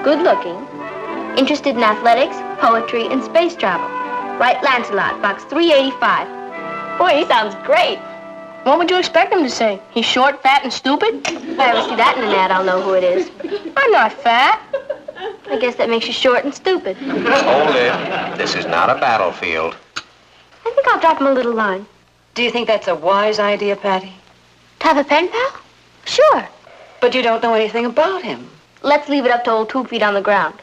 good-looking, interested in athletics, poetry, and space travel. Write Lancelot, box 385. Boy, he sounds great. What would you expect him to say? He's short, fat, and stupid? If I ever see that in an ad, I'll know who it is. I'm not fat. I guess that makes you short and stupid. Hold it. This is not a battlefield. I think I'll drop him a little line. Do you think that's a wise idea, Patty? To have a pen pal? Sure. But you don't know anything about him. Let's leave it up to old 2 feet on the ground.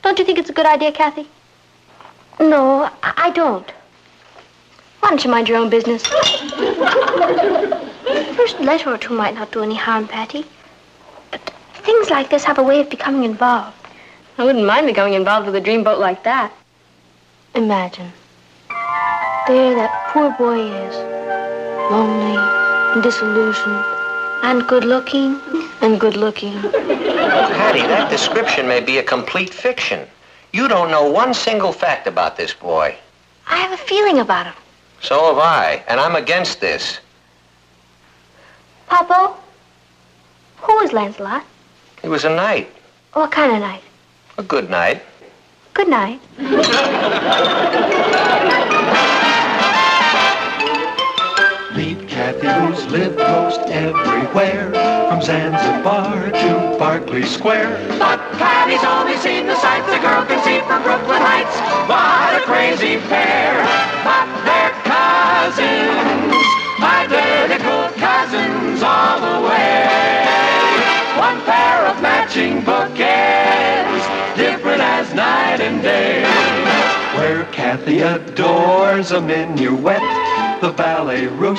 Don't you think it's a good idea, Kathy? No, I don't. Why don't you mind your own business? First letter or two might not do any harm, Patty. But things like this have a way of becoming involved. I wouldn't mind becoming involved with a dreamboat like that. Imagine. There that poor boy is. Lonely and disillusioned. And good-looking. And good-looking. Patty, that description may be a complete fiction. You don't know one single fact about this boy. I have a feeling about him. So have I, and I'm against this. Papa, who is Lancelot? He was a knight. What kind of knight? A good knight. Good night. Meet Kathy, who's lived most everywhere, from Zanzibar to Berkeley Square. But Patty's only seen the sights a girl can see from Brooklyn Heights. What a crazy pair, but they're cousins, identical cousins all the way. One pair of matching bookends, different as night and day. Where Kathy adores a minuet, the ballet russe,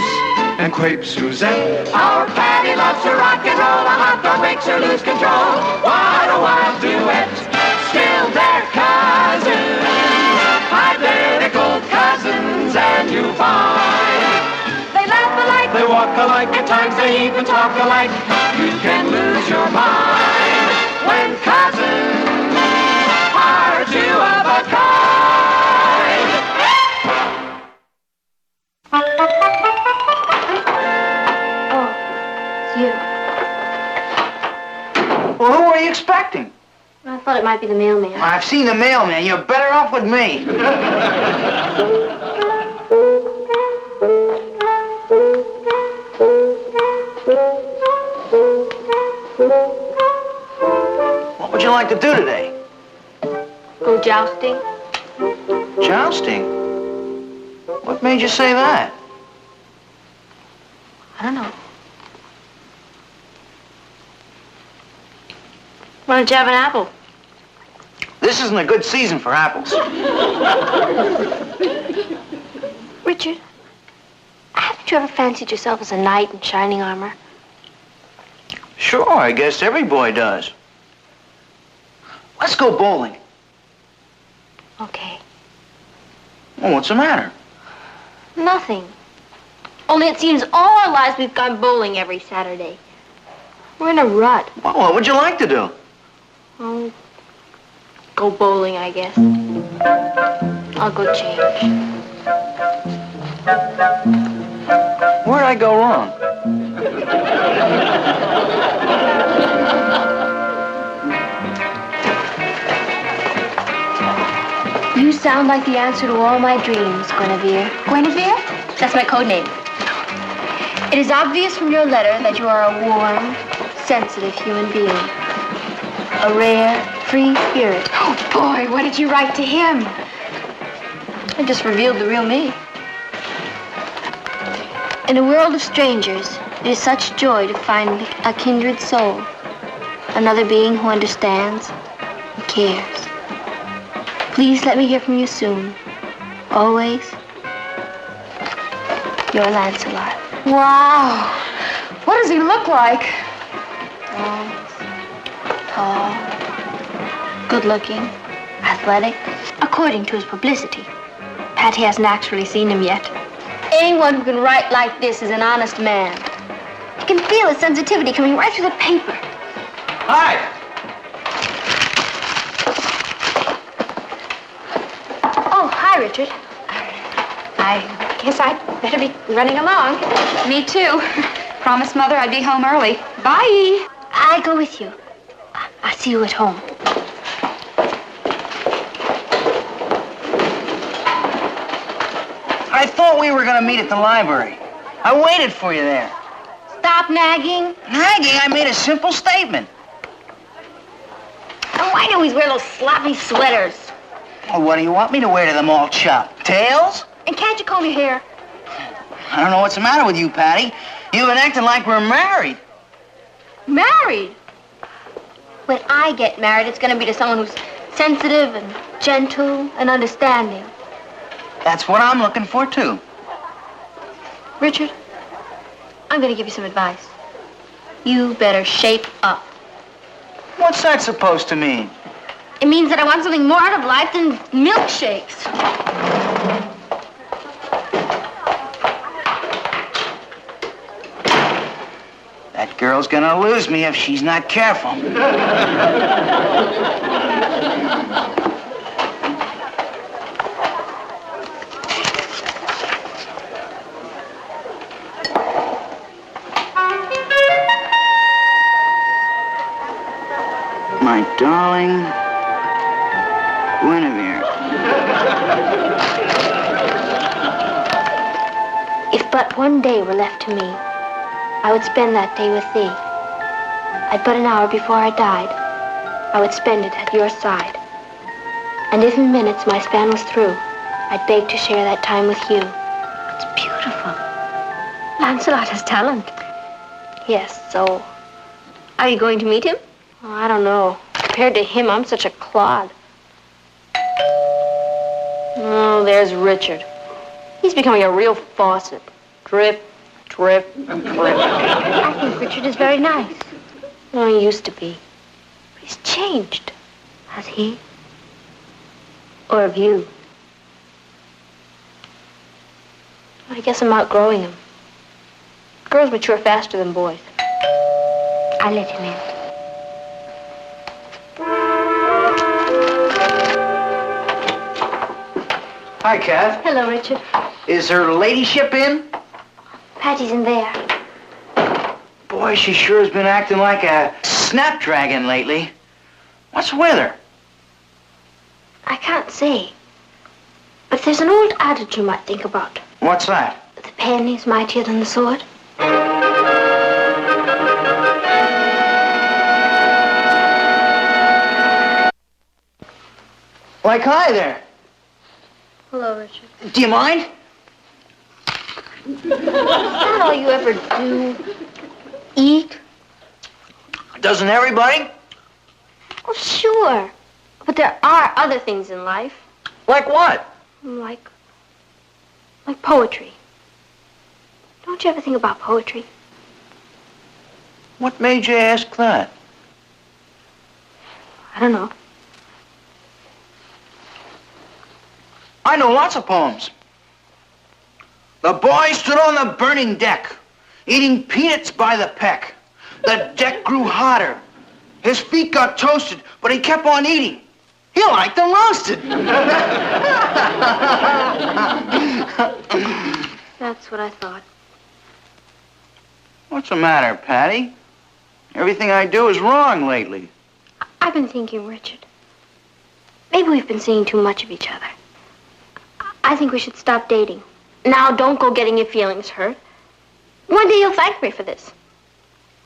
and crepe Suzette. Our Patty loves to rock and roll, a hot dog makes her lose control. What a wild duet, still they're cousins, identical cousins, and you find they laugh alike, They walk alike, at times they even talk alike. You can lose your mind when cousins are two of a kind. Oh, it's you. Well, who are you expecting? I thought it might be the mailman. I've seen the mailman. You're better off with me. What would you like to do today? Go jousting? Jousting? What made you say that? I don't know. Why don't you have an apple? This isn't a good season for apples. Richard, haven't you ever fancied yourself as a knight in shining armor? Sure, I guess every boy does. Let's go bowling. Okay. Well, what's the matter? Nothing. Only it seems all our lives we've gone bowling every Saturday. We're in a rut. Well, what would you like to do? Oh, go bowling, I guess. I'll go change. Where'd I go wrong? You sound like the answer to all my dreams, Guinevere. Guinevere? That's my code name. It is obvious from your letter that you are a warm, sensitive human being. A rare, free spirit. Oh, boy, what did you write to him? I just revealed the real me. In a world of strangers, it is such joy to find a kindred soul. Another being who understands and cares. Please let me hear from you soon. Always, your Lancelot. Wow. What does he look like? Tall, good-looking, athletic, according to his publicity. Patty hasn't actually seen him yet. Anyone who can write like this is an honest man. You can feel his sensitivity coming right through the paper. Hi. Oh, hi, Richard. I guess I'd better be running along. Me too. Promised Mother I'd be home early. Bye. I'll go with you. I'll see you at home. thought we were gonna meet at the library. I waited for you there. Stop nagging. Nagging, I made a simple statement. And why do you always wear those sloppy sweaters? Well, what do you want me to wear to the mall shop? Tails? And can't you comb your hair? I don't know what's the matter with you, Patty. You've been acting like we're married. Married? When I get married, it's going to be to someone who's sensitive and gentle and understanding. That's what I'm looking for, too. Richard, I'm going to give you some advice. You better shape up. What's that supposed to mean? It means that I want something more out of life than milkshakes. That girl's gonna lose me if she's not careful. My darling Guinevere. If but one day were left to me, I would spend that day with thee. I'd but an hour before I died, I would spend it at your side. And if in minutes my span was through, I'd beg to share that time with you. It's beautiful. Lancelot has talent. Yes, so are you going to meet him? Oh, I don't know. Compared to him, I'm such a clod. Oh, there's Richard. He's becoming a real faucet. Drip, drip, drip. I think Richard is very nice. Oh, he used to be. But he's changed. Has he? Or have you? I guess I'm outgrowing him. Girls mature faster than boys. I let him in. Hi, Kath. Hello, Richard. Is her ladyship in? Patty's in there. Boy, she sure has been acting like a snapdragon lately. What's with her? I can't say. But there's an old adage you might think about. What's that? The pen is mightier than the sword. Like, hi there. Hello, Richard. Do you mind? Is that all you ever do? Eat? Doesn't everybody? Oh, sure. But there are other things in life. Like what? Like poetry. Don't you ever think about poetry? What made you ask that? I don't know. I know lots of poems. The boy stood on the burning deck, eating peanuts by the peck. The deck grew hotter. His feet got toasted, but he kept on eating. He liked them roasted. That's what I thought. What's the matter, Patty? Everything I do is wrong lately. I've been thinking, Richard. Maybe we've been seeing too much of each other. I think we should stop dating. Now, don't go getting your feelings hurt. One day you'll thank me for this.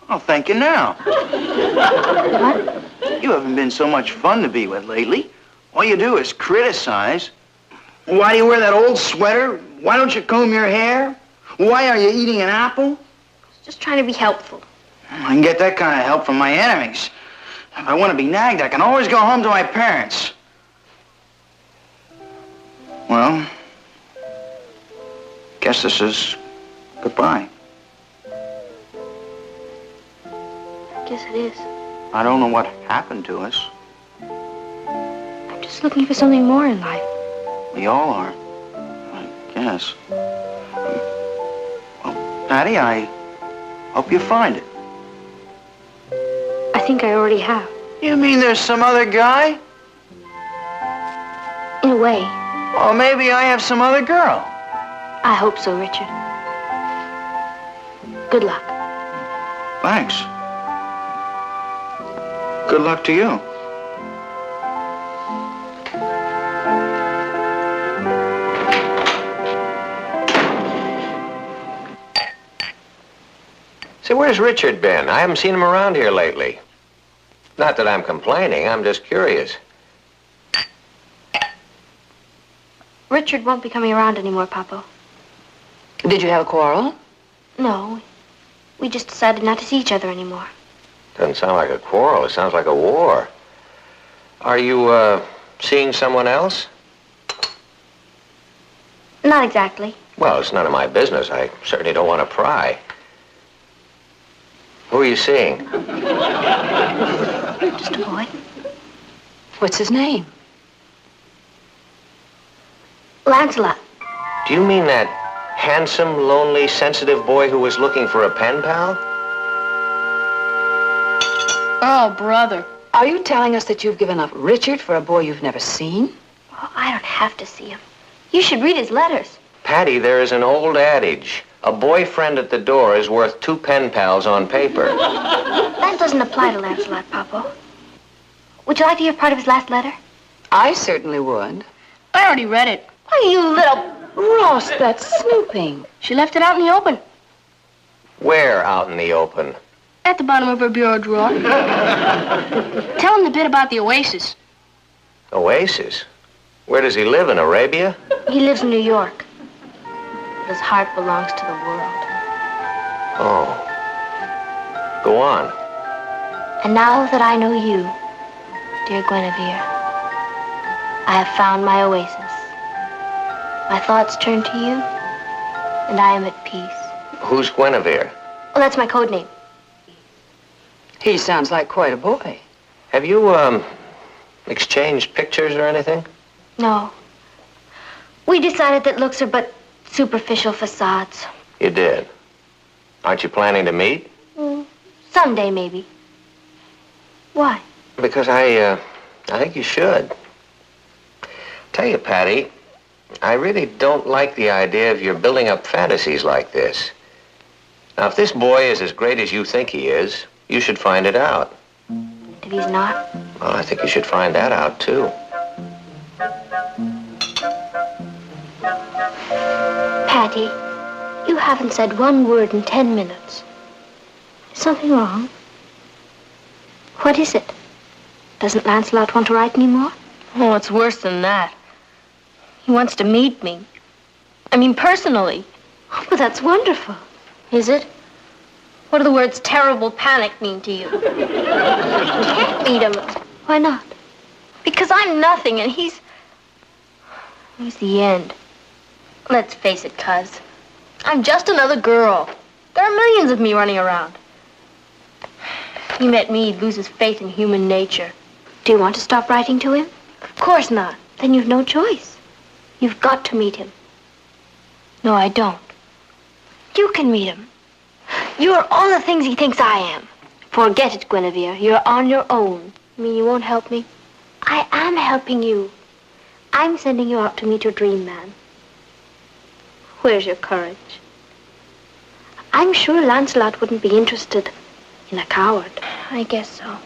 I'll thank you now. What? You haven't been so much fun to be with lately. All you do is criticize. Why do you wear that old sweater? Why don't you comb your hair? Why are you eating an apple? Just trying to be helpful. I can get that kind of help from my enemies. If I want to be nagged, I can always go home to my parents. Well, guess this is goodbye. I guess it is. I don't know what happened to us. I'm just looking for something more in life. We all are, I guess. Well, Patty, I hope you find it. I think I already have. You mean there's some other guy? In a way. Or maybe I have some other girl. I hope so, Richard. Good luck. Thanks. Good luck to you. Say, where's Richard been? I haven't seen him around here lately. Not that I'm complaining, I'm just curious. Richard won't be coming around anymore, Papa. Did you have a quarrel? No. We just decided not to see each other anymore. Doesn't sound like a quarrel, it sounds like a war. Are you, seeing someone else? Not exactly. Well, it's none of my business. I certainly don't want to pry. Who are you seeing? Just a boy. What's his name? Lancelot. Do you mean that handsome, lonely, sensitive boy who was looking for a pen pal? Oh, brother. Are you telling us that you've given up Richard for a boy you've never seen? Oh, I don't have to see him. You should read his letters. Patty, there is an old adage. A boyfriend at the door is worth 2 pen pals on paper. That doesn't apply to Lancelot, Papa. Would you like to hear part of his last letter? I certainly would. I already read it. Oh, you little... Ross, that's snooping. She left it out in the open. Where out in the open? At the bottom of her bureau drawer. Tell him the bit about the oasis. Oasis? Where does he live, in Arabia? He lives in New York. His heart belongs to the world. Oh. Go on. And now that I know you, dear Guinevere, I have found my oasis. My thoughts turn to you, and I am at peace. Who's Guinevere? Well, that's my code name. He sounds like quite a boy. Have you, exchanged pictures or anything? No. We decided that looks are but superficial facades. You did. Aren't you planning to meet? Someday, maybe. Why? Because I think you should. Tell you, Patty, I really don't like the idea of your building up fantasies like this. Now, if this boy is as great as you think he is, you should find it out. If he's not? Well, I think you should find that out, too. Patty, you haven't said one word in 10 minutes. Is something wrong? What is it? Doesn't Lancelot want to write anymore? Oh, it's worse than that. He wants to meet me. I mean, personally. Oh, but that's wonderful. Is it? What do the words terrible panic mean to you? I can't meet him. Why not? Because I'm nothing and he's the end. Let's face it, Cuz. I'm just another girl. There are millions of me running around. If he met me, he'd lose his faith in human nature. Do you want to stop writing to him? Of course not. Then you've no choice. You've got to meet him. No, I don't. You can meet him. You're all the things he thinks I am. Forget it, Guinevere. You're on your own. You mean you won't help me? I am helping you. I'm sending you out to meet your dream man. Where's your courage? I'm sure Lancelot wouldn't be interested in a coward. I guess so.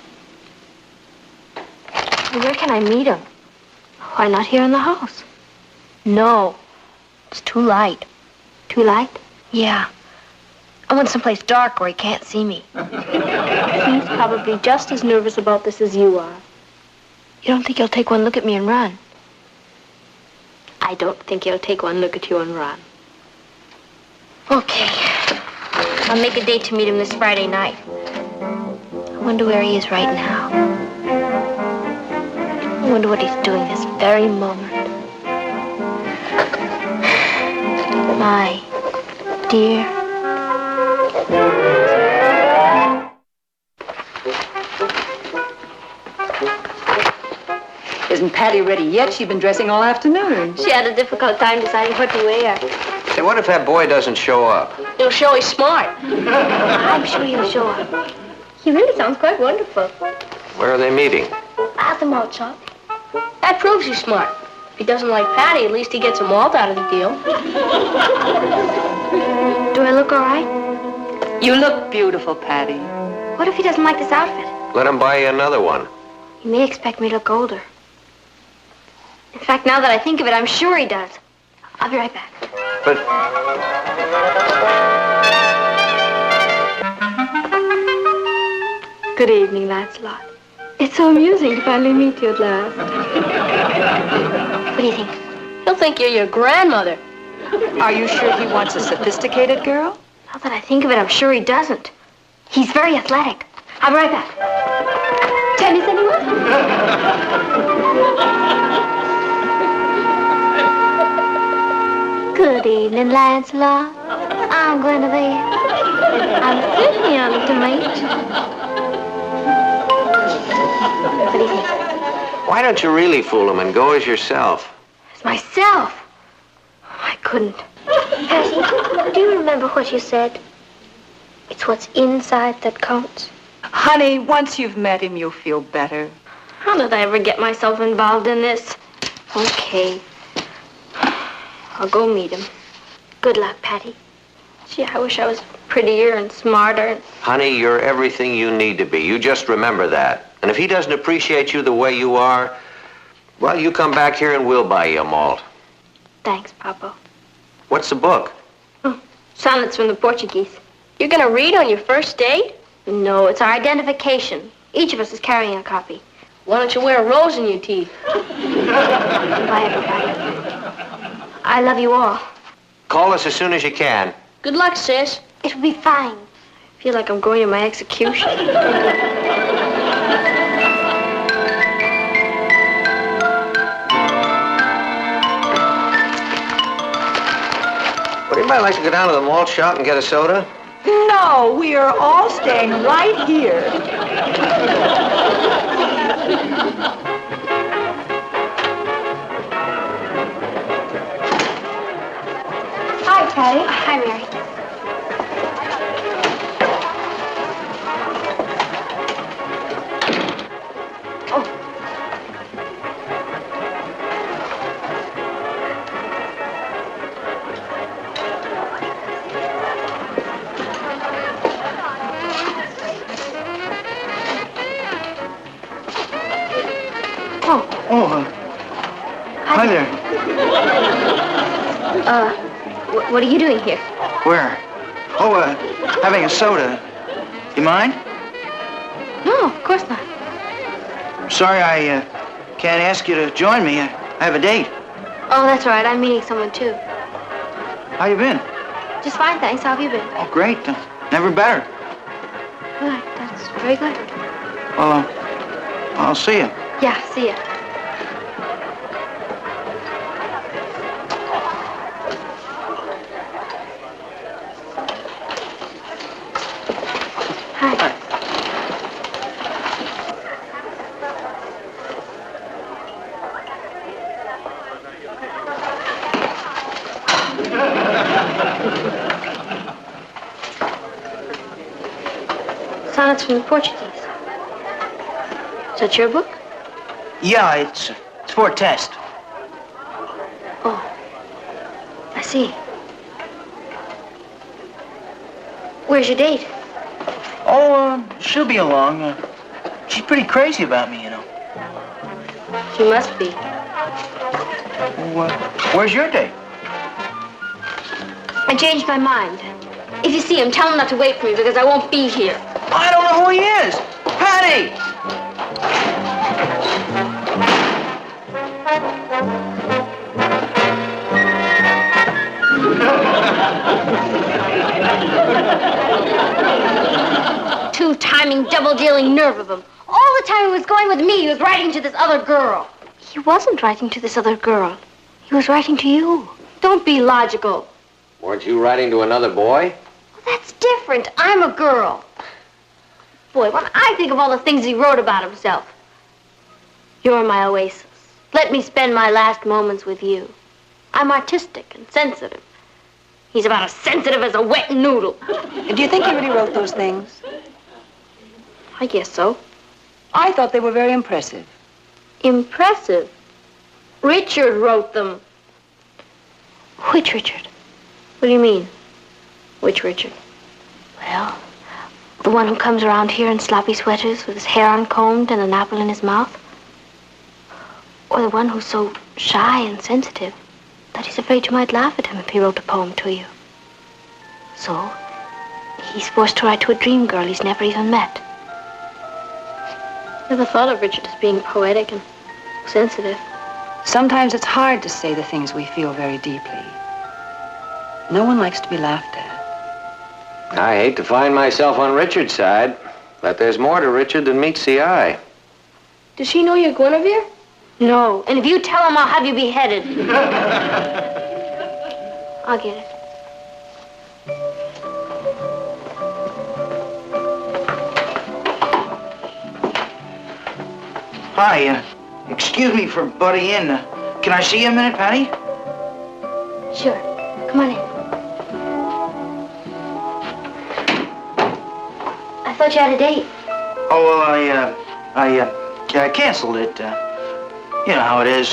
Where can I meet him? Why not here in the house? No. It's too light. Too light? Yeah. I want someplace dark where he can't see me. He's probably just as nervous about this as you are. You don't think he'll take one look at me and run? I don't think he'll take one look at you and run. Okay. I'll make a date to meet him this Friday night. I wonder where he is right now. I wonder what he's doing this very moment. My dear. Isn't Patty ready yet? She's been dressing all afternoon. She had a difficult time deciding what to wear. Say, what if that boy doesn't show up? He'll show he's smart. I'm sure he'll show up. He really sounds quite wonderful. Where are they meeting? At the malt shop. That proves he's smart. If he doesn't like Patty, at least he gets a malt out of the deal. Do I look all right? You look beautiful, Patty. What if he doesn't like this outfit? Let him buy you another one. He may expect me to look older. In fact, now that I think of it, I'm sure he does. I'll be right back. But... Good evening, Lancelot. It's so amusing to finally meet you at last. What do you think? He'll think you're your grandmother. Are you sure he wants a sophisticated girl? Now that I think of it, I'm sure he doesn't. He's very athletic. I'll be right back. Tennis, anyone? Good evening, Lancelot. I'm Guinevere. I'm certainly honored to meet you. What do you think? Why don't you really fool him and go as yourself? It's myself. I couldn't. Percy, do you remember what you said? It's what's inside that counts. Honey, once you've met him, you'll feel better. How did I ever get myself involved in this? Okay. I'll go meet him. Good luck, Patty. Gee, I wish I was prettier and smarter. Honey, you're everything you need to be. You just remember that. And if he doesn't appreciate you the way you are, well, you come back here and we'll buy you a malt. Thanks, Papa. What's the book? Oh, sonnets from the Portuguese. You're gonna read on your first date? No, it's our identification. Each of us is carrying a copy. Why don't you wear a rose in your teeth? Bye, everybody. I love you all. Call us as soon as you can. Good luck, sis. It'll be fine. I feel like I'm going to my execution. Would anybody like to go down to the malt shop and get a soda? No, we are all staying right here. Hi, Patty. Hi, Mary. Hi there. What are you doing here? Where? Oh, having a soda. You mind? No, of course not. Sorry, I can't ask you to join me. I have a date. Oh, that's all right. I'm meeting someone, too. How you been? Just fine, thanks. How have you been? Oh, great. Never better. Good. That's very good. Well, I'll see you. Yeah, see ya. Hi. Sonnets from the Portuguese. Is that your book? Yeah, it's for a test. Oh, I see. Where's your date? Oh, she'll be along. She's pretty crazy about me, you know. She must be. Well, where's your date? I changed my mind. If you see him, tell him not to wait for me because I won't be here. I don't know who he is. Patty! Two-timing, double-dealing nerve of him. All the time he was going with me, he was writing to this other girl. He wasn't writing to this other girl. He was writing to you. Don't be logical. Weren't you writing to another boy? Well, that's different. I'm a girl. Boy, when I think of all the things he wrote about himself. You're my oasis. Let me spend my last moments with you. I'm artistic and sensitive. He's about as sensitive as a wet noodle. Do you think he really wrote those things? I guess so. I thought they were very impressive. Impressive. Richard wrote them. Which Richard? What do you mean? Which Richard? Well, the one who comes around here in sloppy sweaters with his hair uncombed and an apple in his mouth? Or the one who's so shy and sensitive that he's afraid you might laugh at him if he wrote a poem to you? So, he's forced to write to a dream girl he's never even met. Never thought of Richard as being poetic and sensitive. Sometimes it's hard to say the things we feel very deeply. No one likes to be laughed at. I hate to find myself on Richard's side, but there's more to Richard than meets the eye. Does she know you're Guinevere? No. And if you tell him, I'll have you beheaded. I'll get it. Hi, excuse me for butting in. Can I see you a minute, Patty? Sure. Come on in. I thought you had a date. Oh, well, I canceled it. You know how it is.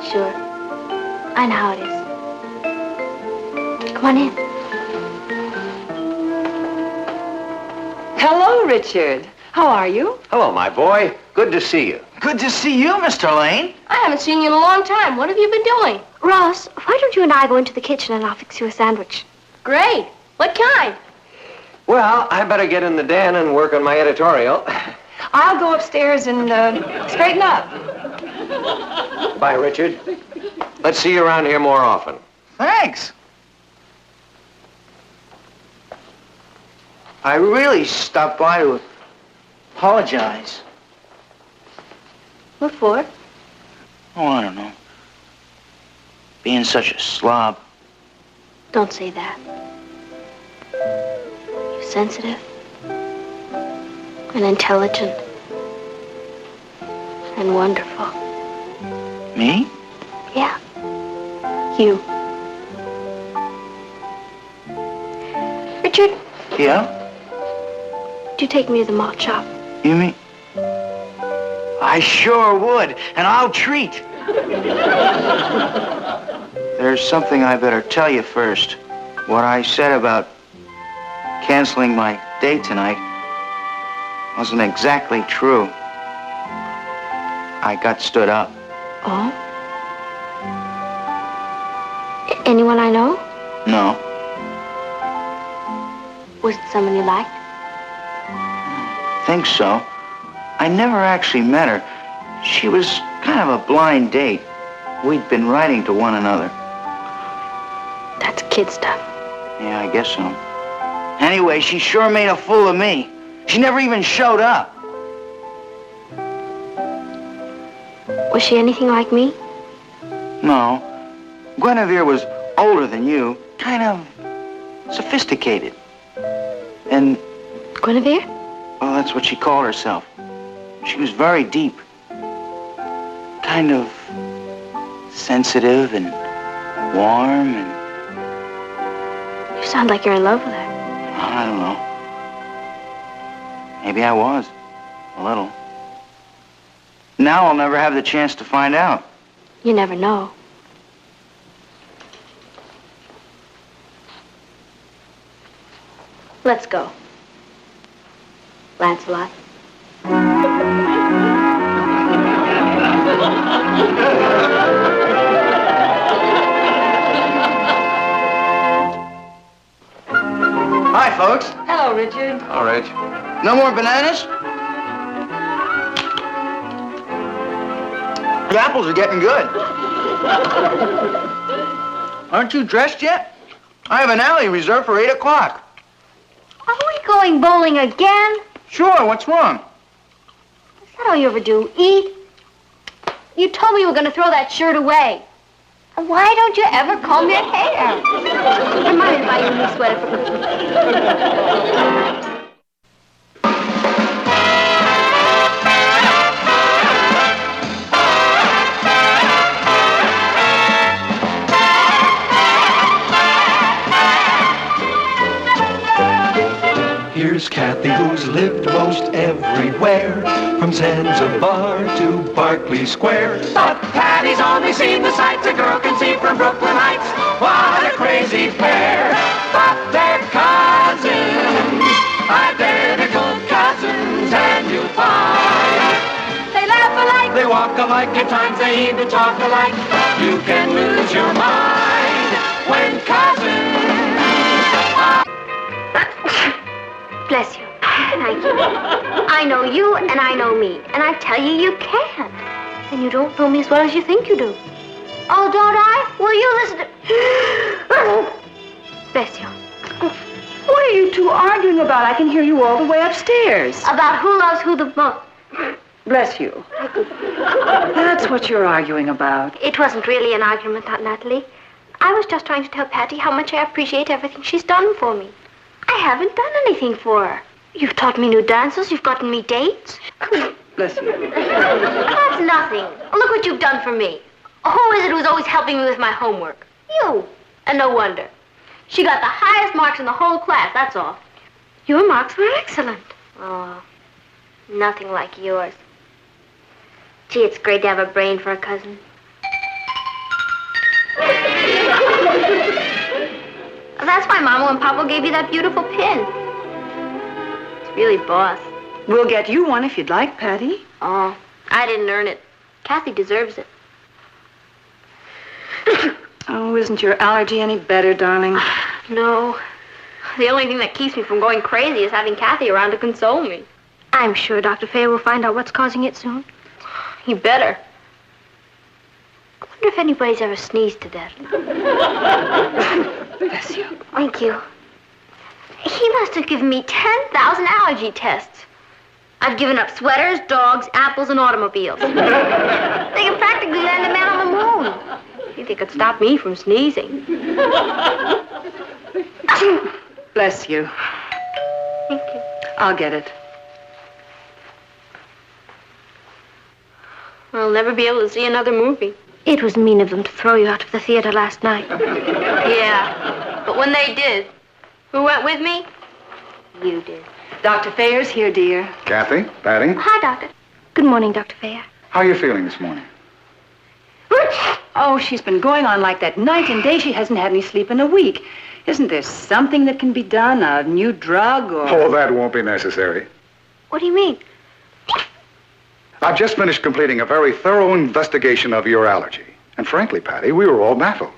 Sure. I know how it is. Come on in. Hello, Richard. How are you? Hello, my boy. Good to see you. Good to see you, Mr. Lane. I haven't seen you in a long time. What have you been doing? Ross, why don't you and I go into the kitchen and I'll fix you a sandwich? Great. What kind? Well, I better get in the den and work on my editorial. I'll go upstairs and straighten up. Bye, Richard. Let's see you around here more often. Thanks. I really stopped by to apologize. What for? Oh, I don't know. Being such a slob. Don't say that. You're sensitive and intelligent and wonderful. Me? Yeah. You. Richard, Yeah? do you take me to the malt shop? You mean? I sure would, and I'll treat. There's something I better tell you first. What I said about canceling my date tonight wasn't exactly true. I got stood up. Oh? Anyone I know? No. Was it someone you liked? Think so. I never actually met her. She was kind of a blind date. We'd been writing to one another. That's kid stuff. Yeah, I guess so. Anyway, she sure made a fool of me. She never even showed up. Was she anything like me? No. Guinevere was older than you, kind of sophisticated. And, Guinevere? well, that's what she called herself. She was very deep. Kind of sensitive and warm and... You sound like you're in love with her. I don't know. Maybe I was. A little. Now I'll never have the chance to find out. You never know. Let's go. Lancelot. Hi, folks. Hello, Richard. All right. No more bananas? The apples are getting good. Aren't you dressed yet? I have an alley reserved for 8 o'clock. Are we going bowling again? Sure, what's wrong? Is that all you ever do? Eat? You told me you were going to throw that shirt away. And why don't you ever comb your hair? I might as buy you a new sweater for Christmas. Here's Kathy, who's lived most everywhere, from Zanzibar to Berkeley Square. But Patty's only seen the sights a girl can see from Brooklyn Heights. What a crazy pair. But they're cousins, identical cousins, and you'll find they laugh alike, they walk alike, at times they even talk alike. You can lose your mind when cousins are... Bless you. Thank you. I know you and I know me, and I tell you, you can't. And you don't know me as well as you think you do. Oh, don't I? Will you listen to... Bless you. What are you two arguing about? I can hear you all the way upstairs. About who loves who the most. Bless you. That's what you're arguing about. It wasn't really an argument, Aunt Natalie. I was just trying to tell Patty how much I appreciate everything she's done for me. I haven't done anything for her. You've taught me new dances. You've gotten me dates. Bless you. That's nothing. Look what you've done for me. Who is it who's always helping me with my homework? You. And no wonder. She got the highest marks in the whole class, that's all. Your marks were excellent. Oh, nothing like yours. Gee, it's great to have a brain for a cousin. That's why Mama and Papa gave you that beautiful pin. It's really boss. We'll get you one if you'd like, Patty. Oh, I didn't earn it. Kathy deserves it. Oh, isn't your allergy any better, darling? No. The only thing that keeps me from going crazy is having Kathy around to console me. I'm sure Dr. Fair will find out what's causing it soon. You better. I wonder if anybody's ever sneezed to death. Bless you. Thank you. He must have given me 10,000 allergy tests. I've given up sweaters, dogs, apples, and automobiles. They can practically land a man on the moon. Think they could stop me from sneezing. Bless you. Thank you. I'll get it. I'll never be able to see another movie. It was mean of them to throw you out of the theater last night. Yeah, but when they did, who went with me? You did. Dr. Fayer's here, dear. Kathy, Patty, Hi, Doctor. Good morning, Dr. Fair. how are you feeling this morning? Oh, she's been going on like that night and day. She hasn't had any sleep in a week. Isn't there something that can be done? A new drug or... Oh, that won't be necessary. What do you mean? I've just finished completing a very thorough investigation of your allergy. And frankly, Patty, we were all baffled.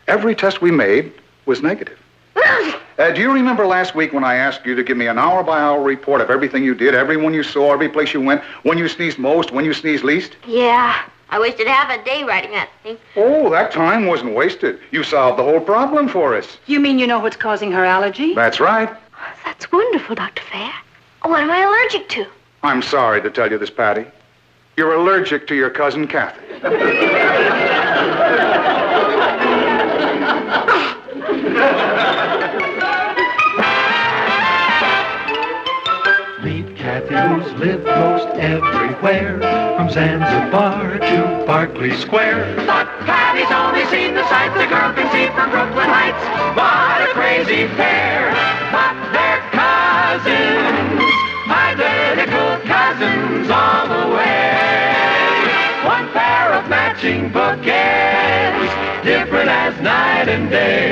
Every test we made was negative. Do you remember last week when I asked you to give me an hour-by-hour report of everything you did, everyone you saw, every place you went, when you sneezed most, when you sneezed least? Yeah, I wasted half a day writing that thing. Oh, that time wasn't wasted. You solved the whole problem for us. You mean you know what's causing her allergy? That's right. That's wonderful, Dr. Fair. What am I allergic to? I'm sorry to tell you this, Patty. You're allergic to your cousin Kathy. Meet Kathy, who's lived most everywhere, from Zanzibar to Berkeley Square. But Patty's only seen the sights a girl can see from Brooklyn Heights. What a crazy pair, but they're cousins, identical cousins all the way. One pair of matching bouquets, different as night and day.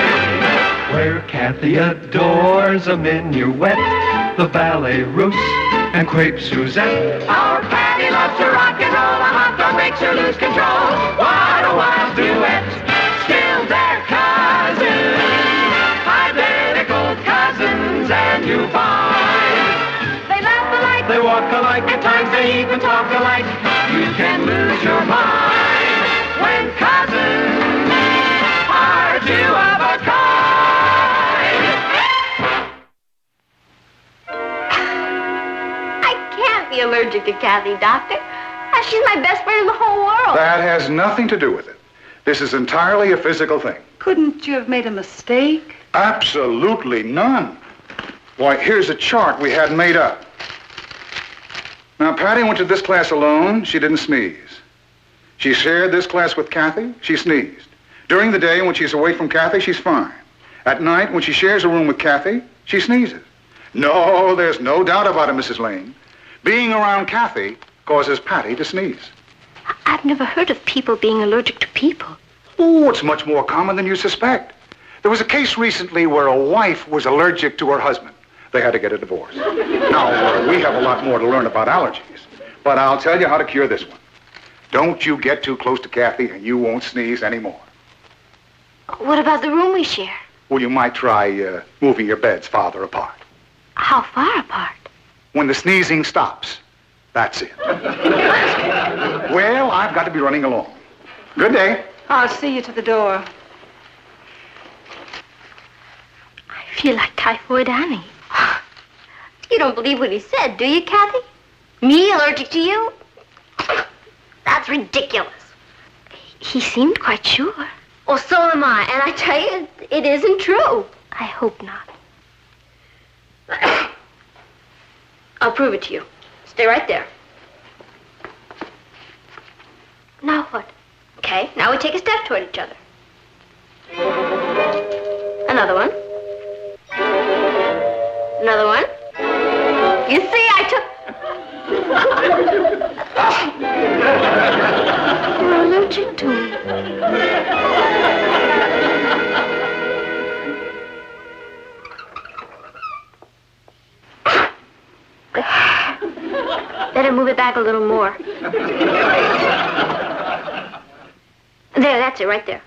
Where Kathy adores a minuet, the ballet russe, and crepe Suzette. Our Patty loves to rock and roll, a hot dog makes her lose control. What a wild duet, still they're cousins, identical cousins, and you find they laugh alike, They walk alike, at times they even talk alike. You can lose your mind when cousins are two of a kind. I can't be allergic to Kathy, Doctor. She's my best friend in the whole world. That has nothing to do with it. This is entirely a physical thing. Couldn't you have made a mistake? Absolutely none. Why, here's a chart we had made up. Now, Patty went to this class alone. She didn't sneeze. She shared this class with Kathy. She sneezed. During the day, when she's away from Kathy, she's fine. At night, when she shares a room with Kathy, she sneezes. No, there's no doubt about it, Mrs. Lane. Being around Kathy causes Patty to sneeze. I've never heard of people being allergic to people. Oh, it's much more common than you suspect. There was a case recently where a wife was allergic to her husband. They had to get a divorce. Now, we have a lot more to learn about allergies, but I'll tell you how to cure this one. Don't you get too close to Kathy and you won't sneeze anymore. What about the room we share? Well, you might try moving your beds farther apart. How far apart? when the sneezing stops. That's it. Well, I've got to be running along. Good day. I'll see you to the door. I feel like Typhoid Annie. You don't believe what he said, do you, Kathy? Me allergic to you? That's ridiculous. He seemed quite sure. Well, so am I, and I tell you, it isn't true. I hope not. I'll prove it to you. Stay right there. Now what? Okay, now we take a step toward each other. Another one. Another one. You see, I took... You're allergic to me. Better move it back a little more. There, that's it, right there.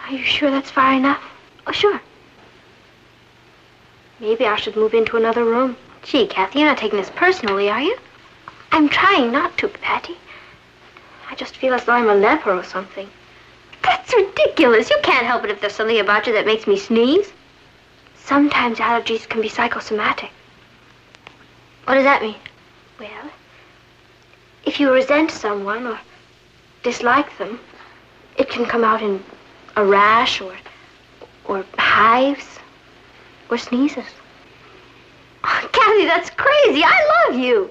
Are you sure that's far enough? Oh, sure. Maybe I should move into another room. Gee, Kathy, you're not taking this personally, are you? I'm trying not to, Patty. I just feel as though I'm a leper or something. That's ridiculous. You can't help it if there's something about you that makes me sneeze. Sometimes allergies can be psychosomatic. What does that mean? Well, if you resent someone or dislike them, it can come out in a rash or hives or sneezes. Oh, Kathy, that's crazy. I love you.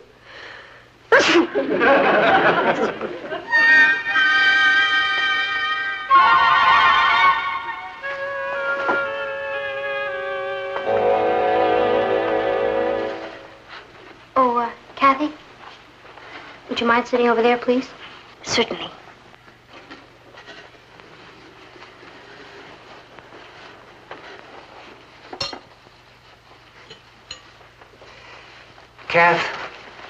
Kathy, would you mind sitting over there, please? Certainly. Kath,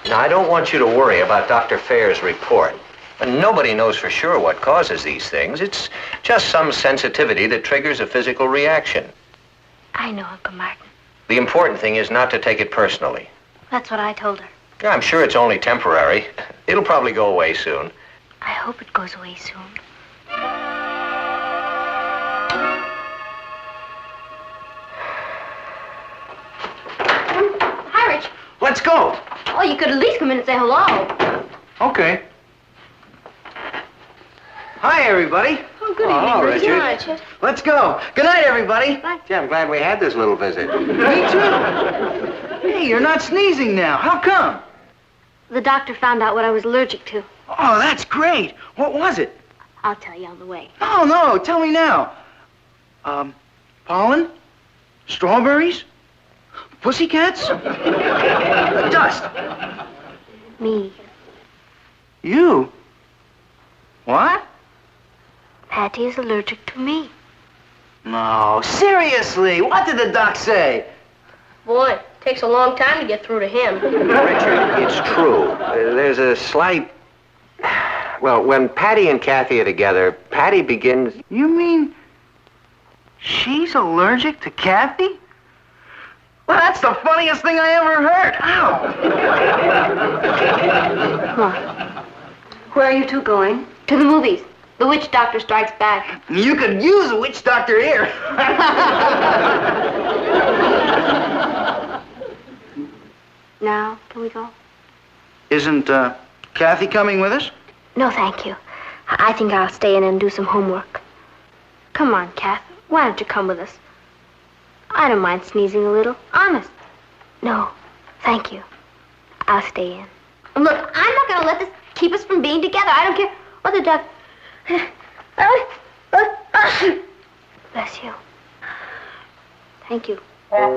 now I don't want you to worry about Dr. Fair's report. And nobody knows for sure what causes these things. It's just some sensitivity that triggers a physical reaction. I know, Uncle Martin. The important thing is not to take it personally. That's what I told her. I'm sure it's only temporary. It'll probably go away soon. I hope it goes away soon. Hi, Rich. Let's go. Oh, you could at least come in and say hello. Okay. Hi, everybody. Oh, good Oh, evening, Richard. Hi, Richard. Let's go. Good night, everybody. Gee, I'm glad we had this little visit. Me too. Hey, you're not sneezing now. How come? The doctor found out what I was allergic to. Oh, that's great. What was it? I'll tell you on the way. No, tell me now. Pollen? Strawberries? Pussycats? Dust? Me. You? What? Patty is allergic to me. No, seriously, what did the doc say? Boy, it takes a long time to get through to him. Richard, it's true. There's a slight... Well, when Patty and Kathy are together, Patty begins... You mean she's allergic to Kathy? Well, that's the funniest thing I ever heard. Ow! Come on. Where are you two going? To the movies. The witch doctor strikes back. You could use a witch doctor here. Now, can we go? Isn't Kathy coming with us? No, thank you. I think I'll stay in and do some homework. Come on, Kath. Why don't you come with us? I don't mind sneezing a little. Honest. No, thank you. I'll stay in. Look, I'm not going to let this keep us from being together. I don't care what the doc... Bless you. Thank you. Come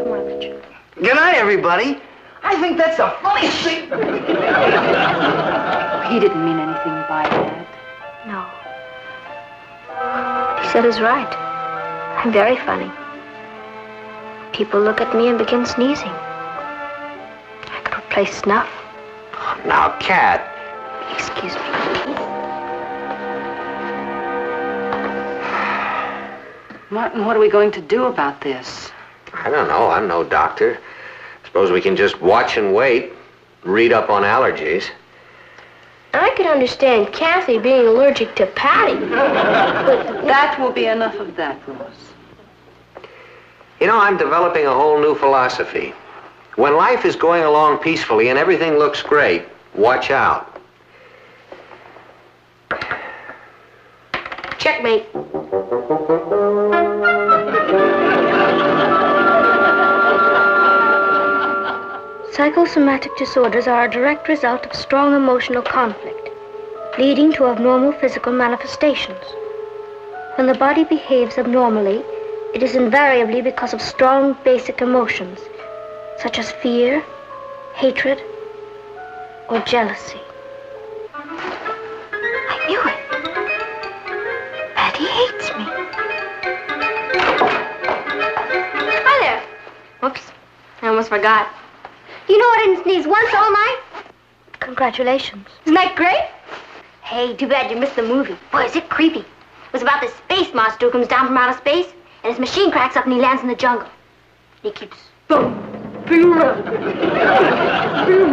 on, Richard. Good night, everybody. I think that's the funniest thing. He didn't mean anything by that. No. He said it's right. I'm very funny. People look at me and begin sneezing. I could replace snuff. Now, Kat, Excuse me. Martin, what are we going to do about this? I don't know. I'm no doctor. Suppose we can just watch and wait, read up on allergies. I could understand Kathy being allergic to Patty. But That will be enough of that, Ross. You know, I'm developing a whole new philosophy. When life is going along peacefully and everything looks great, watch out. checkmate. Psychosomatic disorders are a direct result of strong emotional conflict, leading to abnormal physical manifestations. When the body behaves abnormally, it is invariably because of strong basic emotions, such as fear, hatred, or jealousy. I knew it. Patty hates me. Hi there. Whoops, I almost forgot. You know I didn't sneeze once all night? Congratulations. Isn't that great? Hey, too bad you missed the movie. Boy, is it creepy. It was about this space monster who comes down from outer space, and his machine cracks up and he lands in the jungle. He keeps boom, boom, boom,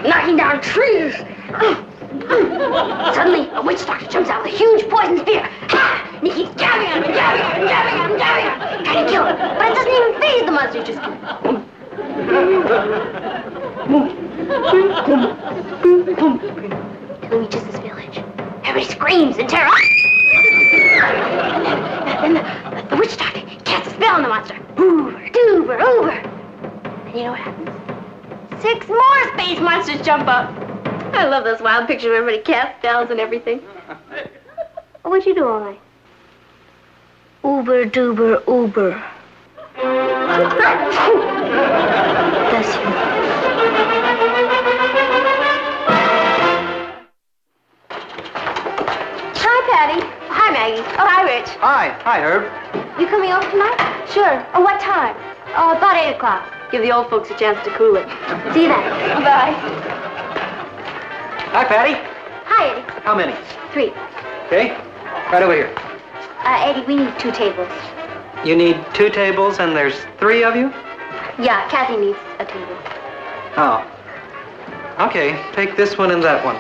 knocking down trees. Suddenly, a witch doctor jumps out with a huge poison spear. And he keeps jabbing him and jabbing him and jabbing him and jabbing him, trying to kill him. But it doesn't even faze the monster. It just goes boom. Till he reaches this village. Everybody screams in terror. And then the witch doctor casts a spell on the monster. Over, doober, over. And you know what happens? 6 more space monsters jump up. I love those wild pictures where everybody casts spells and everything. What'd you do all night? Uber, doober, uber. Bless you. Hi, Patty. Hi, Maggie. Oh, hi, Rich. Hi, Herb. You coming over tonight? Sure. Oh, what time? Oh, about 8 o'clock. Give the old folks a chance to cool it. See you then. Bye. Hi, Patty. Hi, Eddie. How many? 3. Okay, right over here. Eddie, we need 2 tables. You need 2 tables and there's 3 of you? Yeah, Kathy needs a table. Oh. Okay, take this one and that one.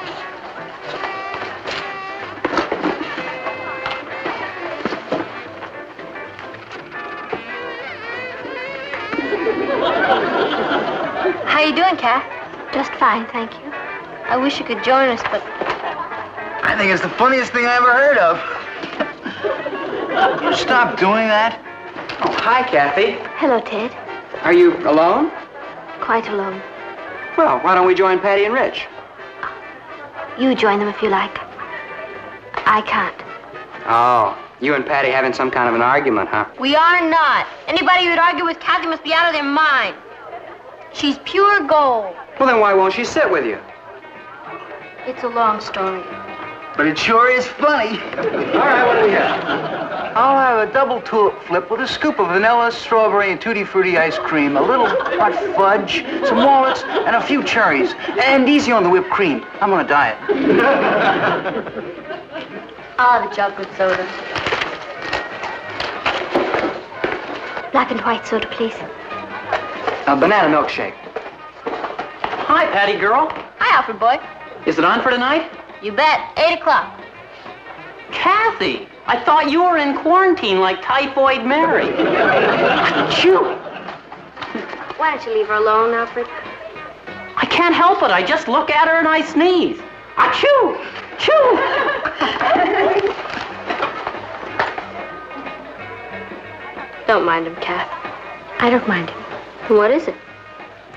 How you doing, Kat? Just fine, thank you. I wish you could join us, but... I think it's the funniest thing I ever heard of. You stop doing that? Oh, hi, Kathy. Hello, Ted. Are you alone? Quite alone. Well, why don't we join Patty and Rich? You join them if you like. I can't. Oh, you and Patty having some kind of an argument, huh? We are not. Anybody who'd argue with Kathy must be out of their mind. She's pure gold. Well, then why won't she sit with you? It's a long story. But it sure is funny. All right, what do we have? I'll have a double tulip flip with a scoop of vanilla, strawberry, and tutti frutti ice cream, a little hot fudge, some walnuts, and a few cherries. And easy on the whipped cream. I'm on a diet. I'll have a chocolate soda. Black and white soda, please. A banana milkshake. Hi, Patty girl. Hi, Alfred boy. Is it on for tonight? You bet. 8 o'clock. Kathy, I thought you were in quarantine like Typhoid Mary. Achoo! Why don't you leave her alone, Alfred? I can't help it. I just look at her and I sneeze. Achoo! Achoo! Don't mind him, Kath. I don't mind him. What is it?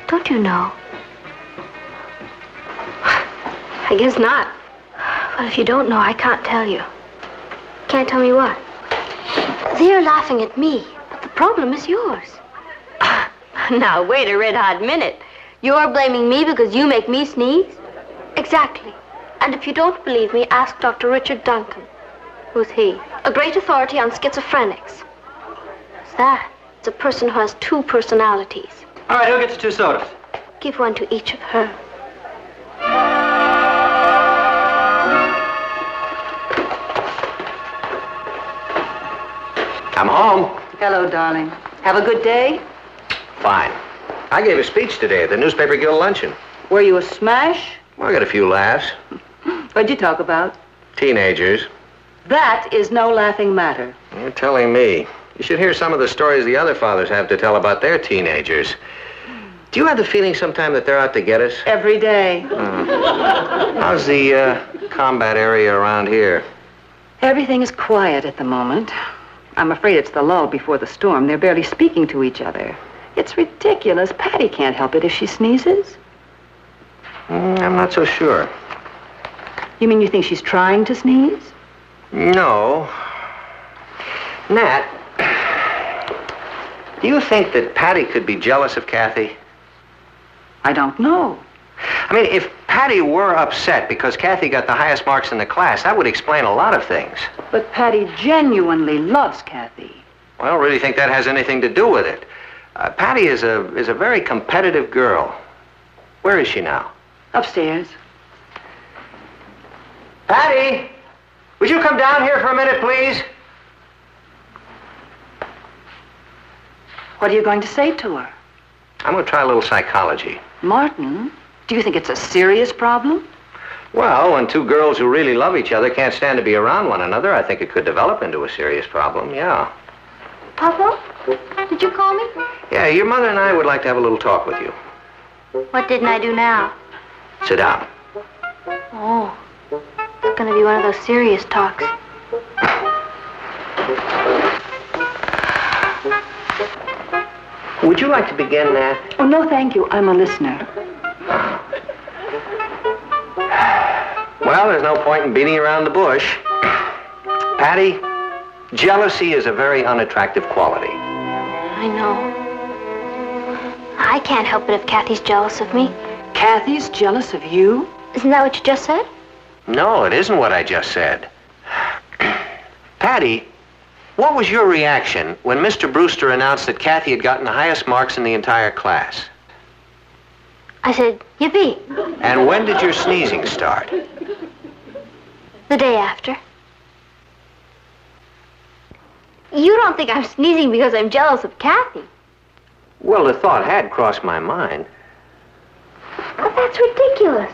Don't you know? I guess not. Well, if you don't know, I can't tell you. Can't tell me what? They're laughing at me, but the problem is yours. Now, wait a red-hot minute. You're blaming me because you make me sneeze? Exactly. And if you don't believe me, ask Dr. Richard Duncan. Who's he? A great authority on schizophrenics. What's that? It's a person who has 2 personalities. All right, who gets 2 sodas? Give one to each of her. I'm home. Hello, darling. Have a good day? Fine. I gave a speech today at the Newspaper Guild luncheon. Were you a smash? Well, I got a few laughs. What'd you talk about? Teenagers. That is no laughing matter. You're telling me. You should hear some of the stories the other fathers have to tell about their teenagers. Do you have the feeling sometime that they're out to get us? Every day. How's the combat area around here? Everything is quiet at the moment. I'm afraid it's the lull before the storm. They're barely speaking to each other. It's ridiculous. Patty can't help it if she sneezes. I'm not so sure. You mean you think she's trying to sneeze? No. Nat, do you think that Patty could be jealous of Kathy? I don't know. I mean, if Patty were upset because Kathy got the highest marks in the class, that would explain a lot of things. But Patty genuinely loves Kathy. Well, I don't really think that has anything to do with it. Patty is a very competitive girl. Where is she now? Upstairs. Patty, would you come down here for a minute, please? What are you going to say to her? I'm going to try a little psychology. Martin, do you think it's a serious problem? Well, when two girls who really love each other can't stand to be around one another, I think it could develop into a serious problem, yeah. Papa, did you call me? Yeah, your mother and I would like to have a little talk with you. What didn't I do now? Sit down. Oh, it's going to be one of those serious talks. Would you like to begin, Nat? Oh, no, thank you. I'm a listener. Well, there's no point in beating around the bush. Patty, jealousy is a very unattractive quality. I know. I can't help it if Kathy's jealous of me. Kathy's jealous of you? Isn't that what you just said? No, it isn't what I just said. Patty, what was your reaction when Mr. Brewster announced that Kathy had gotten the highest marks in the entire class? I said, yippee. And when did your sneezing start? The day after. You don't think I'm sneezing because I'm jealous of Kathy? Well, the thought had crossed my mind. But that's ridiculous.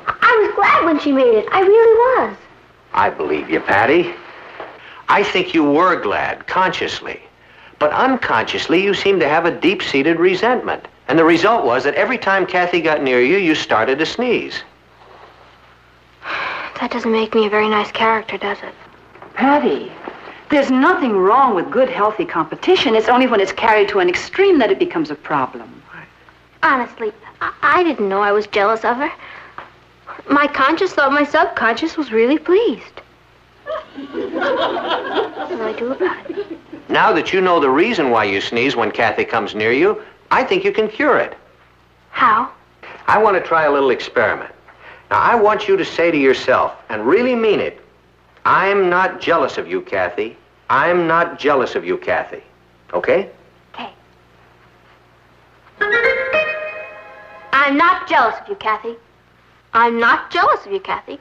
I was glad when she made it. I really was. I believe you, Patty. I think you were glad, consciously. But unconsciously, you seem to have a deep-seated resentment. And the result was that every time Kathy got near you, you started to sneeze. That doesn't make me a very nice character, does it? Patty, there's nothing wrong with good, healthy competition. It's only when it's carried to an extreme that it becomes a problem. Honestly, I didn't know I was jealous of her. My conscience thought my subconscious was really pleased. What do I do about it? Now that you know the reason why you sneeze when Kathy comes near you, I think you can cure it. How? I want to try a little experiment. Now, I want you to say to yourself, and really mean it, I'm not jealous of you, Kathy. I'm not jealous of you, Kathy. Okay? Okay. I'm not jealous of you, Kathy. I'm not jealous of you, Kathy.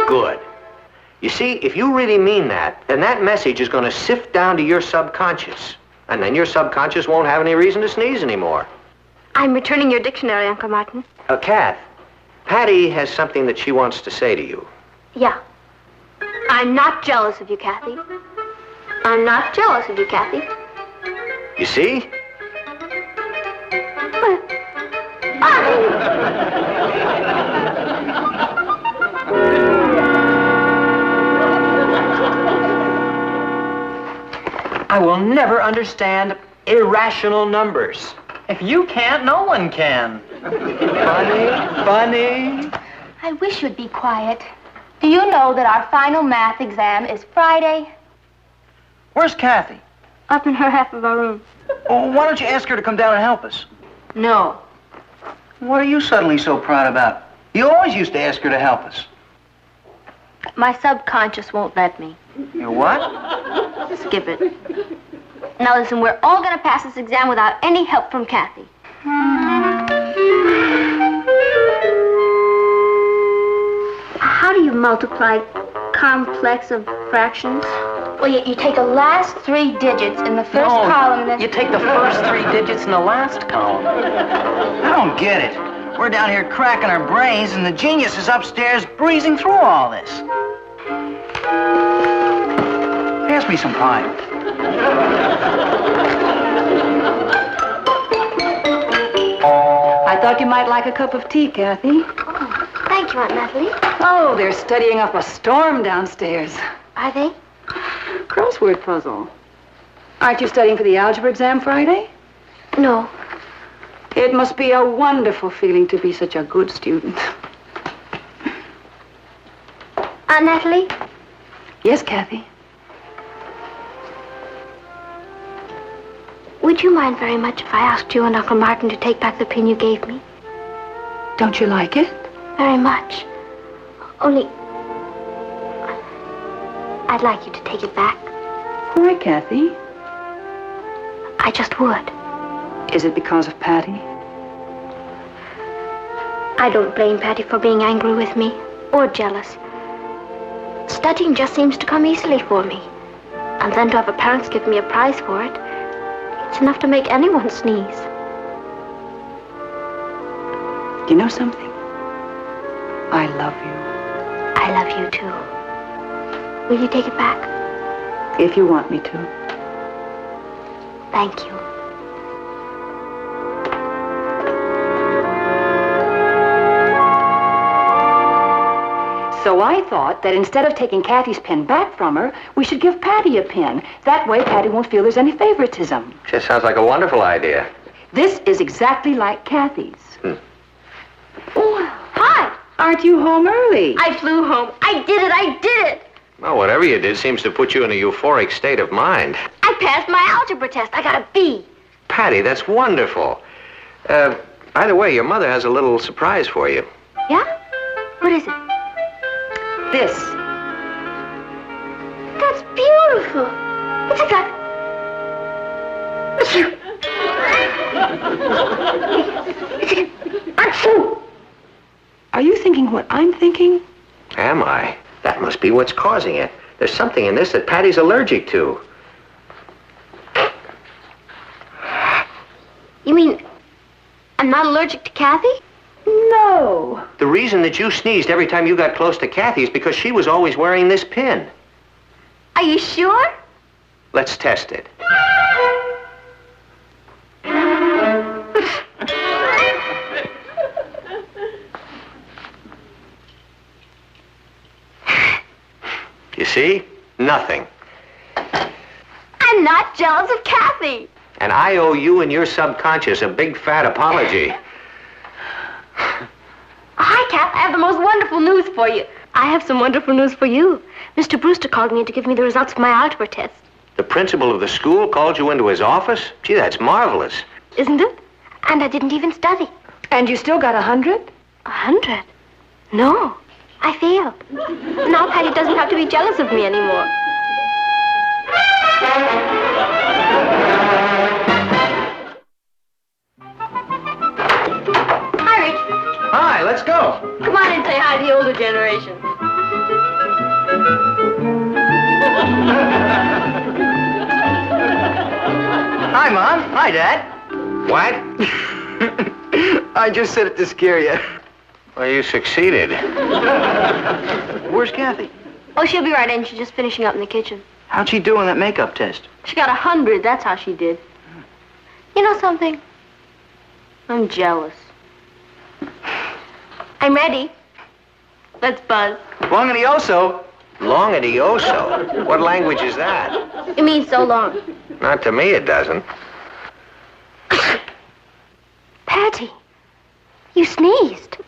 Good. You see, if you really mean that, then that message is going to sift down to your subconscious. And then your subconscious won't have any reason to sneeze anymore. I'm returning your dictionary, Uncle Martin. Kath, Patty has something that she wants to say to you. Yeah. I'm not jealous of you, Kathy. I'm not jealous of you, Kathy. You see? I will never understand irrational numbers. If you can't, no one can. Funny. I wish you'd be quiet. Do you know that our final math exam is Friday? Where's Kathy? Up in her half of our room. Oh, why don't you ask her to come down and help us? No. What are you suddenly so proud about? You always used to ask her to help us. My subconscious won't let me. You what? Skip it. Now listen, we're all gonna pass this exam without any help from Kathy. How do you multiply complex of fractions? Well, you take the last 3 digits in the first column and then... You take the first 3 digits in the last column. I don't get it. We're down here cracking our brains, and the genius is upstairs breezing through all this. Pass me some pie. I thought you might like a cup of tea, Kathy. Thank you, Aunt Natalie. Oh, they're studying up a storm downstairs. Are they? Crossword puzzle. Aren't you studying for the algebra exam Friday? No. It must be a wonderful feeling to be such a good student. Aunt Natalie? Yes, Kathy? Would you mind very much if I asked you and Uncle Martin to take back the pin you gave me? Don't you like it? Very much. Only... I'd like you to take it back. Why, Kathy? I just would. Is it because of Patty? I don't blame Patty for being angry with me, or jealous. Studying just seems to come easily for me. And then to have a parents give me a prize for it, it's enough to make anyone sneeze. You know something? I love you. I love you too. Will you take it back? If you want me to. Thank you. So I thought that instead of taking Kathy's pen back from her, we should give Patty a pen. That way Patty won't feel there's any favoritism. Just sounds like a wonderful idea. This is exactly like Kathy's. Oh, hi! Aren't you home early? I flew home. I did it! Well, whatever you did seems to put you in a euphoric state of mind. I passed my algebra test. I got a B. Patty, that's wonderful. By the way, your mother has a little surprise for you. Yeah? What is it? This. That's beautiful. It's exact... Are you thinking what I'm thinking? Am I? That must be what's causing it. There's something in this that Patty's allergic to. You mean I'm not allergic to Kathy? No. The reason that you sneezed every time you got close to Kathy is because she was always wearing this pin. Are you sure? Let's test it. You see? Nothing. I'm not jealous of Kathy. And I owe you and your subconscious a big fat apology. Hi, Kath. I have the most wonderful news for you. I have some wonderful news for you. Mr. Brewster called me in to give me the results of my algebra test. The principal of the school called you into his office? Gee, that's marvelous. Isn't it? And I didn't even study. And you still got 100? 100? No. I failed. Now Patty doesn't have to be jealous of me anymore. Hi, Rich. Hi, let's go. Come on and say hi to the older generation. Hi, Mom. Hi, Dad. What? I just said it to scare you. Well, you succeeded. Where's Kathy? Oh, she'll be right in. She's just finishing up in the kitchen. How'd she do on that makeup test? She got 100. That's how she did. You know something? I'm jealous. I'm ready. Let's buzz. Longitioso. Longitioso? What language is that? It means so long. Not to me, it doesn't. Patty, you sneezed.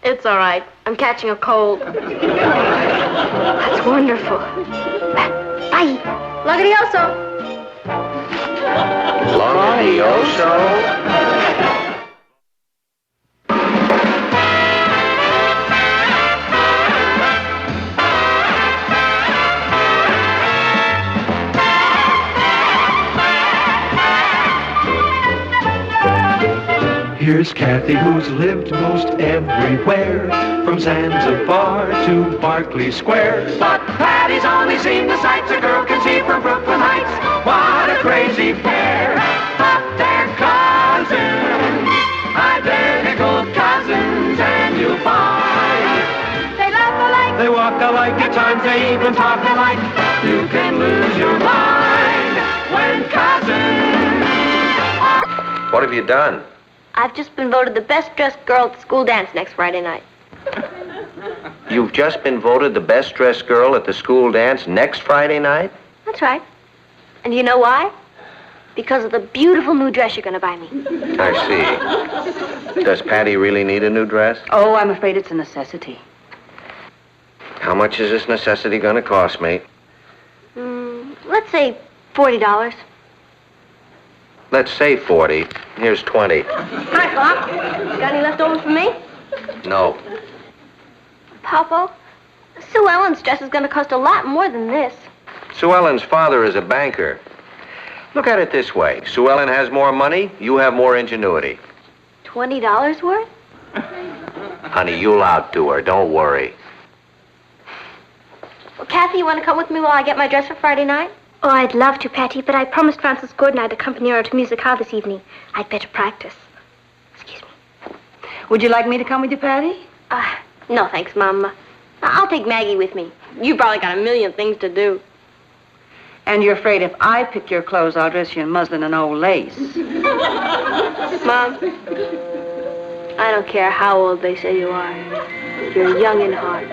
It's all right. I'm catching a cold. That's wonderful. Bye. Longitioso. Longitioso? Here's Kathy, who's lived most everywhere, from Zanzibar to Berkeley Square. But Patty's only seen the sights a girl can see from Brooklyn Heights. What a crazy pair, but they're cousins, identical cousins, and you'll find they laugh alike, they walk alike, at times they even talk alike. You can lose your mind when cousins. What have you done? I've just been voted the best dressed girl at the school dance next Friday night. You've just been voted the best dressed girl at the school dance next Friday night? That's right. And you know why? Because of the beautiful new dress you're going to buy me. I see. Does Patty really need a new dress? Oh, I'm afraid it's a necessity. How much is this necessity going to cost me? Let's say $40. Let's say 40. Here's 20. Hi, Pop. Got any left over for me? No. Papa, Sue Ellen's dress is going to cost a lot more than this. Sue Ellen's father is a banker. Look at it this way. Sue Ellen has more money, you have more ingenuity. $20 worth? Honey, you'll outdo her. Don't worry. Well, Kathy, you want to come with me while I get my dress for Friday night? Oh, I'd love to, Patty, but I promised Francis Gordon I'd accompany her to Music Hall this evening. I'd better practice. Excuse me. Would you like me to come with you, Patty? No, thanks, Mom. I'll take Maggie with me. You probably got a million things to do. And you're afraid if I pick your clothes, I'll dress you in muslin and old lace. Mom, I don't care how old they say you are. You're young in heart.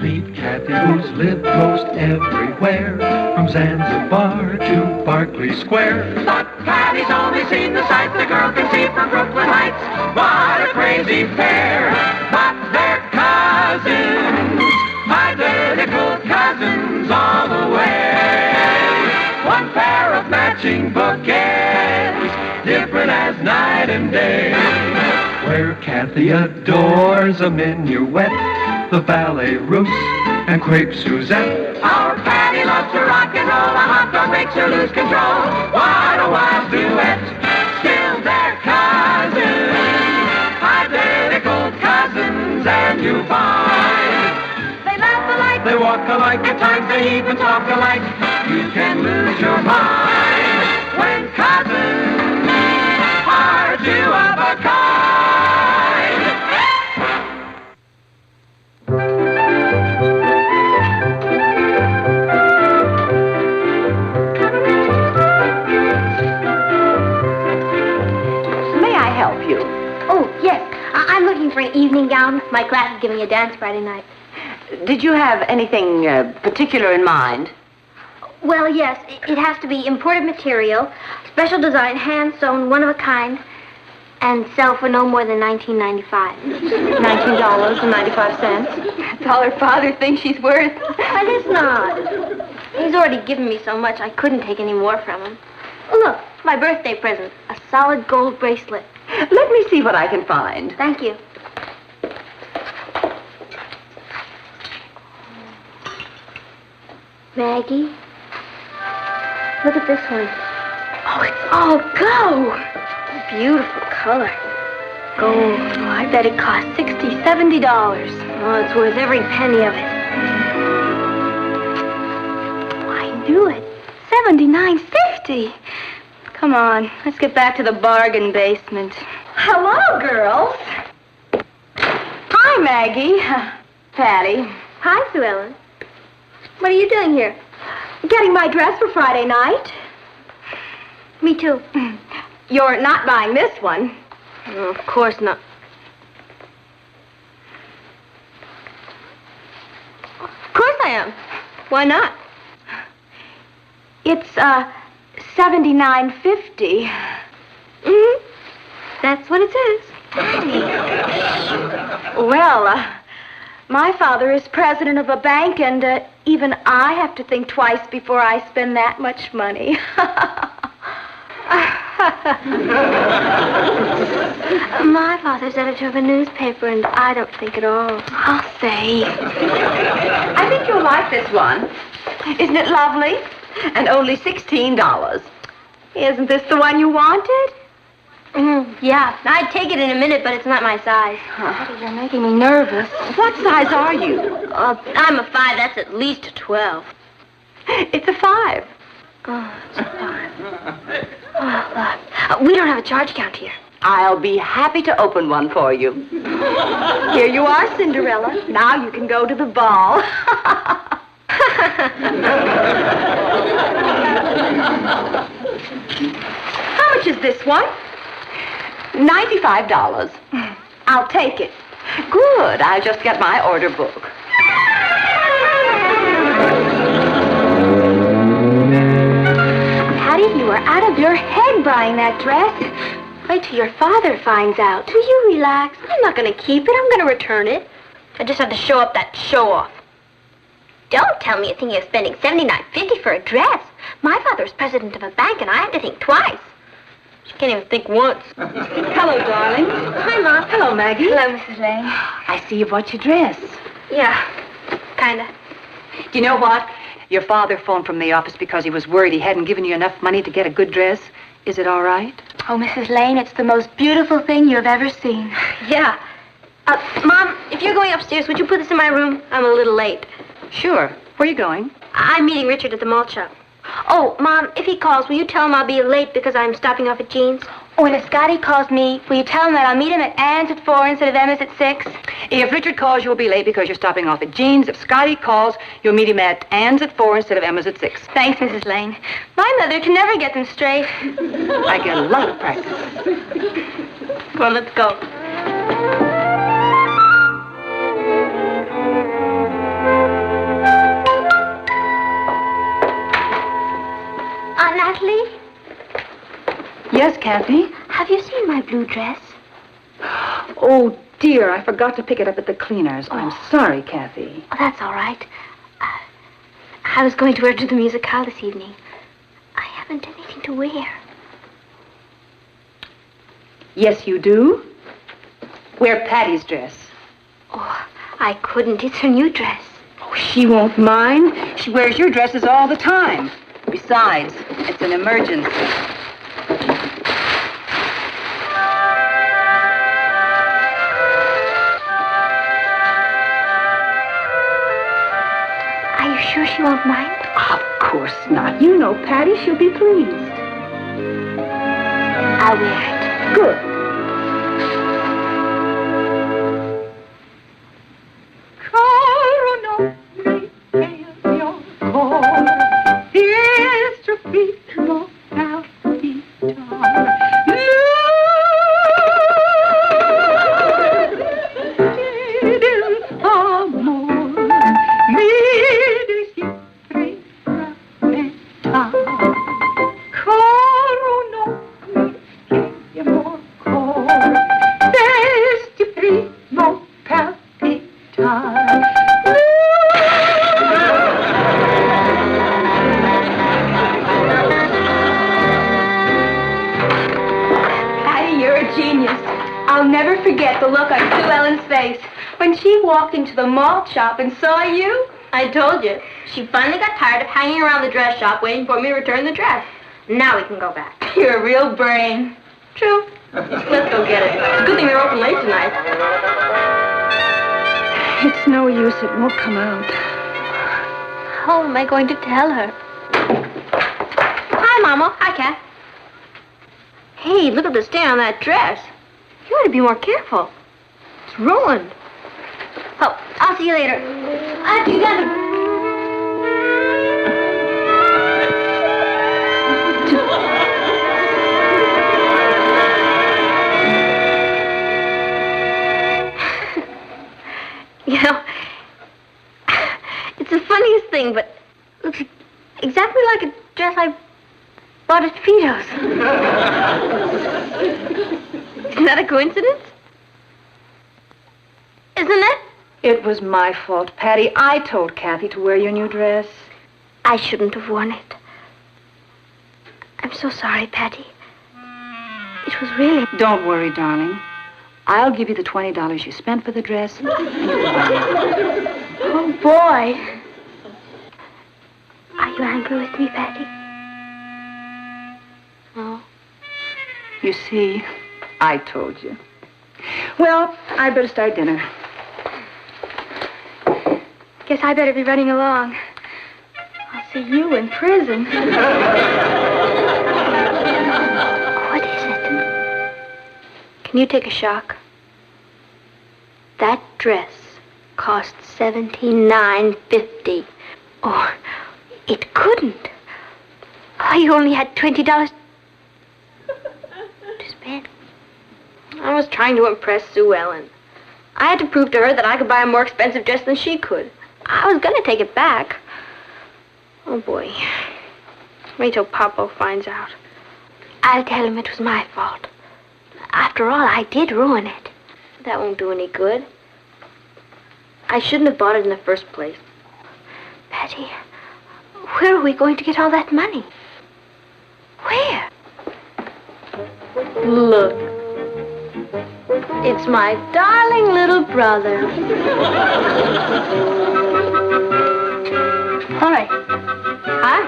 Meet Kathy, who's lived most everywhere, from Zanzibar to Berkeley Square. But Patty's only seen the sights a girl can see from Brooklyn Heights. What a crazy pair, but they're cousins, identical cousins all the way. One pair of matching bouquets, different as night and day. Where Kathy adores a minuet, the ballet russe, and crepe Suzette. Our Patty loves to rock and roll, a hot dog makes her lose control. What a wild duet, still they're cousins, identical cousins, and you find they laugh alike, they walk alike, at times they even talk alike. You can lose your mind when cousins are two of a kind. Oh, yes. I'm looking for an evening gown. My class is giving a dance Friday night. Did you have anything particular in mind? Well, yes. It has to be imported material, special design, hand-sewn, one of a kind, and sell for no more than $19.95. $19.95. That's all her father thinks she's worth. But it's not. He's already given me so much I couldn't take any more from him. Oh, look, my birthday present. A solid gold bracelet. Let me see what I can find. Thank you. Maggie, look at this one. Oh, it's all gold. Beautiful color. Gold. Oh, I bet it cost $60, $70. Oh, it's worth every penny of it. Oh, I knew it. $79.50. Come on, let's get back to the bargain basement. Hello, girls. Hi, Maggie. Patty. Hi, Sue Ellen. What are you doing here? Getting my dress for Friday night. Me too. You're not buying this one. Oh, of course not. Of course I am. Why not? It's, $79.50. Mm-hmm. That's what it says. Well, my father is president of a bank, and even I have to think twice before I spend that much money. My father's editor of a newspaper, and I don't think at all. I'll say. I think you'll like this one. Isn't it lovely? And only $16. Isn't this the one you wanted? Yeah, I'd take it in a minute, but it's not my size. Patty, you're making me nervous. What size are you? I'm a 5. That's at least a 12. It's a 5. Oh, it's a 5. We don't have a charge count here. I'll be happy to open one for you. Here you are, Cinderella. Now you can go to the ball. How much is this one? $95. I'll take it. Good. I'll just get my order book. Patty, you are out of your head buying that dress. Wait till your father finds out. Will you relax? I'm not going to keep it. I'm going to return it. I just have to show up that show-off. Don't tell me you're thinking of spending $79.50 for a dress. My father's president of a bank, and I have to think twice. She can't even think once. Hello, darling. Hi, Mom. Hello, Maggie. Hello, Mrs. Lane. I see you bought your dress. Yeah, kind of. Do you know what? Your father phoned from the office because he was worried he hadn't given you enough money to get a good dress. Is it all right? Oh, Mrs. Lane, it's the most beautiful thing you have ever seen. Yeah. Mom, if you're going upstairs, would you put this in my room? I'm a little late. Sure. Where are you going? I'm meeting Richard at the malt shop. Oh, Mom, if he calls, will you tell him I'll be late because I'm stopping off at Jean's? Oh, and if Scotty calls me, will you tell him that I'll meet him at Ann's at 4 instead of Emma's at 6? If Richard calls, you'll be late because you're stopping off at Jean's. If Scotty calls, you'll meet him at Ann's at 4 instead of Emma's at 6. Thanks, Mrs. Lane. My mother can never get them straight. I get a lot of practice. Come on, let's go. Aunt Natalie, Yes, Kathy? have you seen my blue dress? Oh, dear, I forgot to pick it up at the cleaners. I'm sorry, Kathy. Oh, that's all right. I was going to wear it to the musicale this evening. I haven't anything to wear. Yes, you do. Wear Patty's dress. Oh, I couldn't. It's her new dress. Oh, she won't mind. She wears your dresses all the time. Besides, it's an emergency. Are you sure she won't mind? Of course not. You know Patty. She'll be pleased. I'll wear it. Good. Into the malt shop and saw you? I told you. She finally got tired of hanging around the dress shop waiting for me to return the dress. Now we can go back. You're a real brain. True. Let's go get it. It's a good thing they're open late tonight. It's no use. It won't come out. How am I going to tell her? Hi, Mama. Hi, Kat. Hey, look at the stain on that dress. You ought to be more careful. It's ruined. Oh, I'll see you later. You gotta... You know, it's the funniest thing, but it looks exactly like a dress I bought at Fido's. Isn't that a coincidence? Isn't it? It was my fault, Patty. I told Kathy to wear your new dress. I shouldn't have worn it. I'm so sorry, Patty. It was really... Don't worry, darling. I'll give you the $20 you spent for the dress. And you can buy it. Oh, boy. you angry with me, Patty? No. You see, I told you. Well, I'd better start dinner. Guess I better be running along. I'll see you in prison. What is it? Can you take a shock? That dress cost $79.50. Or it couldn't. Oh, you only had $20 to spend. I was trying to impress Sue Ellen. I had to prove to her that I could buy a more expensive dress than she could. I was going to take it back. Oh, boy. Wait till Papa finds out. I'll tell him it was my fault. After all, I did ruin it. That won't do any good. I shouldn't have bought it in the first place. Patty, where are we going to get all that money? Where? Look. It's my darling little brother. Hi. Hi.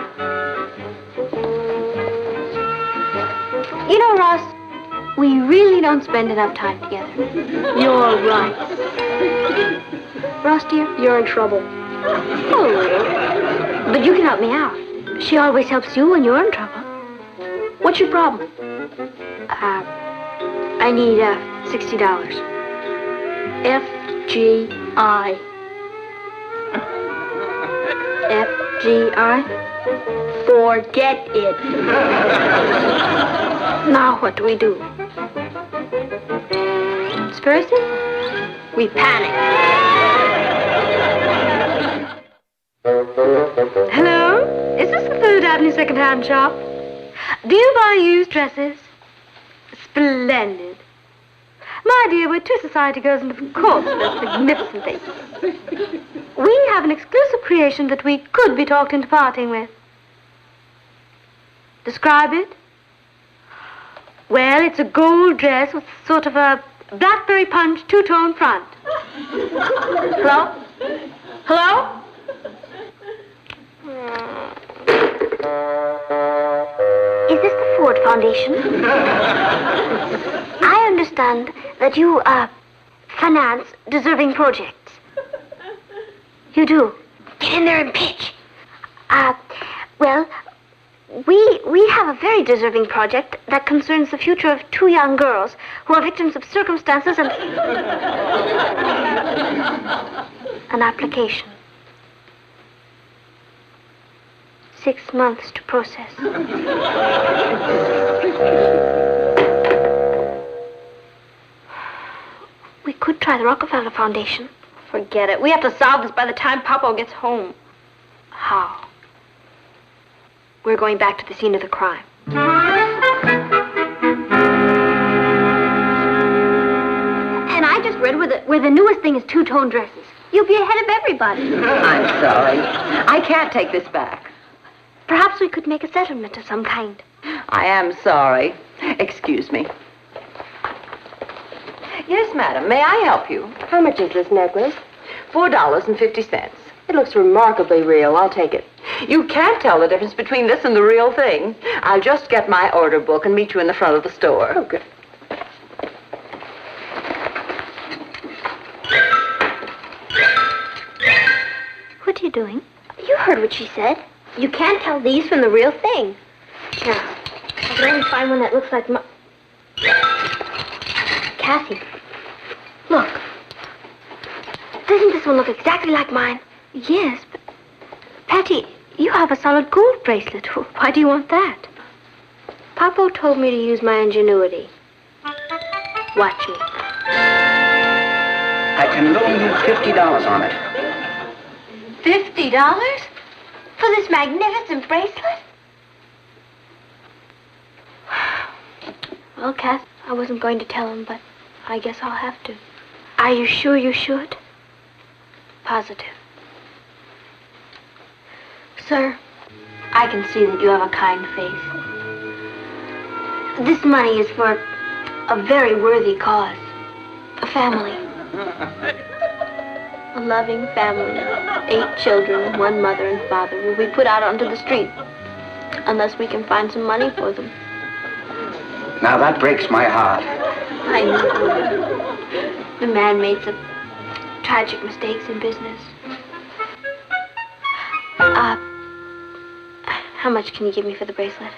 You know, Ross, we really don't spend enough time together. You're right. Ross, dear, you're in trouble. Oh, but you can help me out. She always helps you when you're in trouble. What's your problem? I need $60. FGI. FGI? Forget it. Now what do we do? Spurgeon? We panic. Hello? Is this the 3rd Avenue second-hand shop? Do you buy used dresses? Splendid. My dear, we're two society girls, and of course that's magnificent things. We have an exclusive creation that we could be talked into parting with. Describe it? Well, it's a gold dress with sort of a blackberry punch two-tone front. Hello? Hello? Is this the Ford Foundation? I understand that you, finance deserving projects. You do? Get in there and pitch. Well, we have a very deserving project that concerns the future of 2 young girls who are victims of circumstances and... An application. 6 months to process. We could try the Rockefeller Foundation. Forget it. We have to solve this by the time Papa gets home. How? We're going back to the scene of the crime. And I just read where the newest thing is two-tone dresses. You'll be ahead of everybody. I'm sorry. I can't take this back. Perhaps we could make a settlement of some kind. I am sorry. Excuse me. Yes, madam. May I help you? How much is this necklace? $4.50. It looks remarkably real. I'll take it. You can't tell the difference between this and the real thing. I'll just get my order book and meet you in the front of the store. Oh, good. What are you doing? You heard what she said. You can't tell these from the real thing. Now, I can only find one that looks like my... Kathy, look. Doesn't this one look exactly like mine? Yes, but... Patty, you have a solid gold bracelet. Why do you want that? Papa told me to use my ingenuity. Watch me. I can loan you $50 on it. $50? For this magnificent bracelet? Well, Kath, I wasn't going to tell him, but I guess I'll have to. Are you sure you should? Positive. Sir, I can see that you have a kind face. This money is for a very worthy cause. A family. A loving family, 8 children, 1 mother and father, will be put out onto the street unless we can find some money for them. Now that breaks my heart. I know it would. The man made some tragic mistakes in business. How much can you give me for the bracelet?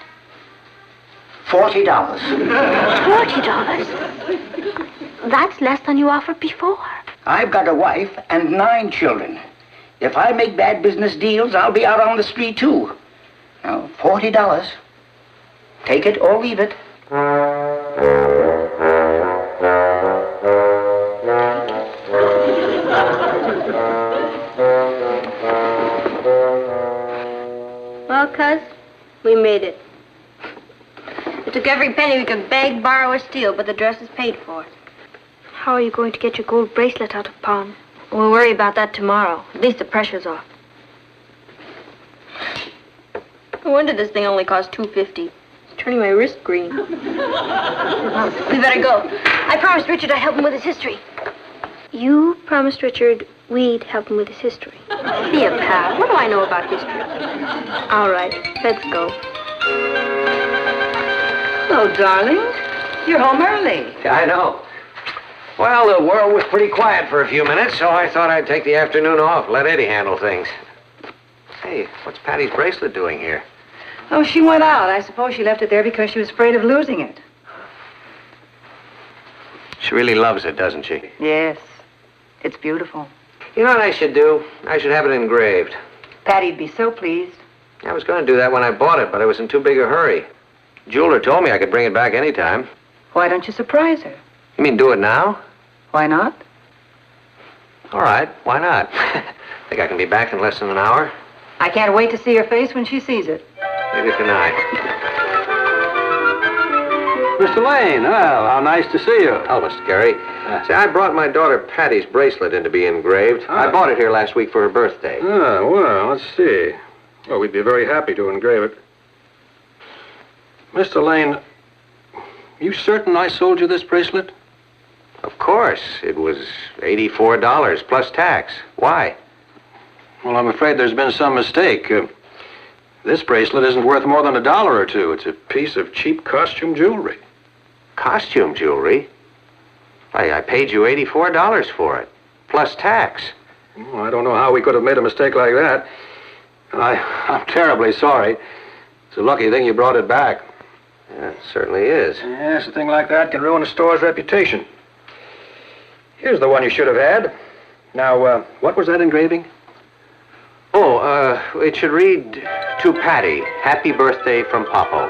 $40. $40? That's less than you offered before. I've got a wife and 9 children. If I make bad business deals, I'll be out on the street too. Now, $40. Take it or leave it. Well, cuz, we made it. It took every penny we could beg, borrow, or steal, but the dress is paid for. How are you going to get your gold bracelet out of pawn? We'll worry about that tomorrow. At least the pressure's off. No wonder this thing only cost $2.50. It's turning my wrist green. We better go. I promised Richard I'd help him with his history. You promised Richard we'd help him with his history. Be a pal. What do I know about history? All right, let's go. Hello, darling. You're home early. I know. Well, the world was pretty quiet for a few minutes, so I thought I'd take the afternoon off, let Eddie handle things. Hey, what's Patty's bracelet doing here? Oh, she went out. I suppose she left it there because she was afraid of losing it. She really loves it, doesn't she? Yes. It's beautiful. You know what I should do? I should have it engraved. Patty'd be so pleased. I was going to do that when I bought it, but I was in too big a hurry. Jeweler told me I could bring it back anytime. Why don't you surprise her? You mean do it now? Why not? All right, why not? Think I can be back in less than an hour? I can't wait to see her face when she sees it. Neither can I. Mr. Lane, well, how nice to see you. Oh, Mr. Gary. See, I brought my daughter Patty's bracelet in to be engraved. I bought it here last week for her birthday. Ah, well, let's see. Well, we'd be very happy to engrave it. Mr. Lane, you certain I sold you this bracelet? Of course. It was $84 plus tax. Why? Well, I'm afraid there's been some mistake. This bracelet isn't worth more than $1 or $2. It's a piece of cheap costume jewelry. Costume jewelry? I paid you $84 for it, plus tax. Well, I don't know how we could have made a mistake like that. I'm terribly sorry. It's a lucky thing you brought it back. Yeah, it certainly is. Yes, a thing like that can ruin a store's reputation. Here's the one you should have had. Now, what was that engraving? Oh, it should read, to Patty, happy birthday from Popo.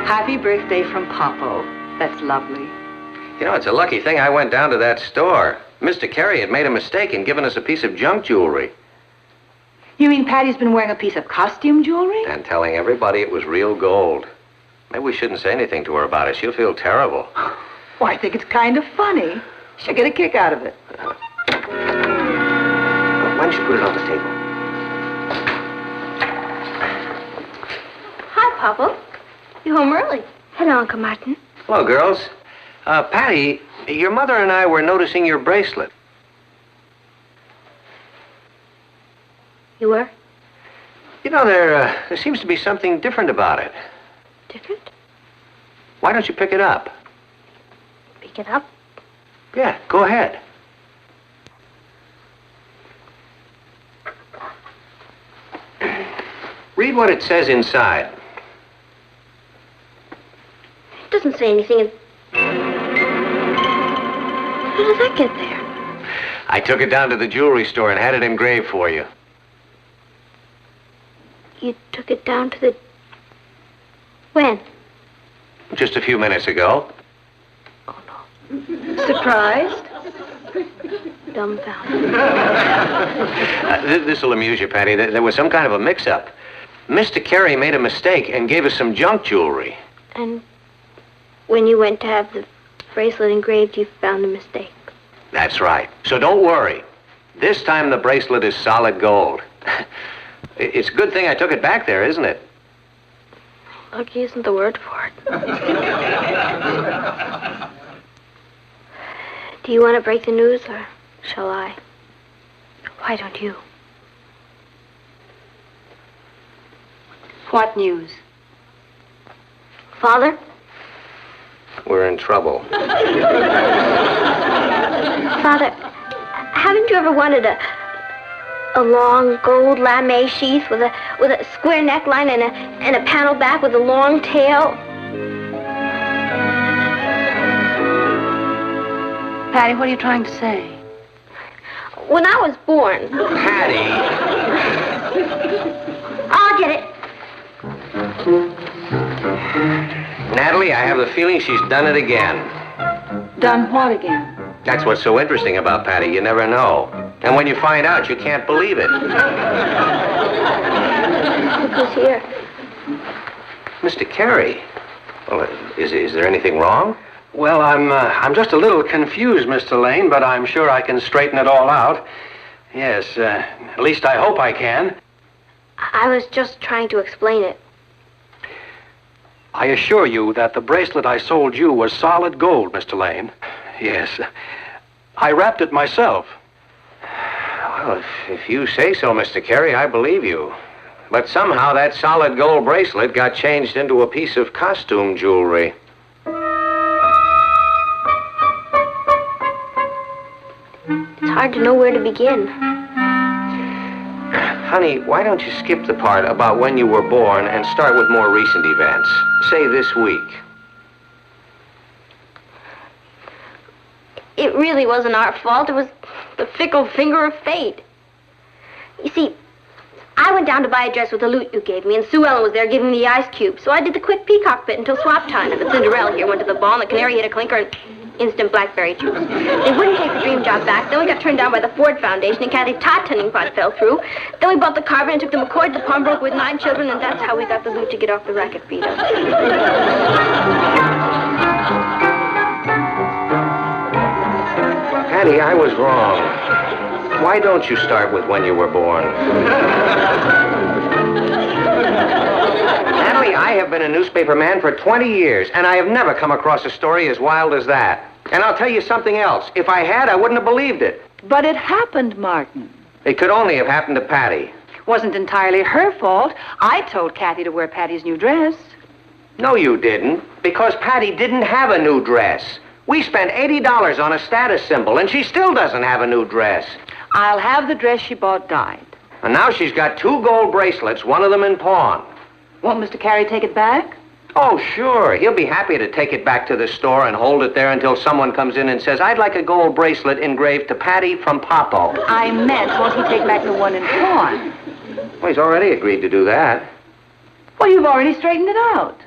Happy birthday from Popo. That's lovely. You know, it's a lucky thing I went down to that store. Mr. Carey had made a mistake and given us a piece of junk jewelry. You mean Patty's been wearing a piece of costume jewelry? And telling everybody it was real gold. Maybe we shouldn't say anything to her about it. She'll feel terrible. Well, I think it's kind of funny. She'll get a kick out of it. Why don't you put it on the table? Hi, Papa. You home early. Hello, Uncle Martin. Hello, girls. Patty, your mother and I were noticing your bracelet. You were? You know, there seems to be something different about it. Different? Why don't you pick it up? Pick it up? Yeah, go ahead. Read what it says inside. It doesn't say anything. How did that get there? I took it down to the jewelry store and had it engraved for you. You took it down to the... When? Just a few minutes ago. Surprised? Dumbfounded. This'll amuse you, Patty. There was some kind of a mix-up. Mr. Carey made a mistake and gave us some junk jewelry. And when you went to have the bracelet engraved, you found the mistake. That's right. So don't worry. This time the bracelet is solid gold. It's a good thing I took it back there, isn't it? Lucky isn't the word for it. Do you want to break the news or Shall I? Why don't you? What news? Father? We're in trouble. Father, haven't you ever wanted a long gold lame sheath with a square neckline and a panel back with a long tail? Patty, what are you trying to say? When I was born... Patty! I'll get it. Natalie, I have the feeling she's done it again. Done what again? That's what's so interesting about Patty. You never know. And when you find out, you can't believe it. Look who's here. Mr. Carey. Well, is there anything wrong? Well, I'm just a little confused, Mr. Lane, but I'm sure I can straighten it all out. Yes, at least I hope I can. I was just trying to explain it. I assure you that the bracelet I sold you was solid gold, Mr. Lane. Yes. I wrapped it myself. Well, if you say so, Mr. Carey, I believe you. But somehow that solid gold bracelet got changed into a piece of costume jewelry. It's hard to know where to begin. Honey, why don't you skip the part about when you were born and start with more recent events? Say this week. It really wasn't our fault. It was the fickle finger of fate. You see, I went down to buy a dress with the loot you gave me, and Sue Ellen was there giving me the ice cube. So I did the quick peacock bit until swap time, and the Cinderella here went to the ball, and the canary hit a clinker, and instant blackberry juice. They wouldn't take the dream job back. Then we got turned down by the Ford Foundation, and Kathy's tot tending pot fell through. Then we bought the Carver and took the McCoy to Pembroke with 9 children, and that's how we got the loot to get off the racket beat us. Patty, I was wrong. Why don't you start with when you were born? Natalie, I have been a newspaper man for 20 years, and I have never come across a story as wild as that. And I'll tell you something else. If I had, I wouldn't have believed it. But it happened, Martin. It could only have happened to Patty. Wasn't entirely her fault. I told Kathy to wear Patty's new dress. No, you didn't, because Patty didn't have a new dress. We spent $80 on a status symbol, and she still doesn't have a new dress. I'll have the dress she bought dyed. And now she's got 2 gold bracelets, one of them in pawn. Won't Mr. Carey take it back? Oh, sure. He'll be happy to take it back to the store and hold it there until someone comes in and says, I'd like a gold bracelet engraved to Patty from Popo. I meant, won't he take back the one in pawn? Well, he's already agreed to do that. Well, you've already straightened it out.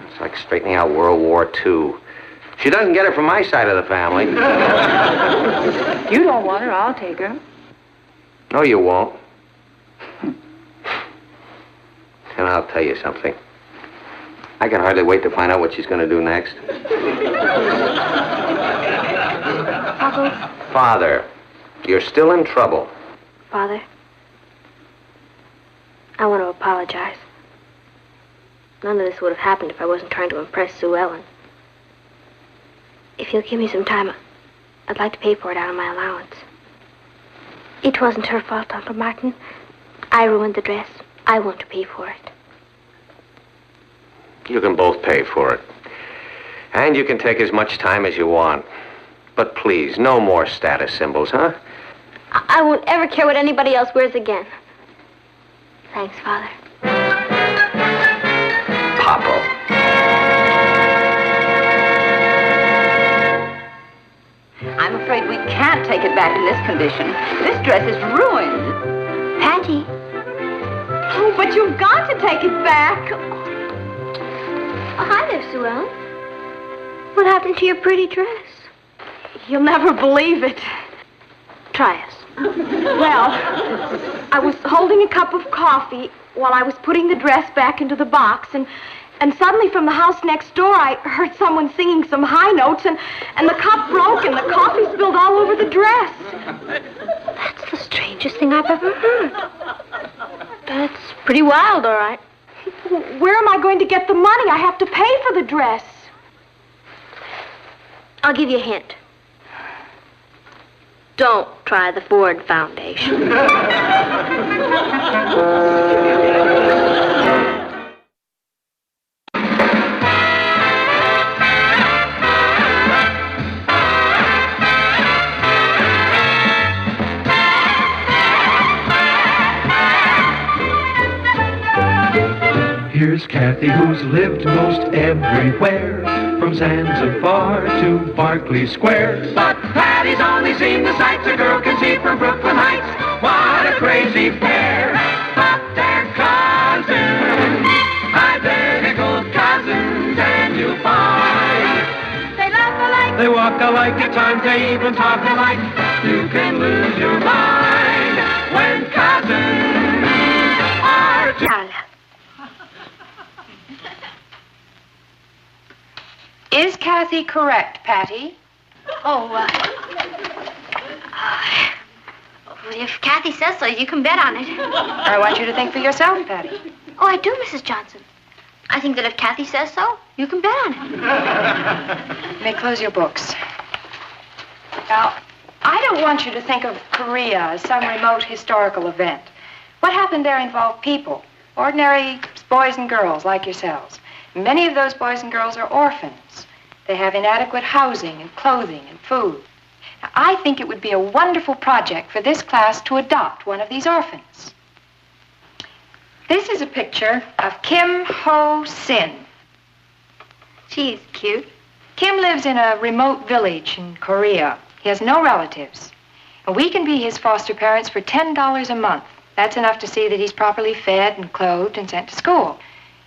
It's like straightening out World War II. She doesn't get it from my side of the family. You don't want her, I'll take her. No, you won't. And I'll tell you something. I can hardly wait to find out what she's going to do next. Papa? Father, you're still in trouble. Father, I want to apologize. None of this would have happened if I wasn't trying to impress Sue Ellen. If you'll give me some time, I'd like to pay for it out of my allowance. It wasn't her fault, Uncle Martin. I ruined the dress. I want to pay for it. You can both pay for it. And you can take as much time as you want. But please, no more status symbols, huh? I won't ever care what anybody else wears again. Thanks, Father. Popo. I'm afraid we can't take it back in this condition. This dress is ruined. Patty. Oh, but you've got to take it back. Oh, hi there, Sue Ellen. What happened to your pretty dress? You'll never believe it. Try us. Well, I was holding a cup of coffee while I was putting the dress back into the box, and suddenly from the house next door, I heard someone singing some high notes, and the cup broke, and the coffee spilled all over the dress. That's the strangest thing I've ever heard. That's pretty wild, all right. Where am I going to get the money? I have to pay for the dress. I'll give you a hint. Don't try the Ford Foundation. Here's Kathy, who's lived most everywhere, from Zanzibar to Berkeley Square. But Patty's only seen the sights a girl can see from Brooklyn Heights. What a crazy pair, but they're cousins, identical cousins, and you'll find they laugh alike, they walk alike, at times they even talk alike. You can lose your mind when cousins are together. Is Kathy correct, Patty? Well, if Kathy says so, you can bet on it. I want you to think for yourself, Patty. Oh, I do, Mrs. Johnson. I think that if Kathy says so, you can bet on it. You may close your books. Now, I don't want you to think of Korea as some remote historical event. What happened there involved people, ordinary boys and girls like yourselves. Many of those boys and girls are orphans. They have inadequate housing and clothing and food. Now, I think it would be a wonderful project for this class to adopt one of these orphans. This is a picture of Kim Ho-sin. She's cute. Kim lives in a remote village in Korea. He has no relatives. And we can be his foster parents for $10 a month. That's enough to see that he's properly fed and clothed and sent to school.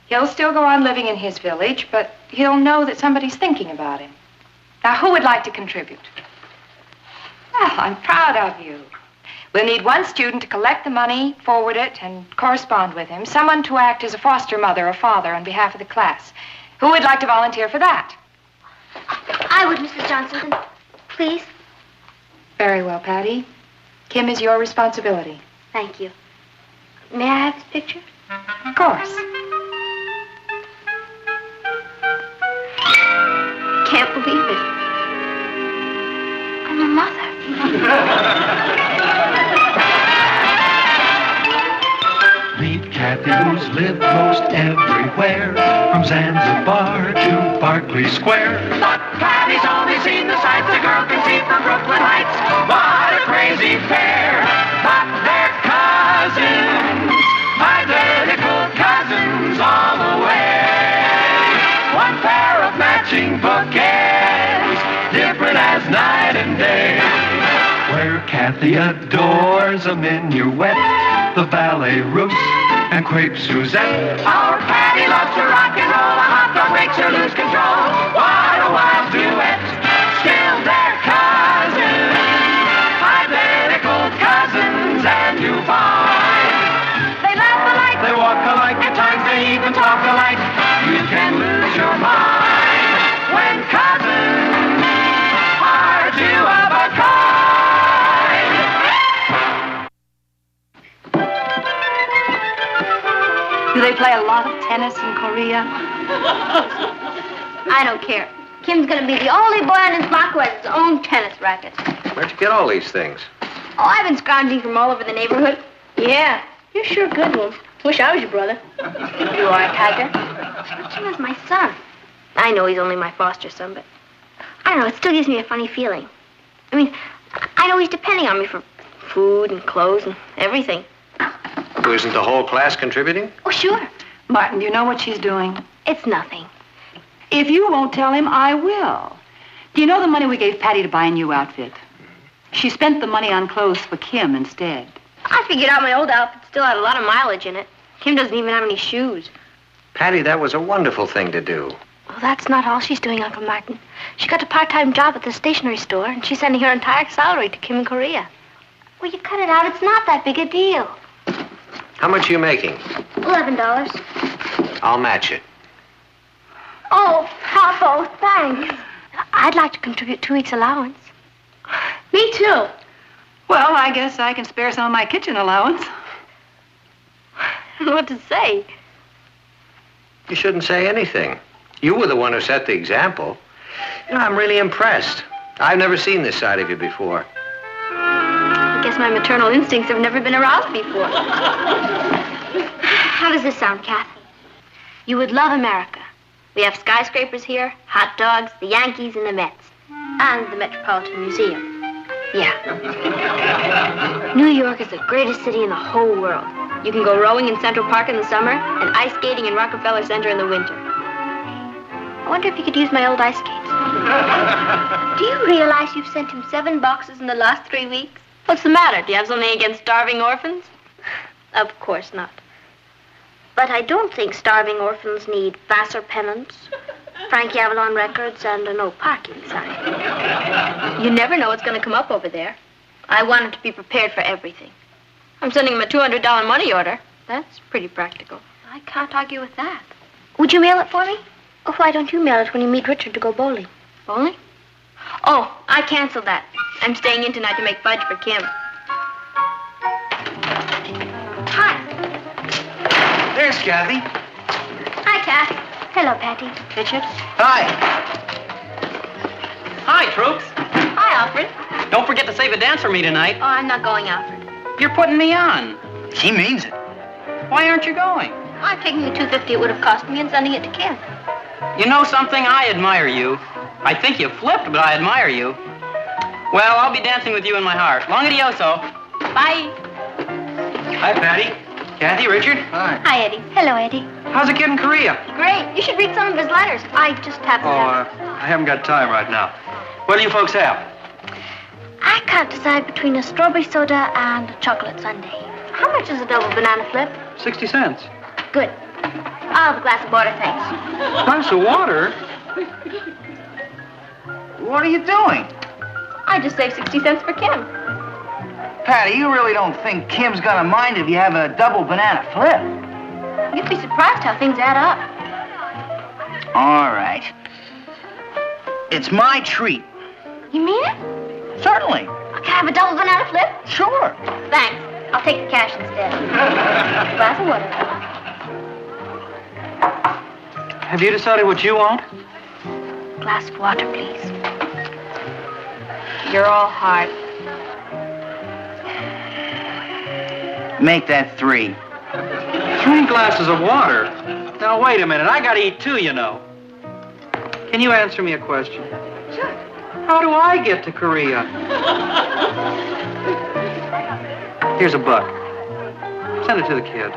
He'll still go on living in his village, but he'll know that somebody's thinking about him. Now, who would like to contribute? Well, I'm proud of you. We'll need one student to collect the money, forward it, and correspond with him. Someone to act as a foster mother or father on behalf of the class. Who would like to volunteer for that? I would, Mrs. Johnson. Please. Very well, Patty. Kim is your responsibility. Thank you. May I have this picture? Of course. Can't believe it. I'm a mother. Meet Kathy, who's lived most everywhere, from Zanzibar to Berkeley Square. But Patty's only seen the sights a girl can see from Brooklyn Heights. What a crazy pair, but they're cousins, identical cousins all the way. One pair of matching bookends, different as night and day. Where Kathy adores a minuet, the ballet russe, and crepe Suzette. Our Patty loves to rock and roll, a hot dog makes her lose control. What a wild duet, still they're cousins, identical cousins, and you find they laugh alike, they walk alike, at times they even talk alike. You can lose your mind when cousins are two of a kind. Do they play a lot of tennis in Korea? I don't care. Kim's gonna be the only boy on his block who has his own tennis racket. Where'd you get all these things? Oh, I've been scrounging from all over the neighborhood. Yeah, you're sure a good one. Wish I was your brother. You are, Tiger. Kim is my son. I know he's only my foster son, but I don't know, it still gives me a funny feeling. I mean, I know he's depending on me for food and clothes and everything. Who, isn't the whole class contributing? Oh, sure. Martin, you know what she's doing? It's nothing. If you won't tell him, I will. Do you know the money we gave Patty to buy a new outfit? She spent the money on clothes for Kim instead. I figured out my old outfit still had a lot of mileage in it. Kim doesn't even have any shoes. Patty, that was a wonderful thing to do. Well, that's not all she's doing, Uncle Martin. She got a part-time job at the stationery store, and she's sending her entire salary to Kim in Korea. Well, you cut it out. It's not that big a deal. How much are you making? $11. I'll match it. Oh, Papa, thanks. I'd like to contribute 2 weeks' allowance. Me too. Well, I guess I can spare some of my kitchen allowance. What to say? You shouldn't say anything. You were the one who set the example. You know, I'm really impressed. I've never seen this side of you before. I guess my maternal instincts have never been aroused before. How does this sound, Kath? You would love America. We have skyscrapers here, hot dogs, the Yankees, and the Mets. And the Metropolitan Museum. Yeah. New York is the greatest city in the whole world. You can go rowing in Central Park in the summer and ice skating in Rockefeller Center in the winter. I wonder if you could use my old ice skates. Do you realize you've sent him 7 boxes in the last 3 weeks? What's the matter? Do you have something against starving orphans? Of course not. But I don't think starving orphans need Vassar pennants, Frankie Avalon records, and a no parking sign. You never know what's going to come up over there. I wanted to be prepared for everything. I'm sending him a $200 money order. That's pretty practical. I can't argue with that. Would you mail it for me? Or why don't you mail it when you meet Richard to go bowling? Bowling? Oh, I canceled that. I'm staying in tonight to make fudge for Kim. Hi. There's Kathy. Hi, Kath. Hello, Patty. Richard. Hi. Hi, Troops. Hi, Alfred. Don't forget to save a dance for me tonight. Oh, I'm not going, Alfred. You're putting me on. She means it. Why aren't you going? I'm taking the $250 it would have cost me and sending it to Kim. You know something? I admire you. I think you flipped, but I admire you. Well, I'll be dancing with you in my heart. Long adioso. Bye. Hi, Patty. Kathy, Richard. Hi. Hi, Eddie. Hello, Eddie. How's it get in Korea? Great. You should read some of his letters. I just haven't I haven't got time right now. What do you folks have? I can't decide between a strawberry soda and a chocolate sundae. How much is a double banana flip? 60 cents. Good. I'll have a glass of water, thanks. Glass of water? What are you doing? I just saved 60 cents for Kim. Patty, you really don't think Kim's gonna mind if you have a double banana flip? You'd be surprised how things add up. All right. It's my treat. You mean it? Certainly. Can I have a double banana flip? Sure. Thanks. I'll take the cash instead. Glass of water. Have you decided what you want? Glass of water, please. You're all hard. Make that 3. 3 glasses of water? Now, wait a minute. I gotta eat too, you know. Can you answer me a question? Sure. How do I get to Korea? Here's $1. Send it to the kid.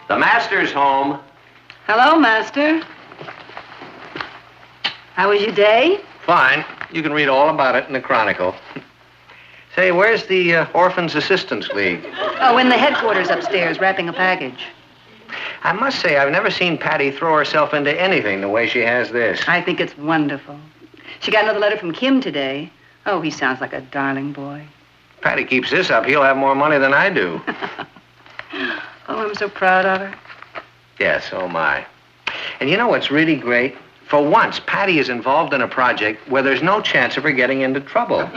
The master's home. Hello, Master. How was your day? Fine. You can read all about it in the Chronicle. Say, where's the Orphans Assistance League? Oh, in the headquarters upstairs, wrapping a package. I must say, I've never seen Patty throw herself into anything the way she has this. I think it's wonderful. She got another letter from Kim today. Oh, he sounds like a darling boy. Patty keeps this up, he'll have more money than I do. Oh, I'm so proud of her. Yes, oh my. And you know what's really great? For once, Patty is involved in a project where there's no chance of her getting into trouble. There.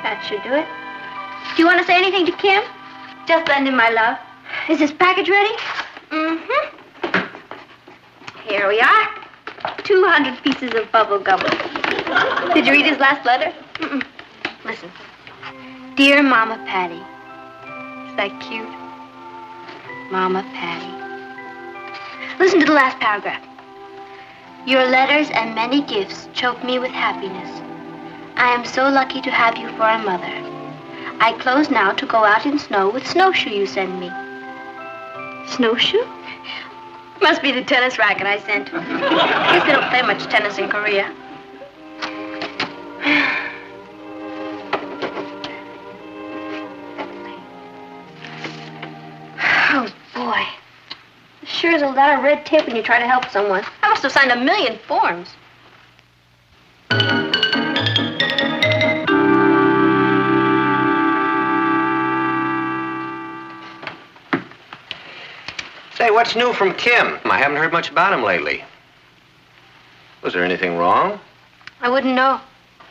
That should do it. Do you want to say anything to Kim? Just lend him my love. Is this package ready? Mm-hmm. Here we are. 200 pieces of bubble gum. Did you read his last letter? Mm-mm. Listen. Dear Mama Patty. Is that cute? Mama Patty. Listen to the last paragraph. Your letters and many gifts choke me with happiness. I am so lucky to have you for a mother. I close now to go out in snow with snowshoe you send me. Snowshoe? Must be the tennis racket I sent. Guess they don't play much tennis in Korea. Oh, boy. Sure is a lot of red tape when you try to help someone. I must have signed 1,000,000 forms. Say, what's new from Kim? I haven't heard much about him lately. Was there anything wrong? I wouldn't know.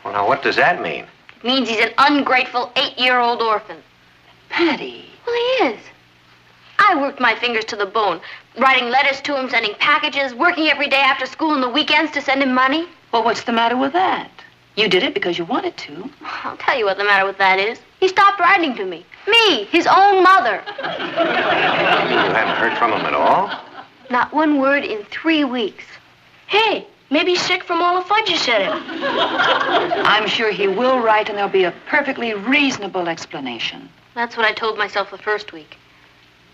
Well, now, what does that mean? It means he's an ungrateful 8-year-old orphan. Patty. Well, he is. I worked my fingers to the bone, writing letters to him, sending packages, working every day after school and the weekends to send him money. Well, what's the matter with that? You did it because you wanted to. I'll tell you what the matter with that is. He stopped writing to me. Me, his own mother. You haven't heard from him at all? Not one word in 3 weeks. Hey, maybe he's sick from all the fudge you sent him. I'm sure he will write, and there'll be a perfectly reasonable explanation. That's what I told myself the first week.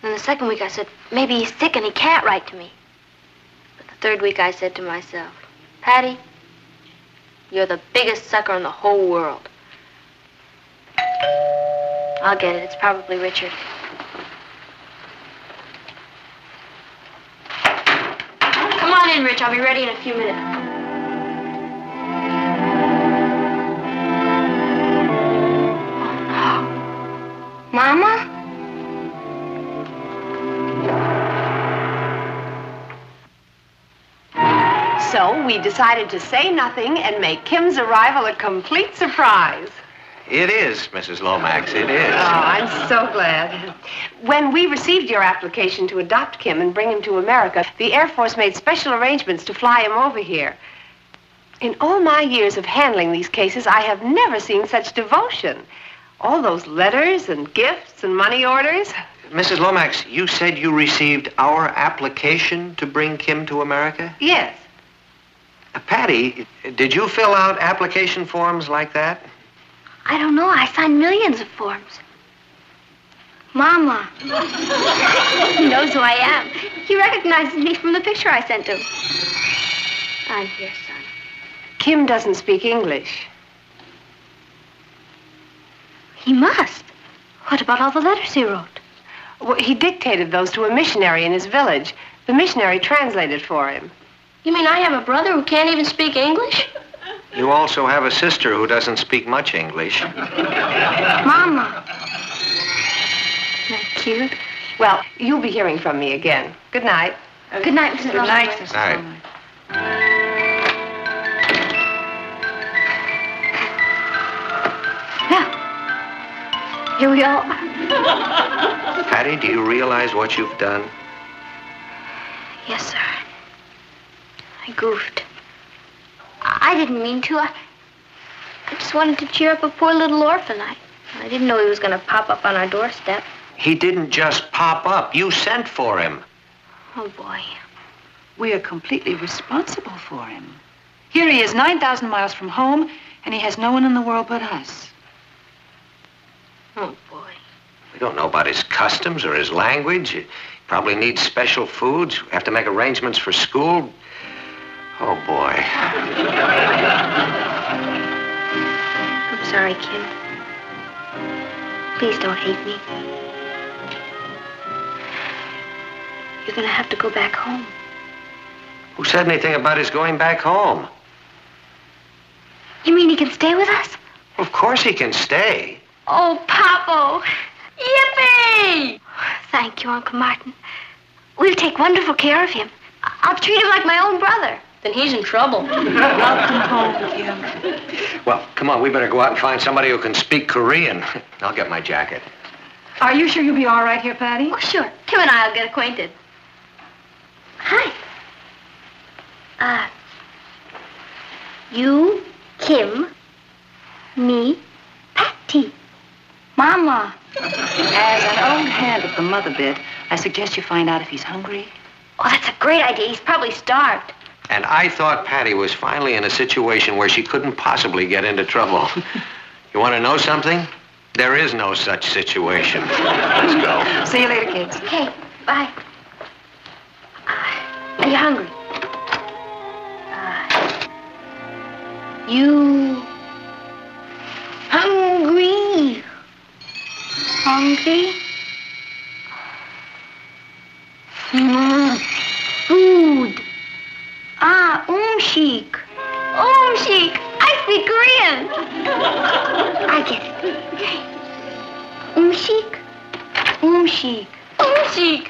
Then the second week I said, maybe he's sick and he can't write to me. But the third week I said to myself, Patty, you're the biggest sucker in the whole world. I'll get it. It's probably Richard. Come on in, Rich. I'll be ready in a few minutes. Mama? So we decided to say nothing and make Kim's arrival a complete surprise. It is, Mrs. Lomax, it is. Oh, I'm so glad. When we received your application to adopt Kim and bring him to America, the Air Force made special arrangements to fly him over here. In all my years of handling these cases, I have never seen such devotion. All those letters and gifts and money orders. Mrs. Lomax, you said you received our application to bring Kim to America? Yes. Patty, did you fill out application forms like that? I don't know. I signed millions of forms. Mama. He knows who I am. He recognizes me from the picture I sent him. I'm here, son. Kim doesn't speak English. He must. What about all the letters he wrote? Well, he dictated those to a missionary in his village. The missionary translated for him. You mean I have a brother who can't even speak English? You also have a sister who doesn't speak much English. Mama. Isn't that cute? Well, you'll be hearing from me again. Good night. Good night, Mrs. Good night, Lomax. Mrs. Night. Lomax. Now, here we are. Patty, do you realize what you've done? Yes, sir. I goofed. I didn't mean to. I just wanted to cheer up a poor little orphan. I didn't know he was going to pop up on our doorstep. He didn't just pop up. You sent for him. Oh, boy. We are completely responsible for him. Here he is, 9,000 miles from home, and he has no one in the world but us. Oh, boy. We don't know about his customs or his language. He probably needs special foods. We have to make arrangements for school. Oh, boy. I'm sorry, Kim. Please don't hate me. You're going to have to go back home. Who said anything about his going back home? You mean he can stay with us? Of course he can stay. Oh, Papo! Yippee! Thank you, Uncle Martin. We'll take wonderful care of him. I'll treat him like my own brother. Then he's in trouble. Welcome home, Kim. Well, come on, we better go out and find somebody who can speak Korean. I'll get my jacket. Are you sure you'll be all right here, Patty? Oh, sure. Kim and I'll get acquainted. Hi. You, Kim, me, Patty. Mama. As an old hand at the mother bit, I suggest you find out if he's hungry. Oh, that's a great idea. He's probably starved. And I thought Patty was finally in a situation where she couldn't possibly get into trouble. You want to know something? There is no such situation. Let's go. See you later, kids. Okay, bye. Are you hungry? You hungry? Hungry? Food. Umshik. Umshik. I speak Korean. I get it. Umshik. Umshik. Umshik.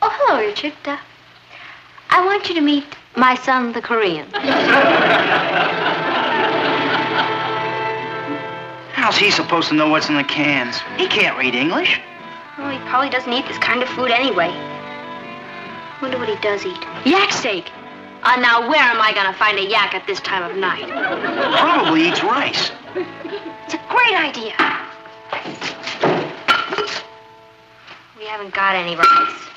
Oh, hello, Richard. I want you to meet my son, the Korean. How's he supposed to know what's in the cans? He can't read English. Oh, he probably doesn't eat this kind of food anyway. Wonder what he does eat. Yak steak. Now where am I gonna find a yak at this time of night? Probably eats rice. It's a great idea. We haven't got any rice.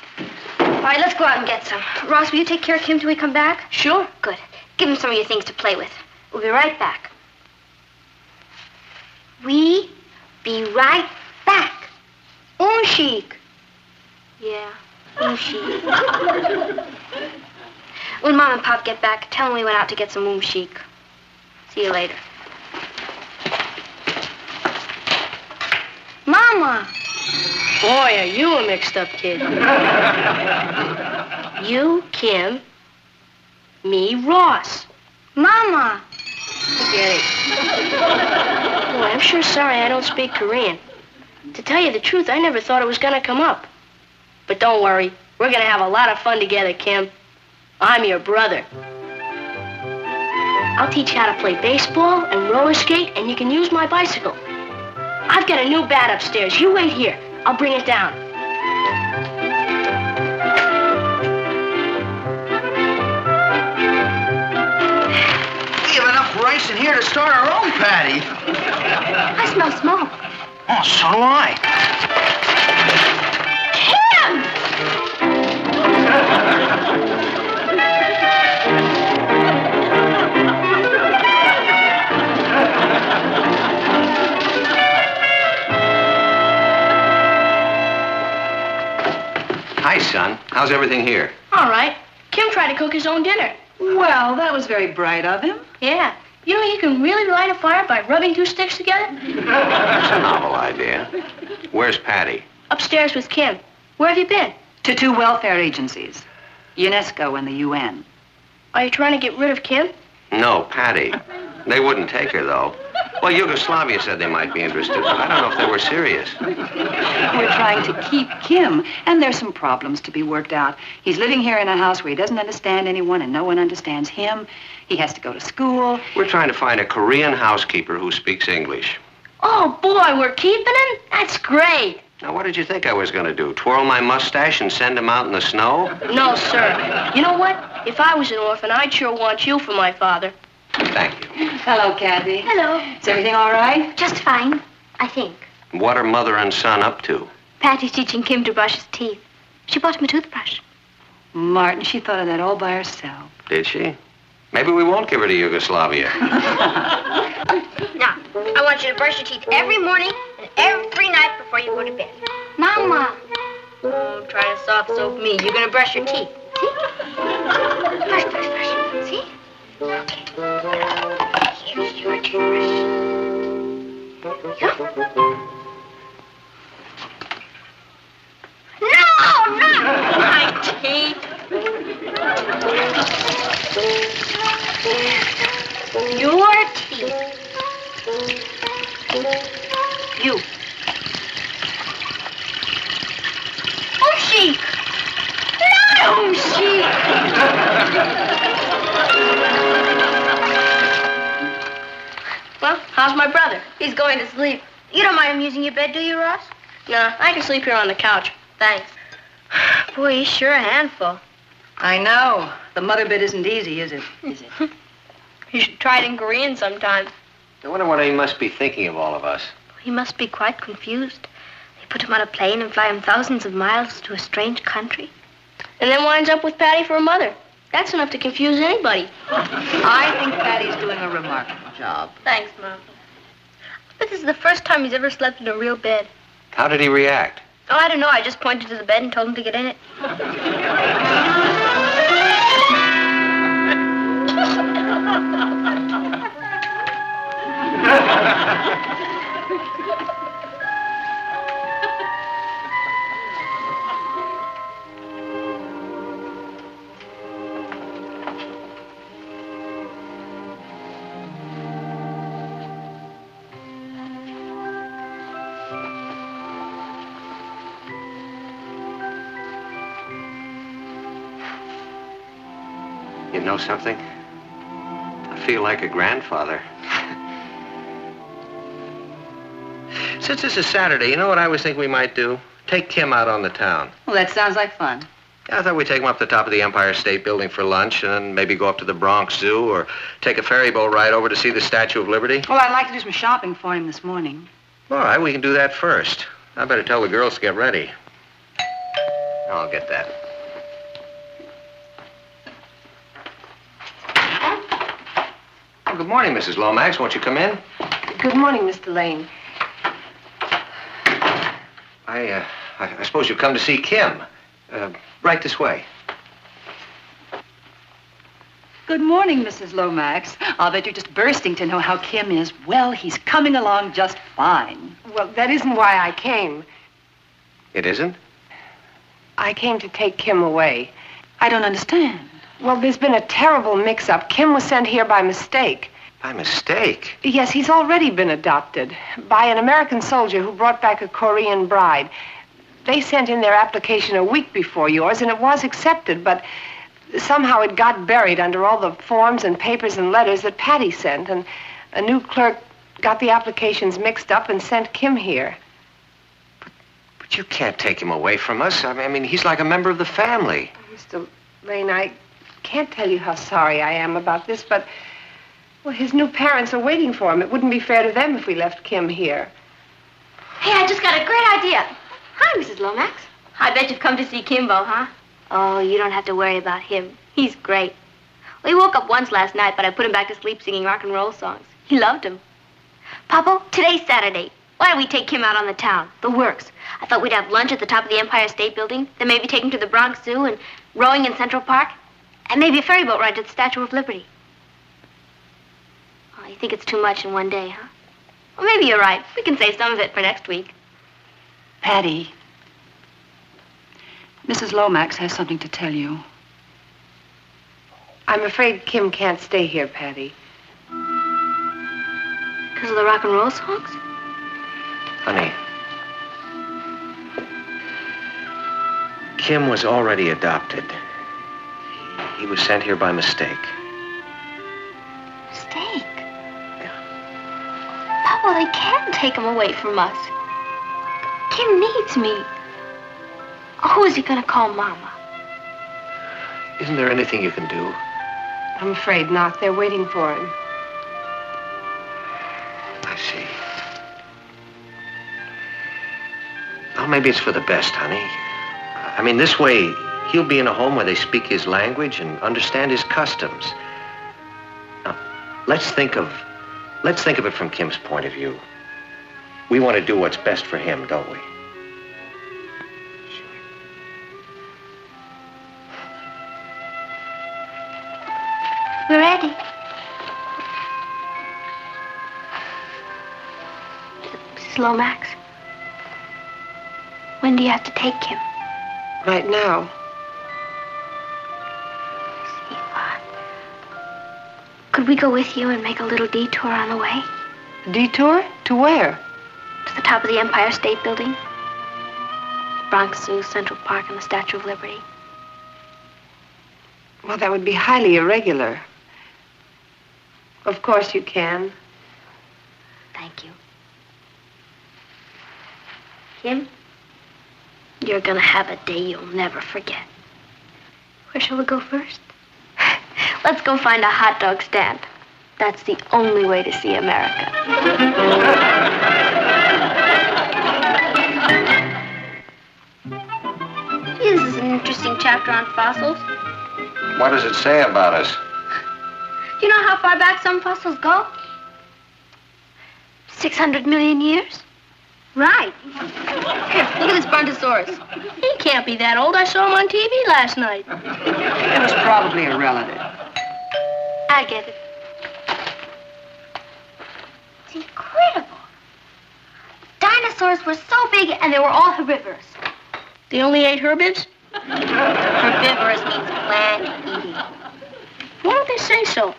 All right, let's go out and get some. Ross, will you take care of Kim till we come back? Sure. Good. Give him some of your things to play with. We'll be right back. We be right back. Sheik. Yeah, Sheik. When Mom and Pop get back, tell them we went out to get some Sheik. See you later. Mama! Boy, are you a mixed-up kid. You, Kim, me, Ross. Mama! Forget it. Oh, I'm sure sorry I don't speak Korean. To tell you the truth, I never thought it was gonna come up. But don't worry, we're gonna have a lot of fun together, Kim. I'm your brother. I'll teach you how to play baseball and roller skate, and you can use my bicycle. I've got a new bat upstairs. You wait here. I'll bring it down. We have enough rice in here to start our own patty. I smell smoke. Oh, so do I. Hi, son. How's everything here? All right. Kim tried to cook his own dinner. Well, that was very bright of him. Yeah. You know you can really light a fire by rubbing two sticks together? That's a novel idea. Where's Patty? Upstairs with Kim. Where have you been? To 2 welfare agencies, UNESCO and the UN. Are you trying to get rid of Kim? No, Patty. They wouldn't take her, though. Well, Yugoslavia said they might be interested, but I don't know if they were serious. We're trying to keep Kim, and there's some problems to be worked out. He's living here in a house where he doesn't understand anyone, and no one understands him. He has to go to school. We're trying to find a Korean housekeeper who speaks English. Oh, boy, we're keeping him? That's great. Now, what did you think I was going to do? Twirl my mustache and send him out in the snow? No, sir. You know what? If I was an orphan, I'd sure want you for my father. Thank you. Hello, Kathy. Hello. Is everything all right? Just fine, I think. What are mother and son up to? Patty's teaching Kim to brush his teeth. She bought him a toothbrush. Martin, she thought of that all by herself. Did she? Maybe we won't give her to Yugoslavia. Now, I want you to brush your teeth every morning and every night before you go to bed. Mama. Oh, I'm trying to soft soap me. You're going to brush your teeth. See? Brush, brush, brush. See? Okay. Here's your toothbrush. Yeah. No, not my teeth. Your teeth. You. Sheik. Not Sheik. Well, how's my brother? He's going to sleep. You don't mind him using your bed, do you, Ross? Nah, I can sleep here on the couch. Thanks. Boy, he's sure a handful. I know. The mother bit isn't easy, is it? Is it? You should try it in Korean sometime. I wonder what he must be thinking of all of us. He must be quite confused. They put him on a plane and fly him thousands of miles to a strange country. And then winds up with Patty for a mother. That's enough to confuse anybody. I think Patty's doing a remarkable job. Thanks, Mom. But this is the first time he's ever slept in a real bed. How did he react? Oh, I don't know. I just pointed to the bed and told him to get in it. You know something? I feel like a grandfather. Since this is Saturday, you know what I was thinking we might do? take Kim out on the town. Well, that sounds like fun. I thought we'd take him up to the top of the Empire State Building for lunch and then maybe go up to the Bronx Zoo or take a ferry boat ride over to see the Statue of Liberty. Well, I'd like to do some shopping for him this morning. All right, we can do that first. I better tell the girls to get ready. I'll get that. Well, good morning, Mrs. Lomax. Won't you come in? Good morning, Mr. Lane. I suppose you've come to see Kim. Right this way. Good morning, Mrs. Lomax. I'll bet you're just bursting to know how Kim is. Well, he's coming along just fine. Well, that isn't why I came. It isn't? I came to take Kim away. I don't understand. Well, there's been a terrible mix-up. Kim was sent here by mistake. By mistake? Yes, he's already been adopted by an American soldier who brought back a Korean bride. They sent in their application a week before yours, and it was accepted, but somehow it got buried under all the forms and papers and letters that Patty sent, and a new clerk got the applications mixed up and sent Kim here. But you can't take him away from us. I mean, he's like a member of the family. Mr. Lane, I can't tell you how sorry I am about this, but, well, his new parents are waiting for him. It wouldn't be fair to them if we left Kim here. Hey, I just got a great idea. Hi, Mrs. Lomax. I bet you've come to see Kimbo, huh? Oh, you don't have to worry about him. He's great. Well, he woke up once last night, but I put him back to sleep singing rock and roll songs. He loved him. Papa, today's Saturday. Why don't we take Kim out on the town, the works? I thought we'd have lunch at the top of the Empire State Building, then maybe take him to the Bronx Zoo and rowing in Central Park, and maybe a ferry boat ride to the Statue of Liberty. Oh, you think it's too much in one day, huh? Well, maybe you're right. We can save some of it for next week. Patty, Mrs. Lomax has something to tell you. I'm afraid Kim can't stay here, Patty. Because of the rock and roll songs? Honey, Kim was already adopted. He was sent here by mistake. Mistake? Yeah. Papa, they can't take him away from us. Kim needs me. Who is he going to call Mama? Isn't there anything you can do? I'm afraid not. They're waiting for him. I see. Well, maybe it's for the best, honey. I mean, this way, he'll be in a home where they speak his language and understand his customs. Now, let's think of it from Kim's point of view. We want to do what's best for him, don't we? We're ready. Mrs. Lomax, when do you have to take him? Right now. Could we go with you and make a little detour on the way? Detour? To where? To the top of the Empire State Building. Bronx Zoo, Central Park, and the Statue of Liberty. Well, that would be highly irregular. Of course you can. Thank you. Kim, you're gonna have a day you'll never forget. Where shall we go first? Let's go find a hot dog stand. That's the only way to see America. This is an interesting chapter on fossils. What does it say about us? You know how far back some fossils go? 600 million years? Right. Here, look at this Brontosaurus. He can't be that old. I saw him on TV last night. It was probably a relative. I get it. It's incredible. Dinosaurs were so big and they were all herbivorous. They only ate herbivores? Herbivorous means plant-eating. Why don't they say so?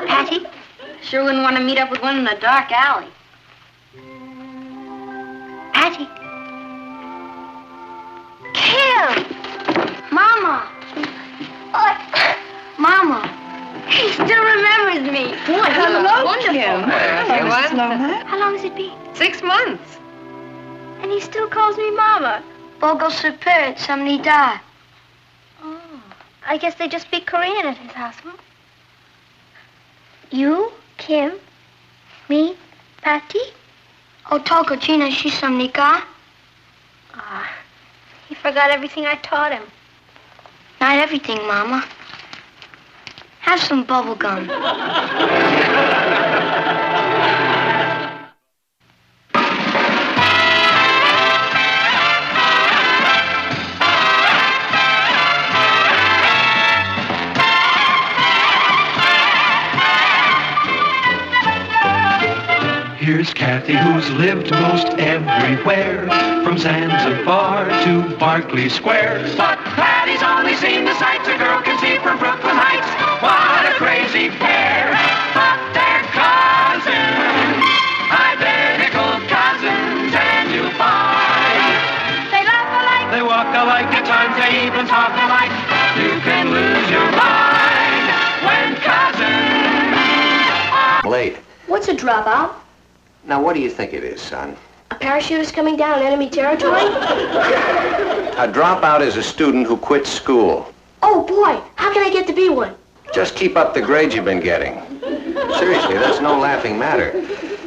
Patty, sure wouldn't want to meet up with one in a dark alley. Patty. Kim! Mama! Mama! He still remembers me. Boy, hello, wonderful. Kim. Hello, Mrs. Lomax. How long has it been? 6 months. And he still calls me Mama. Bogo super, samnida. Oh, I guess they just speak Korean at his house, huh? You, Kim, me, Patty? Oh, Toko China, she's samnika. Ah, he forgot everything I taught him. Not everything, Mama. Have some bubble gum. Here's Kathy, who's lived most everywhere, from Zanzibar to Berkeley Square. But Patty's only seen the sights a girl can see from Brooklyn Heights. What a crazy pair, but they're cousins, identical cousins, and you'll find They laugh alike. they walk alike, at times they even talk alike. You can lose your mind when cousins. Late. What's a dropout? Now, what do you think it is, son? A parachutist coming down enemy territory? A dropout is a student who quits school. Oh, boy, how can I get to be one? Just keep up the grades you've been getting. Seriously, that's no laughing matter.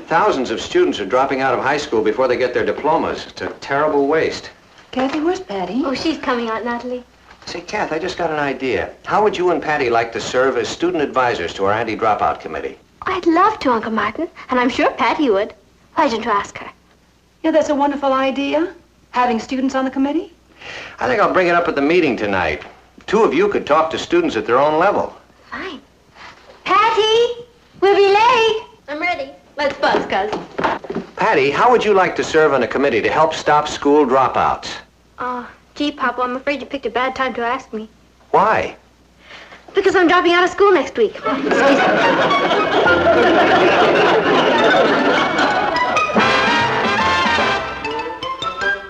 Thousands of students are dropping out of high school before they get their diplomas. It's a terrible waste. Kathy, where's Patty? Oh, she's coming out, Natalie. Say, Kath, I just got an idea. How would you and Patty like to serve as student advisors to our anti-dropout committee? I'd love to, Uncle Martin, and I'm sure Patty would. Why don't you ask her? Yeah, that's a wonderful idea. Having students on the committee? I think I'll bring it up at the meeting tonight. Two of you could talk to students at their own level. Fine. Patty, we'll be late. I'm ready. Let's buzz, cuz. Patty, how would you like to serve on a committee to help stop school dropouts? Gee, Papa, I'm afraid you picked a bad time to ask me. Why? Because I'm dropping out of school next week.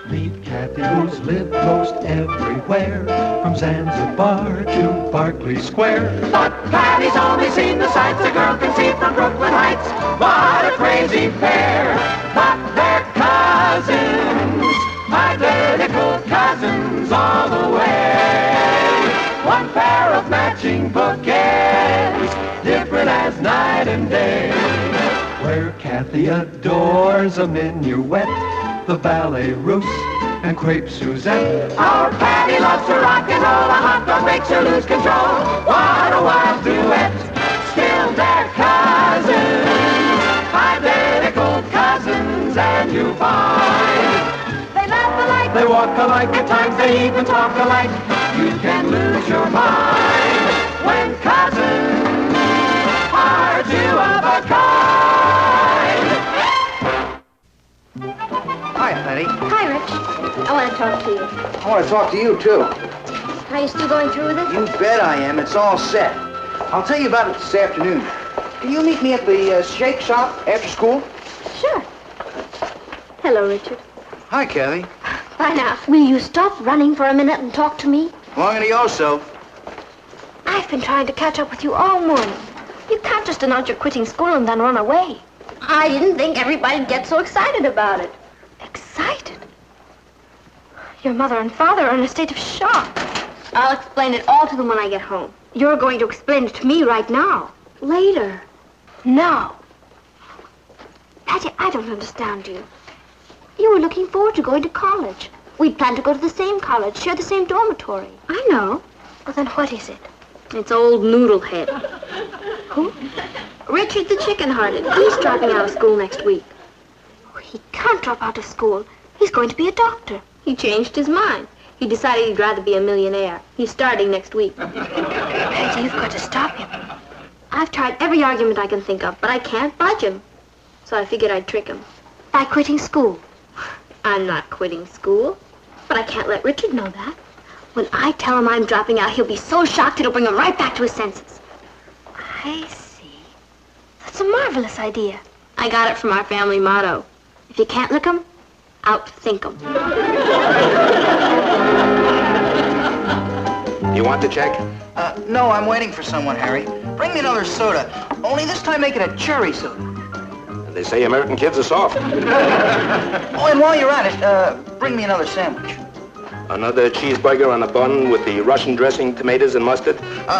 Meet Kathy, who's lived most everywhere, from Zanzibar to Berkeley Square. But Patty's only seen the sights a girl can see from Brooklyn Heights. What a crazy pair, but they're cousins, identical cousins all the way. One pair of matching bookends, different as night and day. Where Kathy adores a minuet, the ballet russe, and crepe Suzette. Our Patty loves to rock and roll, a hot dog makes her lose control. What a wild duet, still they're cousins, identical cousins, and you find They laugh alike. they walk alike, at times they even talk alike. You can lose your mind when cousins are two of a kind. Hi, Patty. Hi, Rich. I want to talk to you. I want to talk to you, too. Are you still going through with it? You bet I am. It's all set. I'll tell you about it this afternoon. Can you meet me at the shake shop after school? Sure. Hello, Richard. Hi, Kathy. Bye now. Will you stop running for a minute and talk to me? Long to go, so. I've been trying to catch up with you all morning. You can't just announce you're quitting school and then run away. I didn't think everybody'd get so excited about it. Excited? Your mother and father are in a state of shock. I'll explain it all to them when I get home. You're going to explain it to me right now. Later. No. Patty, I don't understand you. You were looking forward to going to college. We'd planned to go to the same college, share the same dormitory. I know. Well, then what is it? It's old Noodlehead. Who? Richard the Chicken-Hearted. He's dropping out of school next week. Oh, he can't drop out of school. He's going to be a doctor. He changed his mind. He decided he'd rather be a millionaire. He's starting next week. Patty, you've got to stop him. I've tried every argument I can think of, but I can't budge him. So I figured I'd trick him. By quitting school. I'm not quitting school, but I can't let Richard know that. When I tell him I'm dropping out, he'll be so shocked it'll bring him right back to his senses. I see. That's a marvelous idea. I got it from our family motto. If you can't lick 'em, outthink 'em. You want the check? No, I'm waiting for someone, Harry. Bring me another soda. Only this time make it a cherry soda. They say American kids are soft. Oh, and while you're at it, bring me another sandwich. Another cheeseburger on a bun with the Russian dressing, tomatoes, and mustard?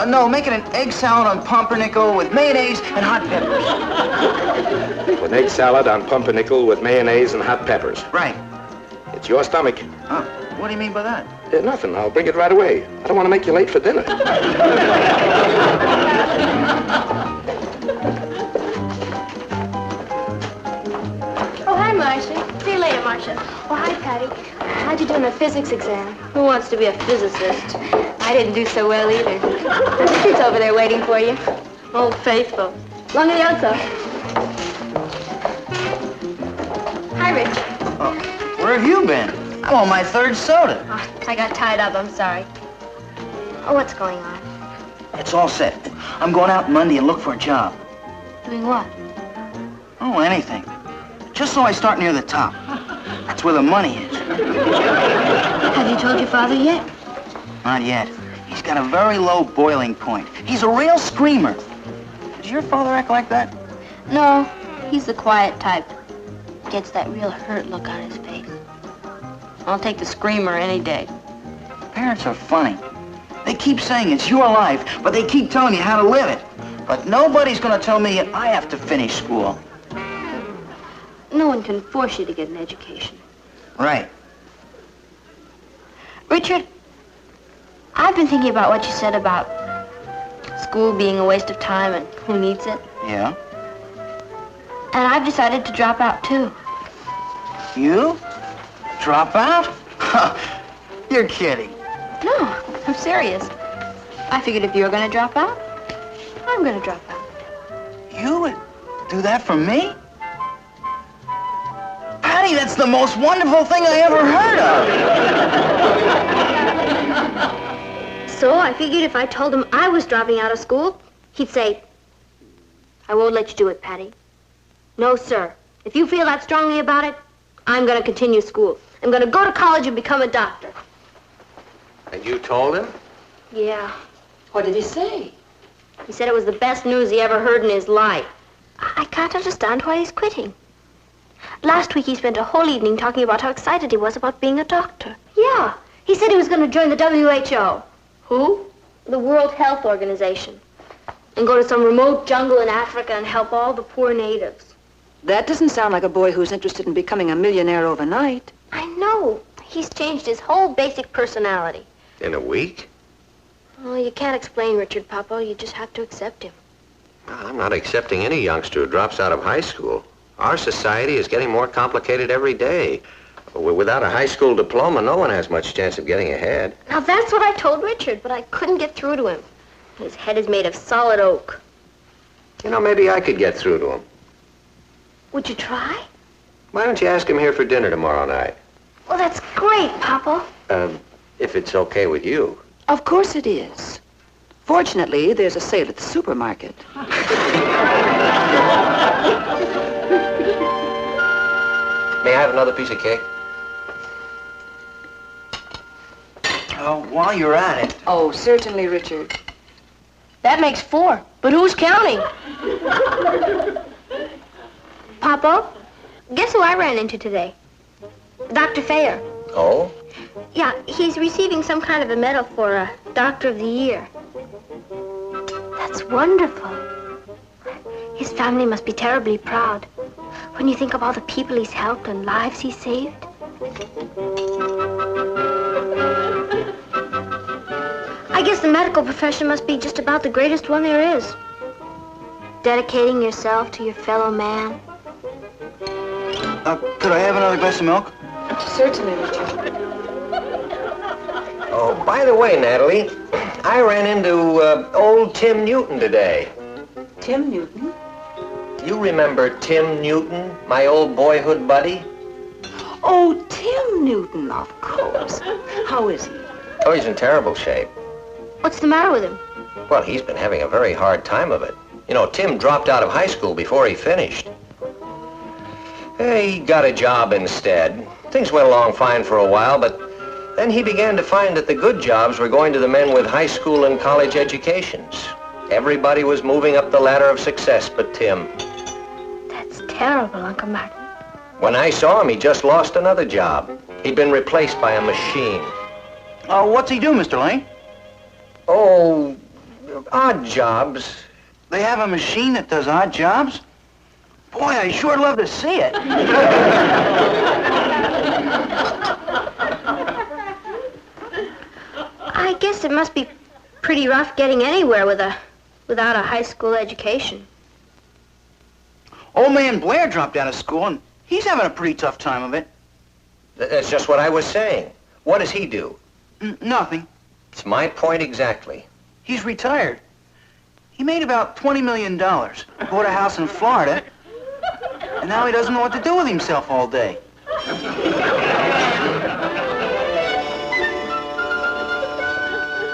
No, make it an egg salad on pumpernickel with mayonnaise and hot peppers. With egg salad on pumpernickel with mayonnaise and hot peppers. Right. It's your stomach. What do you mean by that? Nothing. I'll bring it right away. I don't want to make you late for dinner. Oh, hi, Marcia. See you later, Marcia. Oh, hi, Patty. How'd you do in the physics exam? Who wants to be a physicist? I didn't do so well either. Richard's over there waiting for you. Old faithful. Long adios. Hi, Rich. Where have you been? I'm on my third soda. Oh, I got tied up. I'm sorry. Oh, what's going on? It's all set. I'm going out Monday and look for a job. Doing what? Oh, anything. Just so I start near the top. That's where the money is. Have you told your father yet? Not yet. He's got a very low boiling point. He's a real screamer. Does your father act like that? No, he's the quiet type. Gets that real hurt look on his face. I'll take the screamer any day. Parents are funny. They keep saying it's your life, but they keep telling you how to live it. But nobody's going to tell me I have to finish school. No one can force you to get an education. Right. Richard, I've been thinking about what you said about school being a waste of time and who needs it. Yeah? And I've decided to drop out, too. You? Drop out? You're kidding. No, I'm serious. I figured if you were going to drop out, I'm going to drop out. You would do that for me? Patty, that's the most wonderful thing I ever heard of. So I figured if I told him I was dropping out of school, he'd say, I won't let you do it, Patty. No, sir. If you feel that strongly about it, I'm going to continue school. I'm going to go to college and become a doctor. And you told him? Yeah. What did he say? He said it was the best news he ever heard in his life. I can't understand why he's quitting. Last week he spent a whole evening talking about how excited he was about being a doctor. Yeah. He said he was going to join the WHO. Who? The World Health Organization. And go to some remote jungle in Africa and help all the poor natives. That doesn't sound like a boy who's interested in becoming a millionaire overnight. I know. He's changed his whole basic personality. In a week? Well, you can't explain Richard, Papa. You just have to accept him. I'm not accepting any youngster who drops out of high school. Our society is getting more complicated every day. Without a high school diploma, no one has much chance of getting ahead. Now, that's what I told Richard, but I couldn't get through to him. His head is made of solid oak. You know, maybe I could get through to him. Would you try? Why don't you ask him here for dinner tomorrow night? Well, that's great, Papa. If it's okay with you. Of course it is. Fortunately, there's a sale at the supermarket. May I have another piece of cake? While you're at it. Oh, certainly, Richard. That makes 4, but who's counting? Papa, guess who I ran into today? Dr. Thayer. Oh? Yeah, he's receiving some kind of a medal for a Doctor of the Year. That's wonderful. His family must be terribly proud when you think of all the people he's helped and lives he's saved. I guess the medical profession must be just about the greatest one there is. Dedicating yourself to your fellow man. Could I have another glass of milk? Certainly, Richard. Oh, by the way, Natalie, I ran into old Tim Newton today. Tim Newton? You remember Tim Newton, my old boyhood buddy? Oh, Tim Newton, of course. How is he? Oh, he's in terrible shape. What's the matter with him? Well, he's been having a very hard time of it. You know, Tim dropped out of high school before he finished. He got a job instead. Things went along fine for a while, but then he began to find that the good jobs were going to the men with high school and college educations. Everybody was moving up the ladder of success but Tim. That's terrible, Uncle Martin. When I saw him, he just lost another job. He'd been replaced by a machine. Oh, what's he do, Mr. Lane? Oh, odd jobs. They have a machine that does odd jobs? Boy, I sure love to see it. I guess it must be pretty rough getting anywhere without a high school education. Old man Blair dropped out of school, and he's having a pretty tough time of it. That's just what I was saying. What does he do? Nothing. It's my point exactly. He's retired. He made about $20 million, bought a house in Florida, and now he doesn't know what to do with himself all day.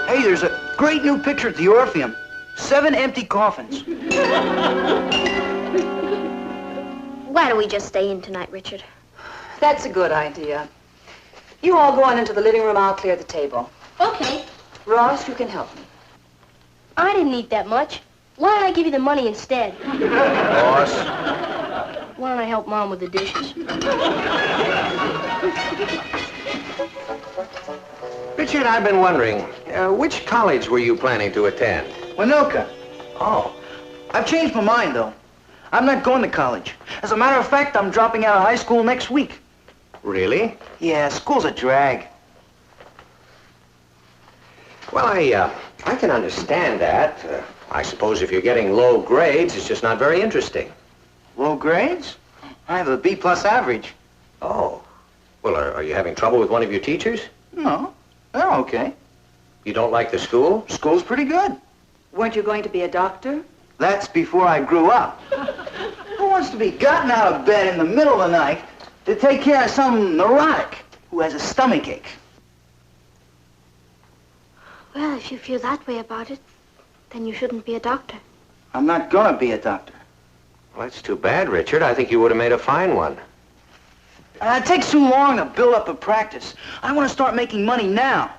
Hey, there's a great new picture at the Orpheum. 7 empty coffins. Why don't we just stay in tonight, Richard? That's a good idea. You all go on into the living room. I'll clear the table. Okay. Ross, you can help me. I didn't eat that much. Why don't I give you the money instead? Boss. Why don't I help Mom with the dishes? Richard, I've been wondering, which college were you planning to attend? Winoka. Oh. I've changed my mind, though. I'm not going to college. As a matter of fact, I'm dropping out of high school next week. Really? Yeah, school's a drag. Well, I can understand that. I suppose if you're getting low grades, it's just not very interesting. Low grades? I have a B+ average. Oh. Well, are you having trouble with one of your teachers? No, they're okay. You don't like the school? School's pretty good. Weren't you going to be a doctor? That's before I grew up. Who wants to be gotten out of bed in the middle of the night to take care of some neurotic who has a stomachache? Well, if you feel that way about it, then you shouldn't be a doctor. I'm not gonna be a doctor. Well, that's too bad, Richard. I think you would have made a fine one. It takes too long to build up a practice. I want to start making money now.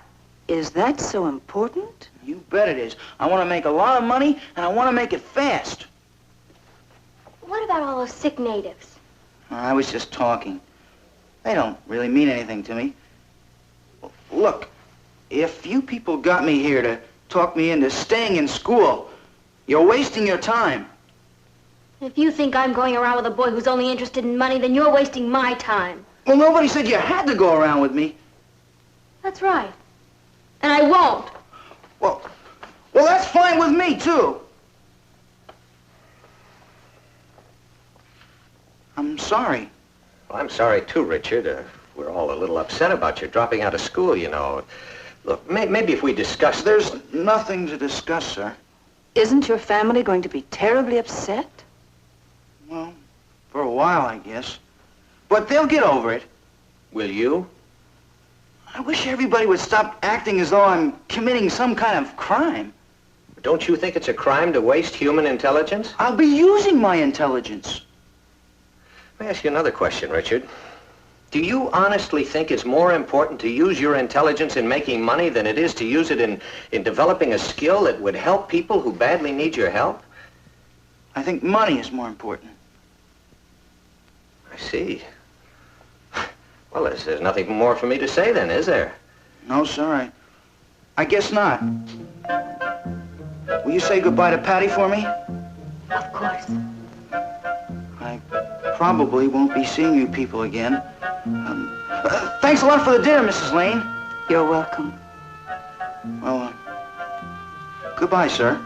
Is that so important? You bet it is. I want to make a lot of money, and I want to make it fast. What about all those sick natives? I was just talking. They don't really mean anything to me. Look, if you people got me here to talk me into staying in school, you're wasting your time. If you think I'm going around with a boy who's only interested in money, then you're wasting my time. Well, nobody said you had to go around with me. That's right. And I won't. Well, that's fine with me, too. I'm sorry. Well, I'm sorry, too, Richard. We're all a little upset about you dropping out of school, you know. Look, maybe if we discuss... There's nothing to discuss, sir. Isn't your family going to be terribly upset? Well, for a while, I guess. But they'll get over it. Will you? I wish everybody would stop acting as though I'm committing some kind of crime. Don't you think it's a crime to waste human intelligence? I'll be using my intelligence. Let me ask you another question, Richard. Do you honestly think it's more important to use your intelligence in making money than it is to use it in developing a skill that would help people who badly need your help? I think money is more important. I see. Well, there's nothing more for me to say then, is there? No, sir. I guess not. Will you say goodbye to Patty for me? Of course. I probably won't be seeing you people again. Thanks a lot for the dinner, Mrs. Lane. You're welcome. Well, goodbye, sir.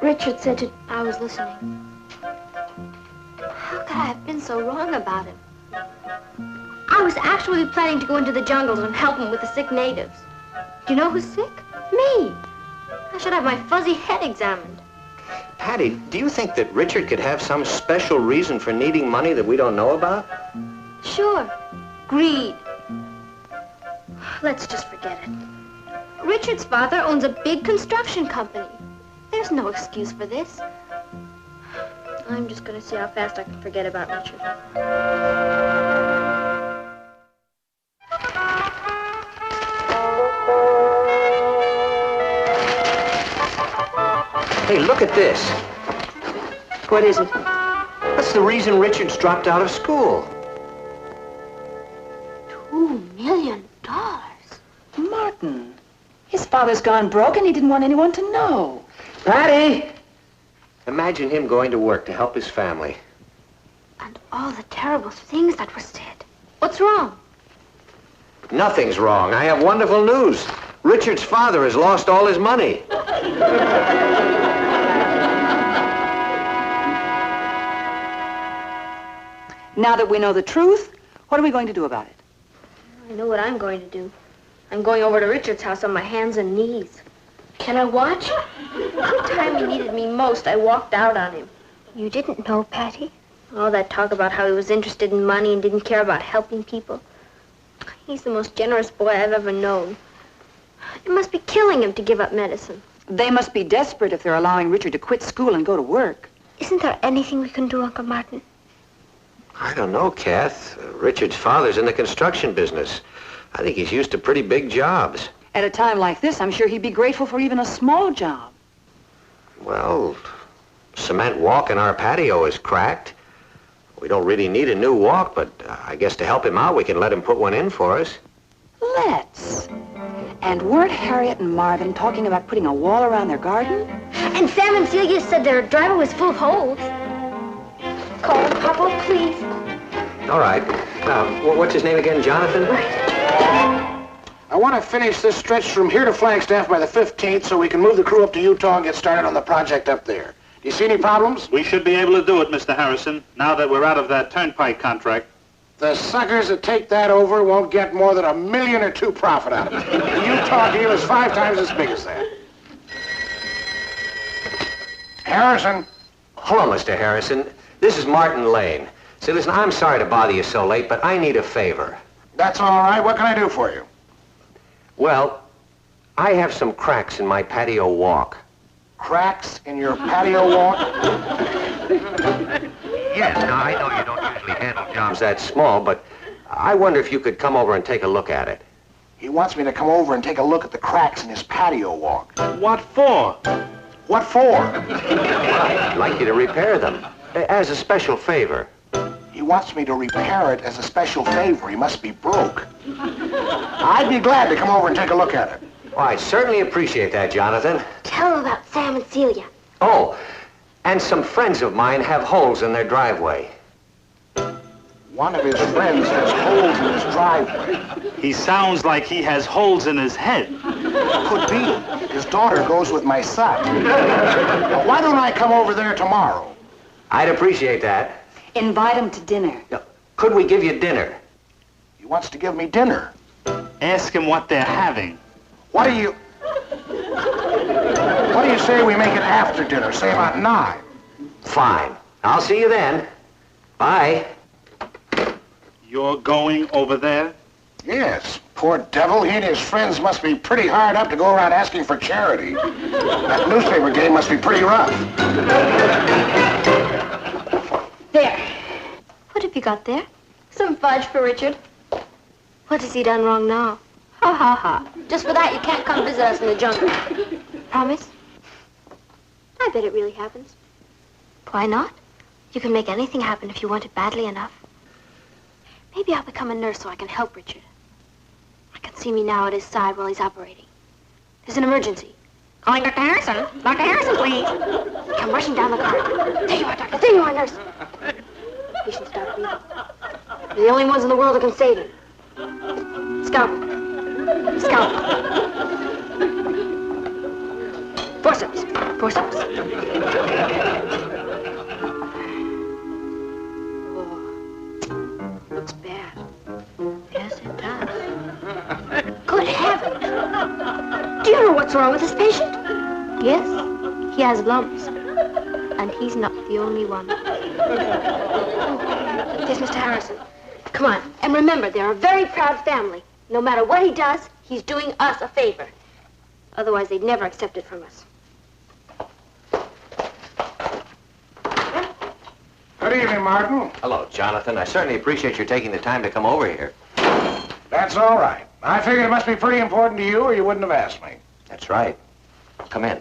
Richard said I was listening. How could I have been so wrong about him? I was actually planning to go into the jungles and help him with the sick natives. Do you know who's sick? Me. I should have my fuzzy head examined. Patty, do you think that Richard could have some special reason for needing money that we don't know about? Sure. Greed. Let's just forget it. Richard's father owns a big construction company. There's no excuse for this. I'm just going to see how fast I can forget about Richard. Hey, look at this. What is it? That's the reason Richard's dropped out of school. $2 million. Martin. His father's gone broke and he didn't want anyone to know. Patty! Imagine him going to work to help his family. And all the terrible things that were said. What's wrong? Nothing's wrong. I have wonderful news. Richard's father has lost all his money. Now that we know the truth, what are we going to do about it? I know what I'm going to do. I'm going over to Richard's house on my hands and knees. Can I watch? The time he needed me most, I walked out on him. You didn't know, Patty? All that talk about how he was interested in money and didn't care about helping people. He's the most generous boy I've ever known. It must be killing him to give up medicine. They must be desperate if they're allowing Richard to quit school and go to work. Isn't there anything we can do, Uncle Martin? I don't know, Kath. Richard's father's in the construction business. I think he's used to pretty big jobs. At a time like this, I'm sure he'd be grateful for even a small job. Well, cement walk in our patio is cracked. We don't really need a new walk, but I guess to help him out, we can let him put one in for us. Let's. And weren't Harriet and Marvin talking about putting a wall around their garden? And Sam and Celia said their driveway was full of holes. Call him, Papa, please. All right. What's his name again? Jonathan? I want to finish this stretch from here to Flagstaff by the 15th so we can move the crew up to Utah and get started on the project up there. Do you see any problems? We should be able to do it, Mr. Harrison, now that we're out of that turnpike contract. The suckers that take that over won't get more than $1 million or $2 million profit out of it. The Utah deal is 5 times as big as that. Harrison. Hello, Mr. Harrison. This is Martin Lane. Say, listen, I'm sorry to bother you so late, but I need a favor. That's all right. What can I do for you? Well, I have some cracks in my patio walk. Cracks in your patio walk? Yes, now I know you don't usually handle jobs that small, but I wonder if you could come over and take a look at it. He wants me to come over and take a look at the cracks in his patio walk. What for? What for? I'd like you to repair them, as a special favor. He wants me to repair it as a special favor. He must be broke. I'd be glad to come over and take a look at it. Well, I certainly appreciate that, Jonathan. Tell him about Sam and Celia. Oh, and some friends of mine have holes in their driveway. One of his friends has holes in his driveway. He sounds like he has holes in his head. Could be. His daughter goes with my son. Now, why don't I come over there tomorrow? I'd appreciate that. Invite him to dinner. Could we give you dinner? He wants to give me dinner. Ask him what they're having. What do you say we make it after dinner, say about 9? Fine. I'll see you then. Bye. You're going over there? Yes. Poor devil, he and his friends must be pretty hard up to go around asking for charity. That newspaper game must be pretty rough. There. What have you got there? Some fudge for Richard. What has he done wrong now? Ha ha ha. Just for that, you can't come visit us in the jungle. Promise? I bet it really happens. Why not? You can make anything happen if you want it badly enough. Maybe I'll become a nurse so I can help Richard. I can see me now at his side while he's operating. There's an emergency. Calling Dr. Harrison. Dr. Harrison, please. Come rushing down the corridor. There you are, doctor. There you are, nurse. Patient stop breathing. We're the only ones in the world who can save him. Scalpel. Scalpel. Forceps. Forceps. Oh, looks bad. Yes, it does. Good heavens. Do you know what's wrong with this patient? Yes, he has lumps. And he's not the only one. There's Mr. Harrison. Come on. And remember, they're a very proud family. No matter what he does, he's doing us a favor. Otherwise, they'd never accept it from us. Good evening, Martin. Hello, Jonathan. I certainly appreciate your taking the time to come over here. That's all right. I figured it must be pretty important to you or you wouldn't have asked me. That's right. Come in.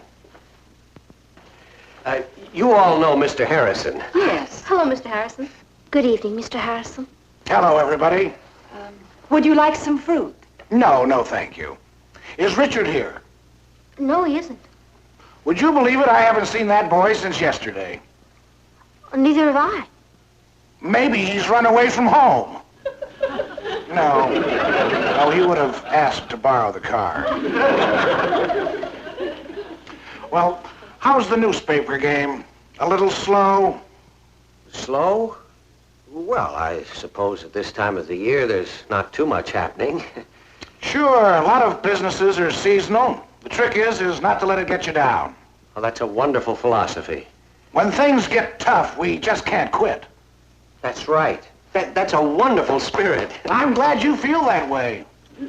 You all know Mr. Harrison. Yes. Hello, Mr. Harrison. Good evening, Mr. Harrison. Hello, everybody. Would you like some fruit? No, thank you. Is Richard here? No, he isn't. Would you believe it? I haven't seen that boy since yesterday. Neither have I. Maybe he's run away from home. No, he would have asked to borrow the car. Well, how's the newspaper game? A little slow? Slow? Well, I suppose at this time of the year there's not too much happening. Sure, a lot of businesses are seasonal. The trick is not to let it get you down. Well, that's a wonderful philosophy. When things get tough, we just can't quit. That's right. That's a wonderful spirit. I'm glad you feel that way. And,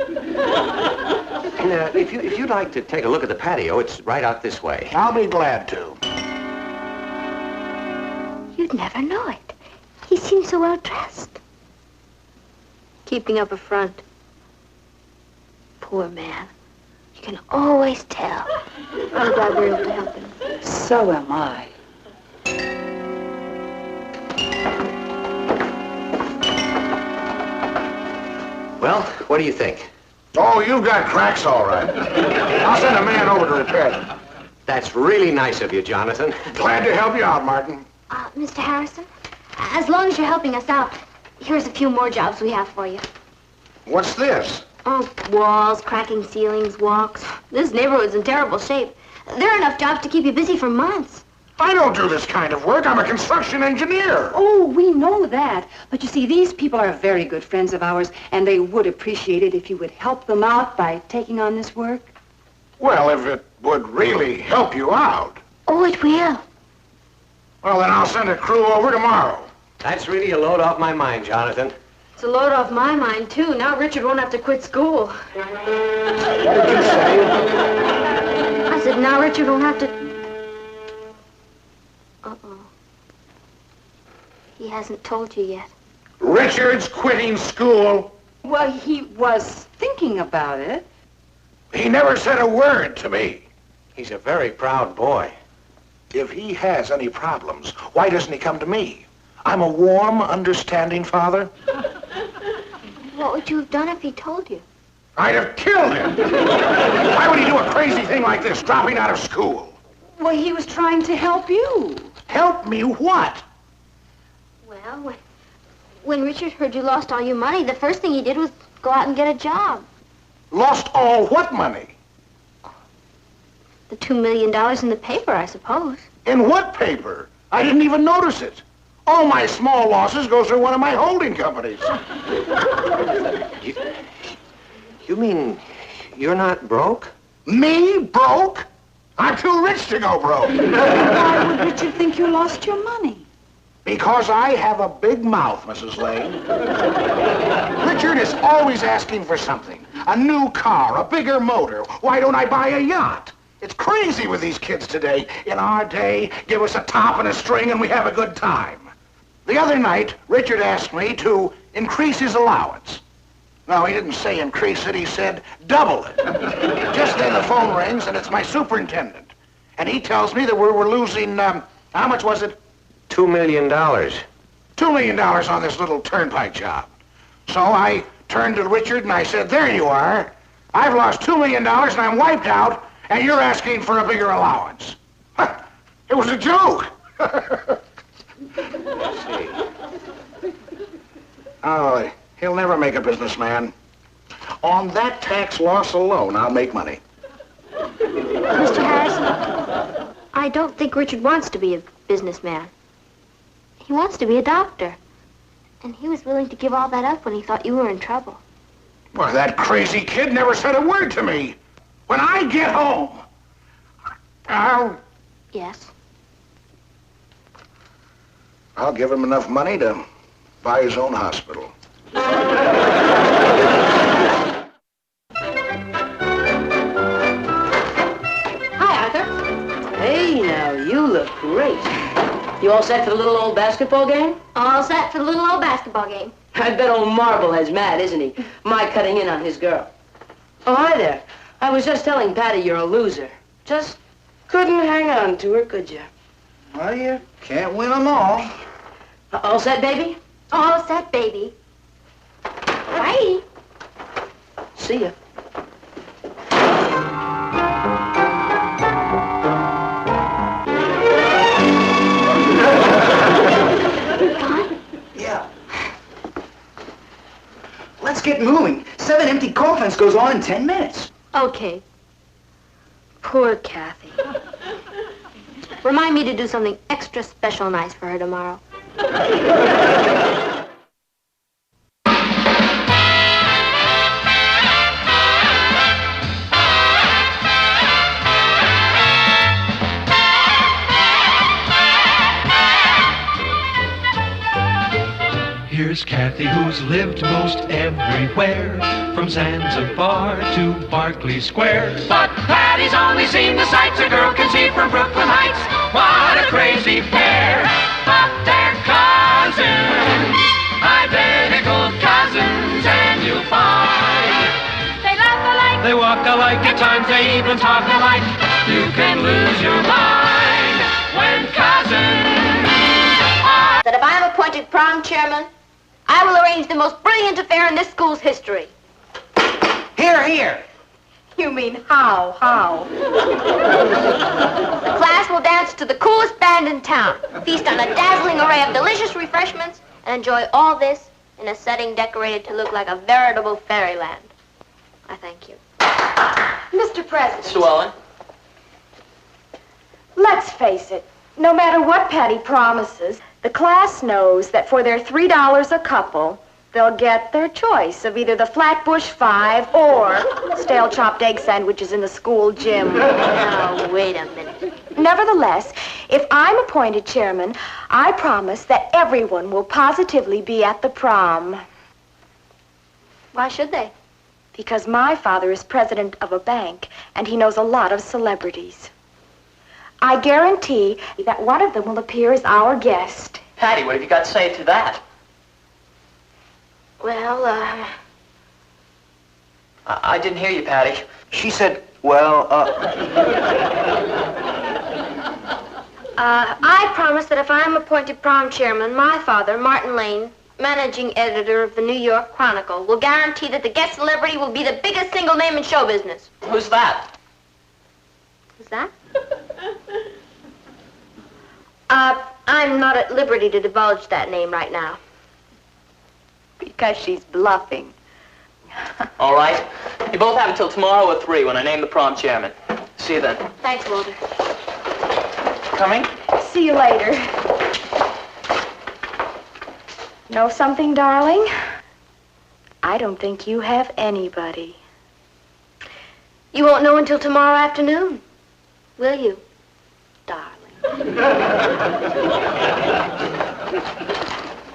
if you'd like to take a look at the patio, it's right out this way. I'll be glad to. You'd never know it. He seems so well dressed. Keeping up a front. Poor man. You can always tell. I'm glad we're able to help him. So am I. Well, what do you think? Oh, you've got cracks all right. I'll send a man over to repair them. That's really nice of you, Jonathan. Glad to help you out, Martin. Mr. Harrison, as long as you're helping us out, here's a few more jobs we have for you. What's this? Oh, walls, cracking ceilings, walks. This neighborhood's in terrible shape. There are enough jobs to keep you busy for months. I don't do this kind of work. I'm a construction engineer. Oh, we know that. But you see, these people are very good friends of ours, and they would appreciate it if you would help them out by taking on this work. Well, if it would really help you out. Oh, it will. Well, then I'll send a crew over tomorrow. That's really a load off my mind, Jonathan. It's a load off my mind, too. Now Richard won't have to quit school. What did you say? I said, now Richard won't have to... Uh-oh. He hasn't told you yet. Richard's quitting school. Well, he was thinking about it. He never said a word to me. He's a very proud boy. If he has any problems, why doesn't he come to me? I'm a warm, understanding father. What would you have done if he told you? I'd have killed him. Why would he do a crazy thing like this, dropping out of school? Well, he was trying to help you. Help me what? Well, when Richard heard you lost all your money, the first thing he did was go out and get a job. Lost all what money? The $2 million in the paper, I suppose. In what paper? I didn't even notice it. All my small losses go through one of my holding companies. You mean you're not broke? Me? Broke? I'm too rich to go broke. Why would Richard think you lost your money? Because I have a big mouth, Mrs. Lane. Richard is always asking for something. A new car, a bigger motor. Why don't I buy a yacht? It's crazy with these kids today. In our day, give us a top and a string and we have a good time. The other night, Richard asked me to increase his allowance. No, he didn't say increase it, he said double it. Just then the phone rings and it's my superintendent. And he tells me that we're losing, how much was it? $2 million. $2 million on this little turnpike job. So I turned to Richard and I said, there you are. I've lost $2 million and I'm wiped out, and you're asking for a bigger allowance. It was a joke. Oh, he'll never make a businessman. On that tax loss alone, I'll make money. Mr. Harrison, I don't think Richard wants to be a businessman. He wants to be a doctor. And he was willing to give all that up when he thought you were in trouble. Well, that crazy kid never said a word to me. When I get home, Yes? I'll give him enough money to buy his own hospital. Hi, Arthur. Hey, now, you look great. You all set for the little old basketball game? All set for the little old basketball game. I bet old Marblehead's mad, isn't he? My cutting in on his girl. Oh, hi there. I was just telling Patty you're a loser. Just couldn't hang on to her, could you? Well, you can't win them all. All set, baby? All set, baby. Bye. See ya. Yeah. Let's get moving. 7 empty coffins goes on in 10 minutes. Okay. Poor Kathy. Remind me to do something extra special nice for her tomorrow. Here's Kathy, who's lived most everywhere, from Zanzibar to Berkeley Square. But Patty's only seen the sights a girl can see from Brooklyn Heights. What a crazy pair, but they're cousins, identical cousins, and you'll find they laugh alike, they walk alike, at times they even talk alike. You can lose your mind when cousins are. That if I am appointed prom chairman, I will arrange the most brilliant affair in this school's history. Here, here. You mean how? The class will dance to the coolest band in town, feast on a dazzling array of delicious refreshments, and enjoy all this in a setting decorated to look like a veritable fairyland. I thank you. Mr. President. Sue Ellen? Let's face it, no matter what Patty promises, the class knows that for their $3 a couple, they'll get their choice of either the Flatbush 5 or stale chopped egg sandwiches in the school gym. Now, wait a minute. Nevertheless, if I'm appointed chairman, I promise that everyone will positively be at the prom. Why should they? Because my father is president of a bank, and he knows a lot of celebrities. I guarantee that one of them will appear as our guest. Patty, what have you got to say to that? Well, I didn't hear you, Patty. She said, well, I promise that if I am appointed prom chairman, my father, Martin Lane, managing editor of the New York Chronicle, will guarantee that the guest celebrity will be the biggest single name in show business. Who's that? Who's that? I'm not at liberty to divulge that name right now. Because she's bluffing. All right. You both have until tomorrow at 3 when I name the prom chairman. See you then. Thanks, Walter. Coming? See you later. Know something, darling? I don't think you have anybody. You won't know until tomorrow afternoon, will you, darling?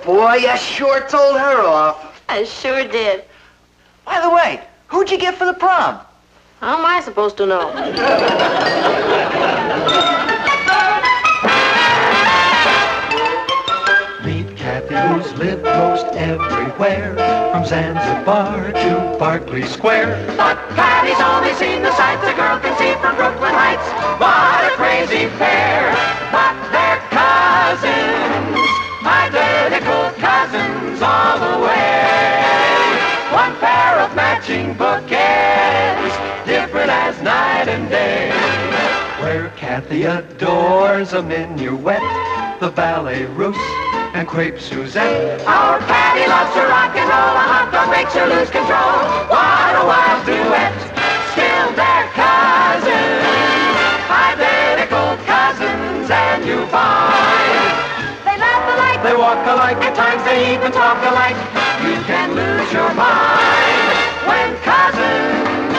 boy, you sure told her off. I sure did. By the way, who'd you get for the prom? How am I supposed to know? Meet Kathy, who's lived most everywhere, from Zanzibar to Berkeley Square. But Patty's only seen the sights a girl can see from Brooklyn Heights. What a crazy pair, but they're cousins, identical cousins all the way. One pair of matching bouquets, different as night and day. Where Kathy adores a minuet, the ballet russe, and crepe Suzette. Our Patty loves to rock and roll, a hot dog makes her lose control. What a wild duet, still they're cousins, identical cousins, and you find they laugh alike, they walk alike, at times they even talk alike. You can lose your mind when cousins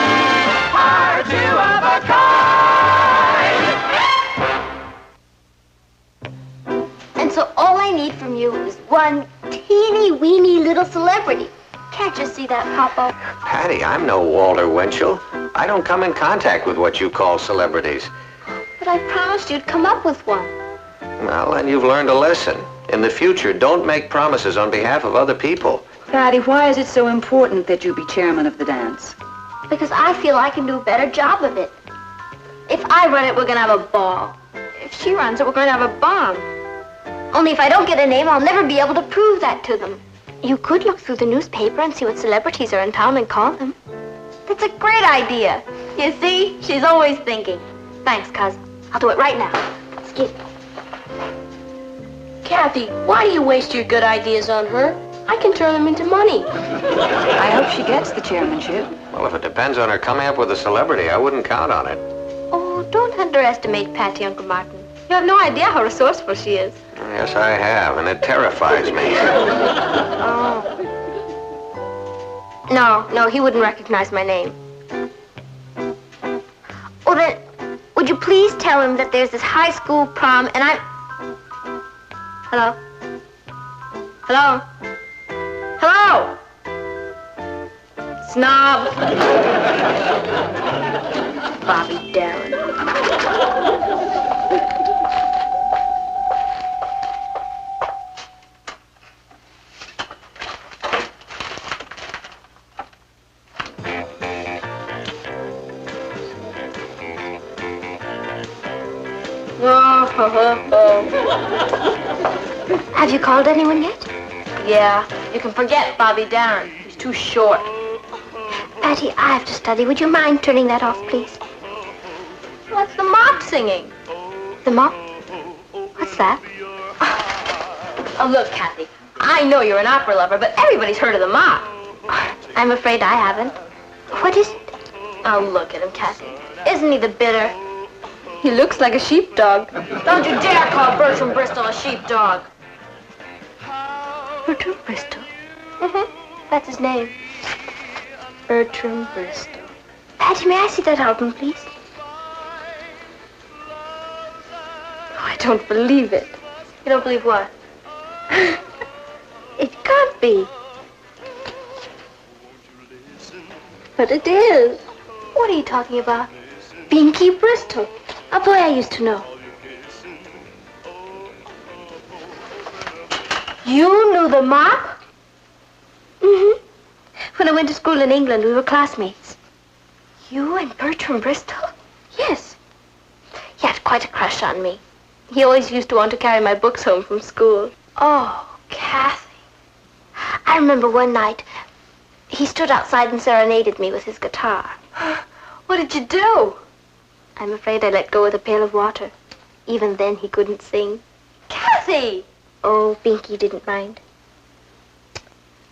are two of a kind. And so all I need from you is one teeny-weeny little celebrity. Can't you see that, Papa? Patty, I'm no Walter Winchell. I don't come in contact with what you call celebrities. But I promised you'd come up with one. Well, then you've learned a lesson. In the future, don't make promises on behalf of other people. Patty, why is it so important that you be chairman of the dance? Because I feel I can do a better job of it. If I run it, we're gonna have a ball. If she runs it, we're gonna have a bomb. Only if I don't get a name, I'll never be able to prove that to them. You could look through the newspaper and see what celebrities are in town and call them. That's a great idea. You see, she's always thinking. Thanks, cousin. I'll do it right now. Excuse me. Kathy, why do you waste your good ideas on her? I can turn them into money. I hope she gets the chairmanship. Well, if it depends on her coming up with a celebrity, I wouldn't count on it. Oh, don't underestimate Patty, Uncle Martin. You have no idea how resourceful she is. Yes, I have, and it terrifies me. Oh. No, he wouldn't recognize my name. Well, then, would you please tell him that there's this high school prom and I'm... Hello? Hello? Hello? Snob. Bobby Darin. Have you called anyone yet? Yeah, you can forget Bobby Darin. He's too short. Patty, I have to study. Would you mind turning that off, please? What's the mop singing? The mop? What's that? Oh, look, Kathy, I know you're an opera lover, but everybody's heard of the mop. I'm afraid I haven't. What is it? Oh, look at him, Kathy. Isn't he the bitter? He looks like a sheepdog. Don't you dare call Bertram Bristol a sheepdog. Bertram Bristol? Mm-hmm. That's his name. Bertram Bristol. Patty, may I see that album, please? Oh, I don't believe it. You don't believe what? It can't be. But it is. What are you talking about? Binky Bristol. A boy I used to know. You knew the mop? Mm-hmm. When I went to school in England, we were classmates. You and Bertram Bristol? Yes. He had quite a crush on me. He always used to want to carry my books home from school. Oh, Kathy. I remember one night, he stood outside and serenaded me with his guitar. What did you do? I'm afraid I let go with a pail of water. Even then, he couldn't sing. Kathy! Oh, Binky didn't mind.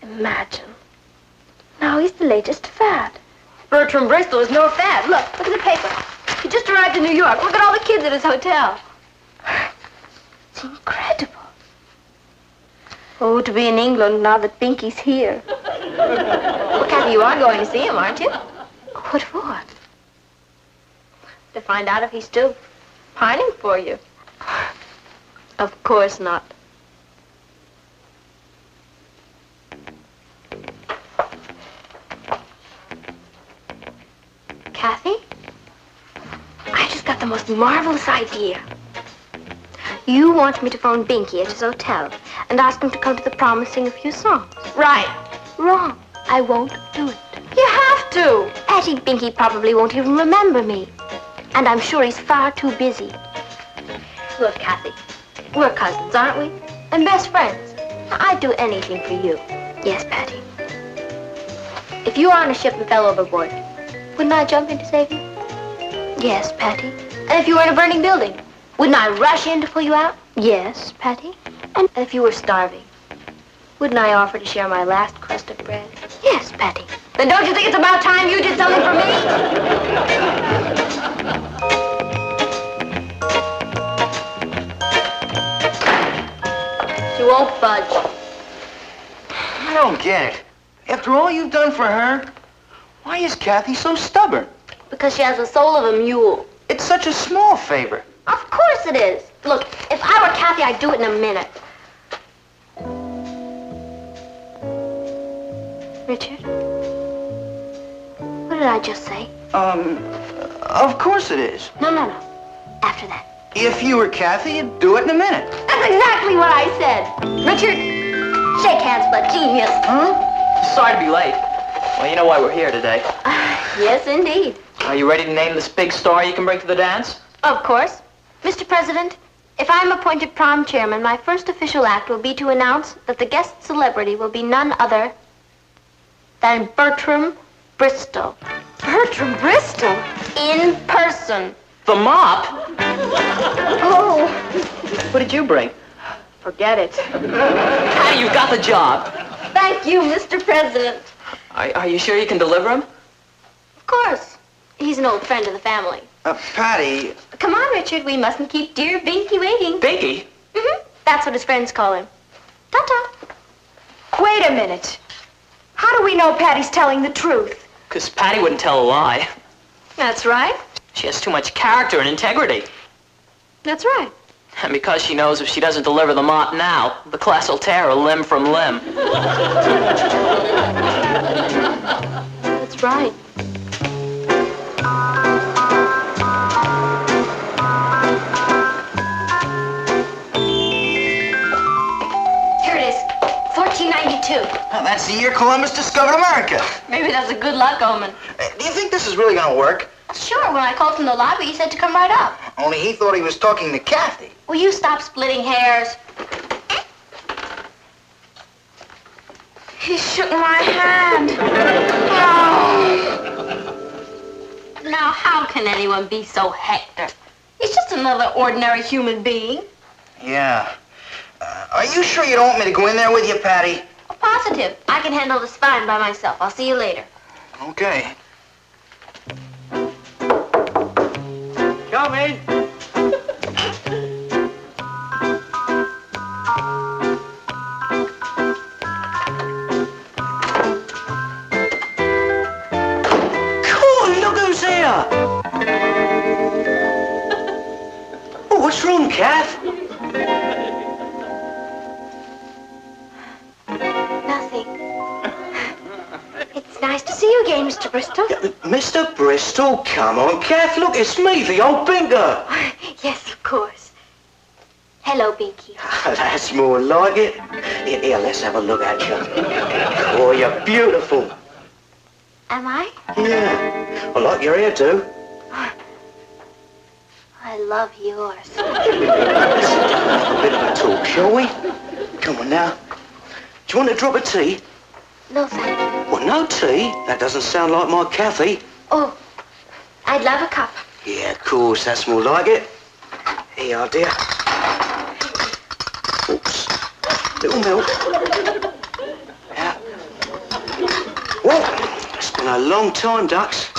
Imagine. Now he's the latest fad. Bertram Bristol is no fad. Look at the paper. He just arrived in New York. Look at all the kids at his hotel. It's incredible. Oh, to be in England now that Binky's here. Well, Kathy, you are going to see him, aren't you? What for? To find out if he's still pining for you. Of course not. Kathy? I just got the most marvelous idea. You want me to phone Binky at his hotel and ask him to come to the prom and sing a few songs. Right. Wrong. I won't do it. You have to. Patty, Binky probably won't even remember me. And I'm sure he's far too busy. Look, Kathy, we're cousins, aren't we? And best friends. I'd do anything for you. Yes, Patty. If you were on a ship and fell overboard, wouldn't I jump in to save you? Yes, Patty. And if you were in a burning building, wouldn't I rush in to pull you out? Yes, Patty. And if you were starving, wouldn't I offer to share my last crust of bread? Yes, Patty. Then don't you think it's about time you did something for me? She won't budge. I don't get it. After all you've done for her, why is Kathy so stubborn? Because she has the soul of a mule. It's such a small favor. Of course it is. Look, if I were Kathy, I'd do it in a minute. Richard? What did I just say? Of course it is. No. After that. If you were Kathy, you'd do it in a minute. That's exactly what I said. Richard, shake hands with a genius. Huh? Sorry to be late. Well, you know why we're here today. Yes, indeed. Are you ready to name this big star you can bring to the dance? Of course. Mr. President, if I'm appointed prom chairman, my first official act will be to announce that the guest celebrity will be none other than Bertram Bristol. Bertram Bristol? In person. The mop? Oh. What did you bring? Forget it. Patty, you've got the job. Thank you, Mr. President. Are you sure you can deliver him? Of course. He's an old friend of the family. Patty. Come on, Richard. We mustn't keep dear Binky waiting. Binky? Mm-hmm. That's what his friends call him. Ta-ta. Wait a minute. How do we know Patty's telling the truth? Because Patty wouldn't tell a lie. That's right. She has too much character and integrity. That's right. And because she knows if she doesn't deliver the mop now, the class will tear her limb from limb. That's right. Here it is. 1492. That's the year Columbus discovered America. Maybe that's a good luck omen. Do you think this is really gonna work? Sure, when I called from the lobby, he said to come right up. Only he thought he was talking to Kathy. Will you stop splitting hairs? He shook my hand. Now, how can anyone be so hectic? He's just another ordinary human being. Yeah. Are you sure you don't want me to go in there with you, Patty? Oh, positive. I can handle this fine by myself. I'll see you later. Okay. Coming. Oh, what's wrong, Kath? Nothing. It's nice to see you again, Mr. Bristol. Mr. Bristol, come on, Kath. Look, it's me, the old Binker. Yes, of course. Hello, Binky. That's more like it. Here, let's have a look at you. Oh, you're beautiful. Am I? Yeah. I like your hair, too. I love yours. Let's have a bit of a talk, shall we? Come on now. Do you want a drop of tea? No, thank you. Well, no tea? That doesn't sound like my Kathy. Oh, I'd love a cup. Yeah, of course. That's more like it. Here you are, dear. Oops. Little milk. Yeah. Well, it's been a long time, Ducks.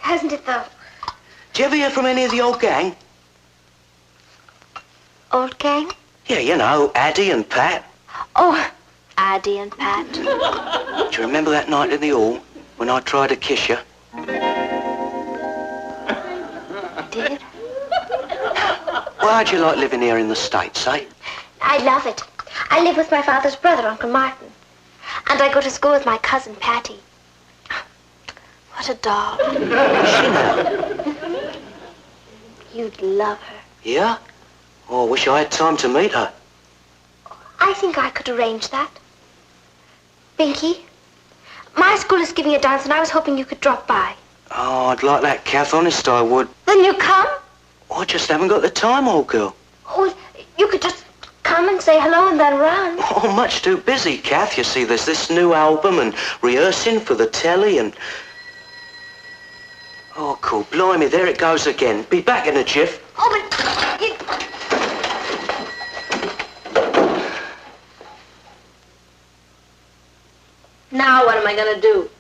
Hasn't it, though? Do you ever hear from any of the old gang? Old gang? Yeah, you know, Addie and Pat. Oh, Addie and Pat. Do you remember that night in the hall when I tried to kiss you? Did? Well, how'd you like living here in the States, eh? I love it. I live with my father's brother, Uncle Martin. And I go to school with my cousin, Patty. What a doll. You'd love her. Yeah? Oh, I wish I had time to meet her. I think I could arrange that. Binky, my school is giving a dance and I was hoping you could drop by. Oh, I'd like that, Kath. Honest, I would. Then you come? Oh, I just haven't got the time, old girl. Oh, you could just come and say hello and then run. Oh, much too busy, Kath. You see, there's this new album and rehearsing for the telly and... Oh, cool. Blimey, there it goes again. Be back in a jiff. Oh, but... Now what am I gonna do?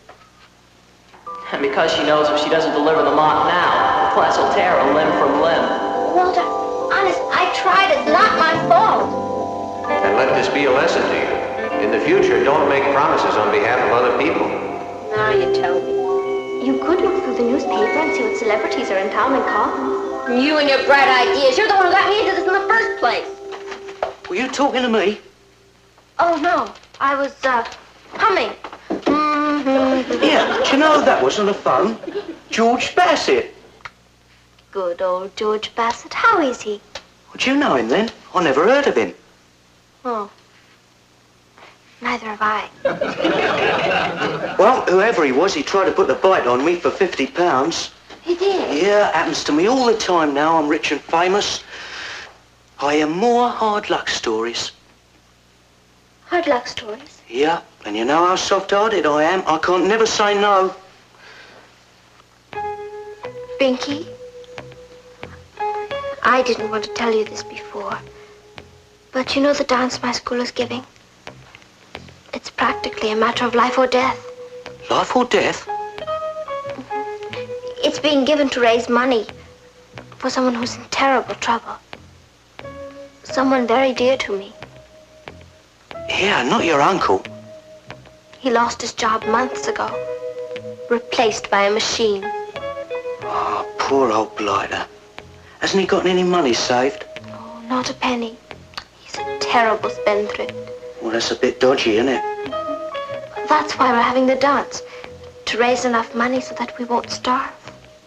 And because she knows if she doesn't deliver the mop now, the class will tear her limb from limb. Walter, honest, I tried. It's not my fault. And let this be a lesson to you. In the future, don't make promises on behalf of other people. Now you tell me. You could look through the newspaper and see what celebrities are in town and call. You and your bright ideas. You're the one who got me into this in the first place. Were you talking to me? Oh, no. I was, humming. Yeah, do you know that was on the phone? George Bassett. Good old George Bassett. How is he? Would you know him then? I never heard of him. Oh. Neither have I. Well, whoever he was, he tried to put the bite on me for £50. He did? Yeah, happens to me all the time now. I'm rich and famous. I hear more hard luck stories. Hard luck stories? Yeah, and you know how soft-hearted I am. I can't never say no. Binky, I didn't want to tell you this before, but you know the dance my school is giving? It's practically a matter of life or death. Life or death? It's being given to raise money for someone who's in terrible trouble. Someone very dear to me. Yeah, not your uncle. He lost his job months ago, replaced by a machine. Oh, poor old blighter. Hasn't he got any money saved? Oh, not a penny. He's a terrible spendthrift. Well, that's a bit dodgy, isn't it? That's why we're having the dance, to raise enough money so that we won't starve.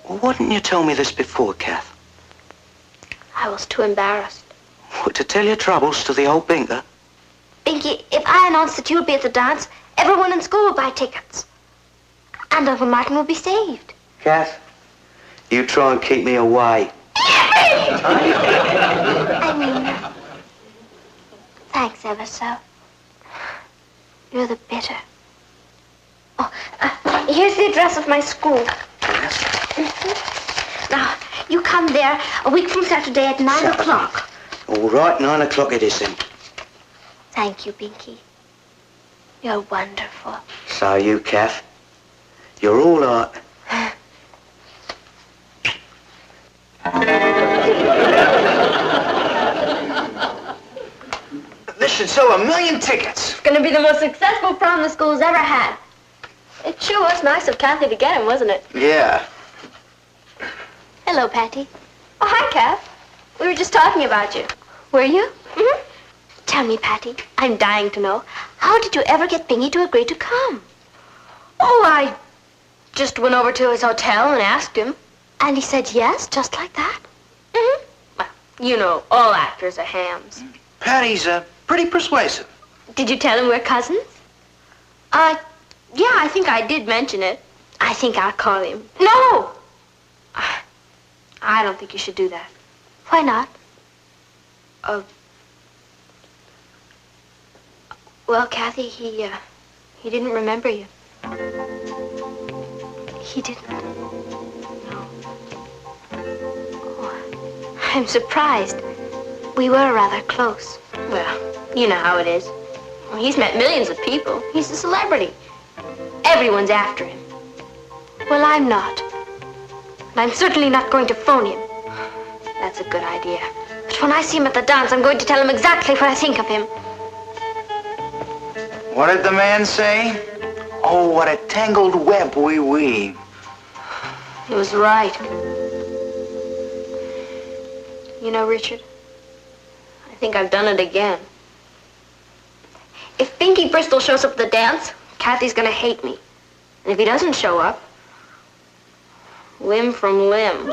Well, why didn't you tell me this before, Kath? I was too embarrassed. What, to tell your troubles to the old binker? Binky, if I announced that you would be at the dance, everyone in school would buy tickets. And Uncle Martin would be saved. Kath, you try and keep me away. I mean, thanks ever so. You're the bitter. Oh, here's the address of my school. Now, you come there a week from Saturday at 9 o'clock. All right, 9 o'clock it is then. Thank you, Binky. You're wonderful. So are you, Kath. You're all right. This should sell 1 million tickets. It's going to be the most successful prom the school's ever had. It sure was nice of Kathy to get him, wasn't it? Yeah. Hello, Patty. Oh, hi, Kath. We were just talking about you. Were you? Mm-hmm. Tell me, Patty, I'm dying to know, how did you ever get Bingy to agree to come? Oh, I just went over to his hotel and asked him. And he said yes, just like that? Mm-hmm. Well, you know, all actors are hams. Patty's pretty persuasive. Did you tell him we're cousins? Yeah, I think I did mention it. I think I'll call him. No! I don't think you should do that. Why not? Well, Kathy, he didn't remember you. He didn't? No. Oh, I'm surprised. We were rather close. Well, you know how it is. Well, he's met millions of people. He's a celebrity. Everyone's after him. Well, I'm not. And I'm certainly not going to phone him. That's a good idea. But when I see him at the dance, I'm going to tell him exactly what I think of him. What did the man say? Oh, what a tangled web we weave. He was right. You know, Richard, I think I've done it again. If Binky Bristol shows up at the dance, Kathy's gonna hate me. And if he doesn't show up, limb from limb.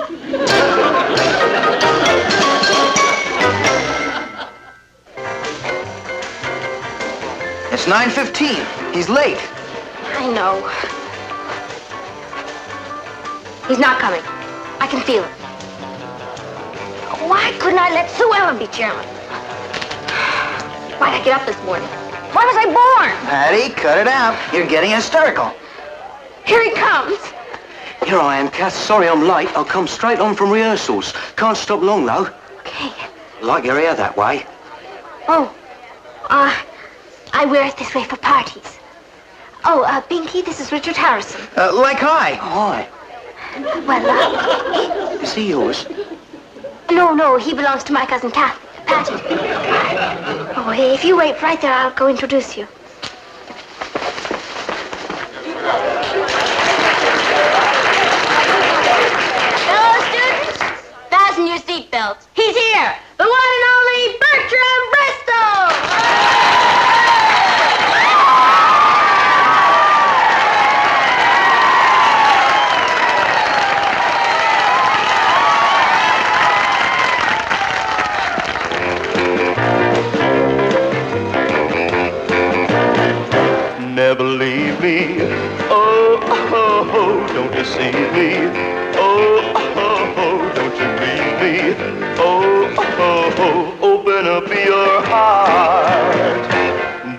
It's 9:15. He's late. I know. He's not coming. I can feel it. Why couldn't I let Sue Ellen be chairman? Why'd I get up this morning? Why was I born? Patty, cut it out. You're getting hysterical. Here he comes. Here I am, Kath. Sorry I'm late. I'll come straight on from rehearsals. Can't stop long, though. Okay. Like your hair that way. Oh, I wear it this way for parties. Oh, Binky, this is Richard Harrison. Like hi. Hi. Well, Is he yours? No, he belongs to my cousin Patty. Oh, if you wait right there, I'll go introduce you. Hello, students. Fasten your seatbelts. He's here, the one and only Bertram Bristol. never leave me. Oh, oh, oh, don't deceive me. Oh, oh, oh, don't you grieve me. Oh, oh, oh, open up your heart.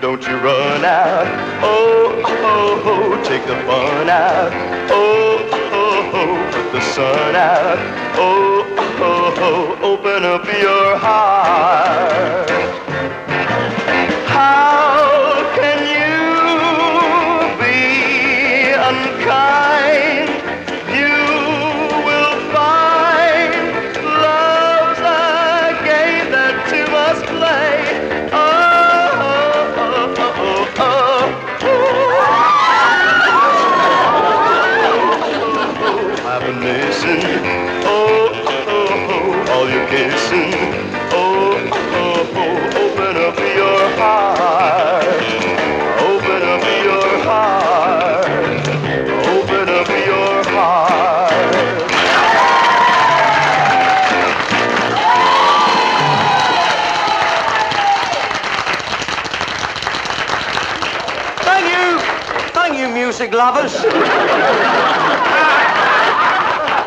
Don't you run out. Oh, oh, oh, take the fun out. Oh, oh, oh, put the sun out. Oh, oh, oh, open up your heart. How can you be unkind? You will find love's a game that two must play. Oh, oh, oh, oh, oh. Have a listen. Oh, oh, oh, all your kissing. Oh, oh, oh, open up your heart. Open up your heart. Open up your heart. Thank you, music lovers.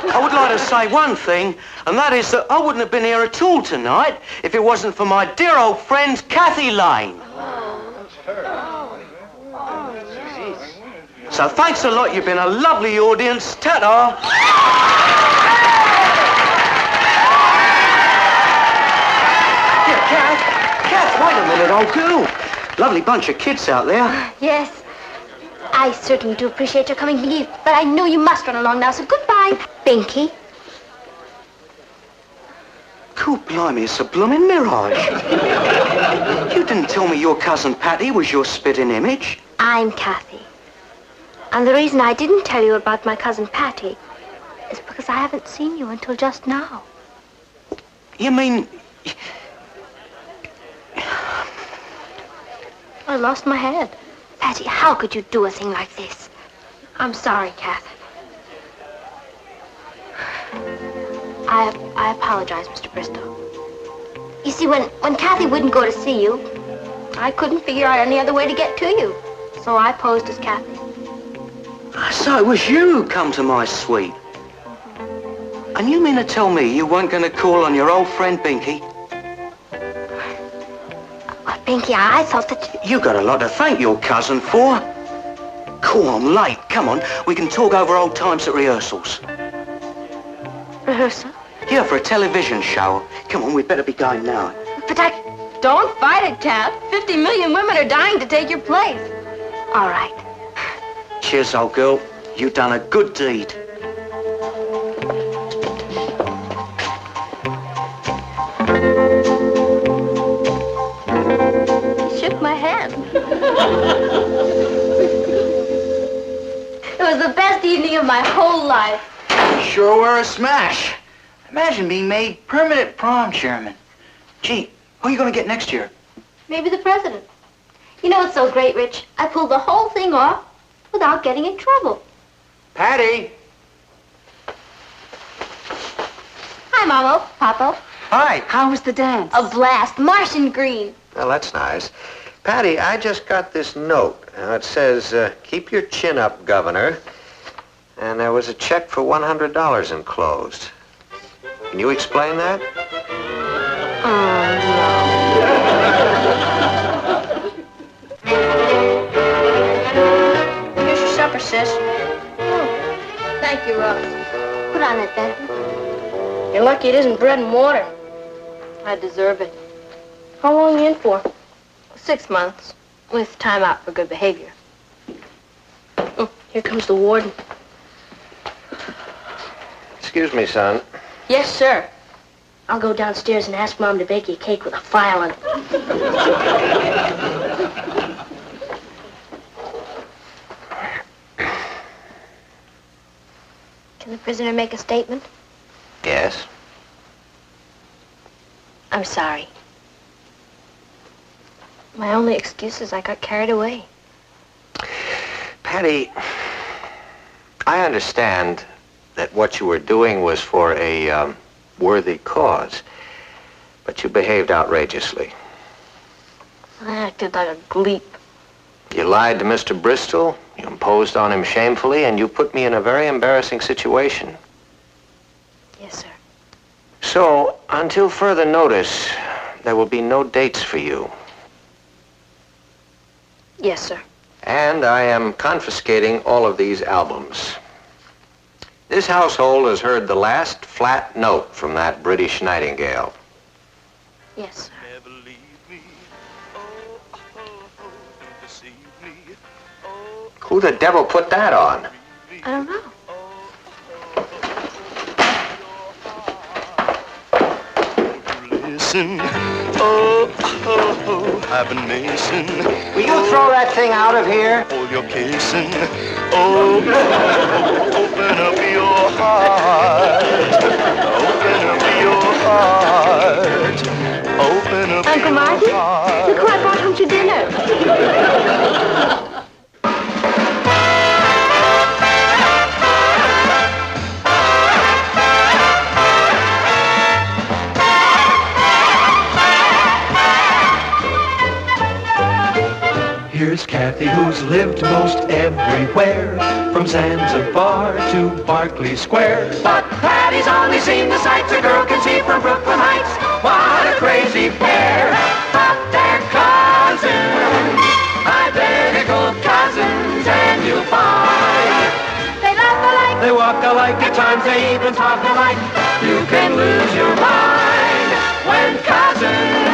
I would like to say one thing, and that is that I wouldn't have been here at all tonight if it wasn't for my dear old friend, Kathy Lane. So thanks a lot, you've been a lovely audience. Ta-ta! Yeah, Kath, wait a minute, old girl. Lovely bunch of kids out there. Yes. I certainly do appreciate your coming, Binky, but I know you must run along now, so goodbye, Binky. Cool, blimey, it's a blooming mirage. You didn't tell me your cousin Patty was your spitting image. I'm Kathy. And the reason I didn't tell you about my cousin Patty is because I haven't seen you until just now. You mean... I lost my head. Patty, how could you do a thing like this? I'm sorry, Kath. I apologize, Mr. Bristow. You see, when Kathy wouldn't go to see you, I couldn't figure out any other way to get to you. So I posed as Kathy. So it was you who come to my suite? And you mean to tell me you weren't going to call on your old friend Binky? Well, Binky, I thought that... You got a lot to thank your cousin for. Cool, I'm late. Come on, we can talk over old times at rehearsals. Rehearsal? Yeah, for a television show. Come on, we'd better be going now. But I... Don't fight it, Kath. 50 million women are dying to take your place. All right. Cheers, old girl. You've done a good deed. He shook my hand. It was the best evening of my whole life. Sure were a smash. Imagine being made permanent prom chairman. Gee, who are you going to get next year? Maybe the president. You know what's so great, Rich? I pulled the whole thing off without getting in trouble. Patty! Hi, Mamo. Papa. Hi. How was the dance? A blast. Martian green. Well, that's nice. Patty, I just got this note. Now, it says, keep your chin up, Governor. And there was a check for $100 enclosed. Can you explain that? Here's your supper, sis. Oh, thank you, Ross. Put on it, Benton. You're lucky it isn't bread and water. I deserve it. How long are you in for? 6 months, with time out for good behavior. Oh, here comes the warden. Excuse me, son. Yes, sir. I'll go downstairs and ask Mom to bake you a cake with a file on it. Can the prisoner make a statement? Yes? I'm sorry. My only excuse is I got carried away. Patty, I understand that what you were doing was for a worthy cause, but you behaved outrageously. I acted like a gleep. You lied to Mr. Bristol, you imposed on him shamefully, and you put me in a very embarrassing situation. Yes, sir. So, until further notice, there will be no dates for you. Yes, sir. And I am confiscating all of these albums. This household has heard the last flat note from that British nightingale. Yes, sir. Who the devil put that on? I don't know. Listen, oh, oh, oh, I've been missing. Will you throw that thing out of here? All your kissing, oh, open up your heart. Open up your heart. Open up Uncle your Marty, heart. look who I brought home to dinner. Here's Kathy, who's lived most everywhere, from Zanzibar to Berkeley Square. But Patty's only seen the sights a girl can see from Brooklyn Heights. What a crazy pair, but they're cousins, identical cousins, and you'll find they laugh alike, they walk alike, at times they even talk alike. You can lose your mind when cousins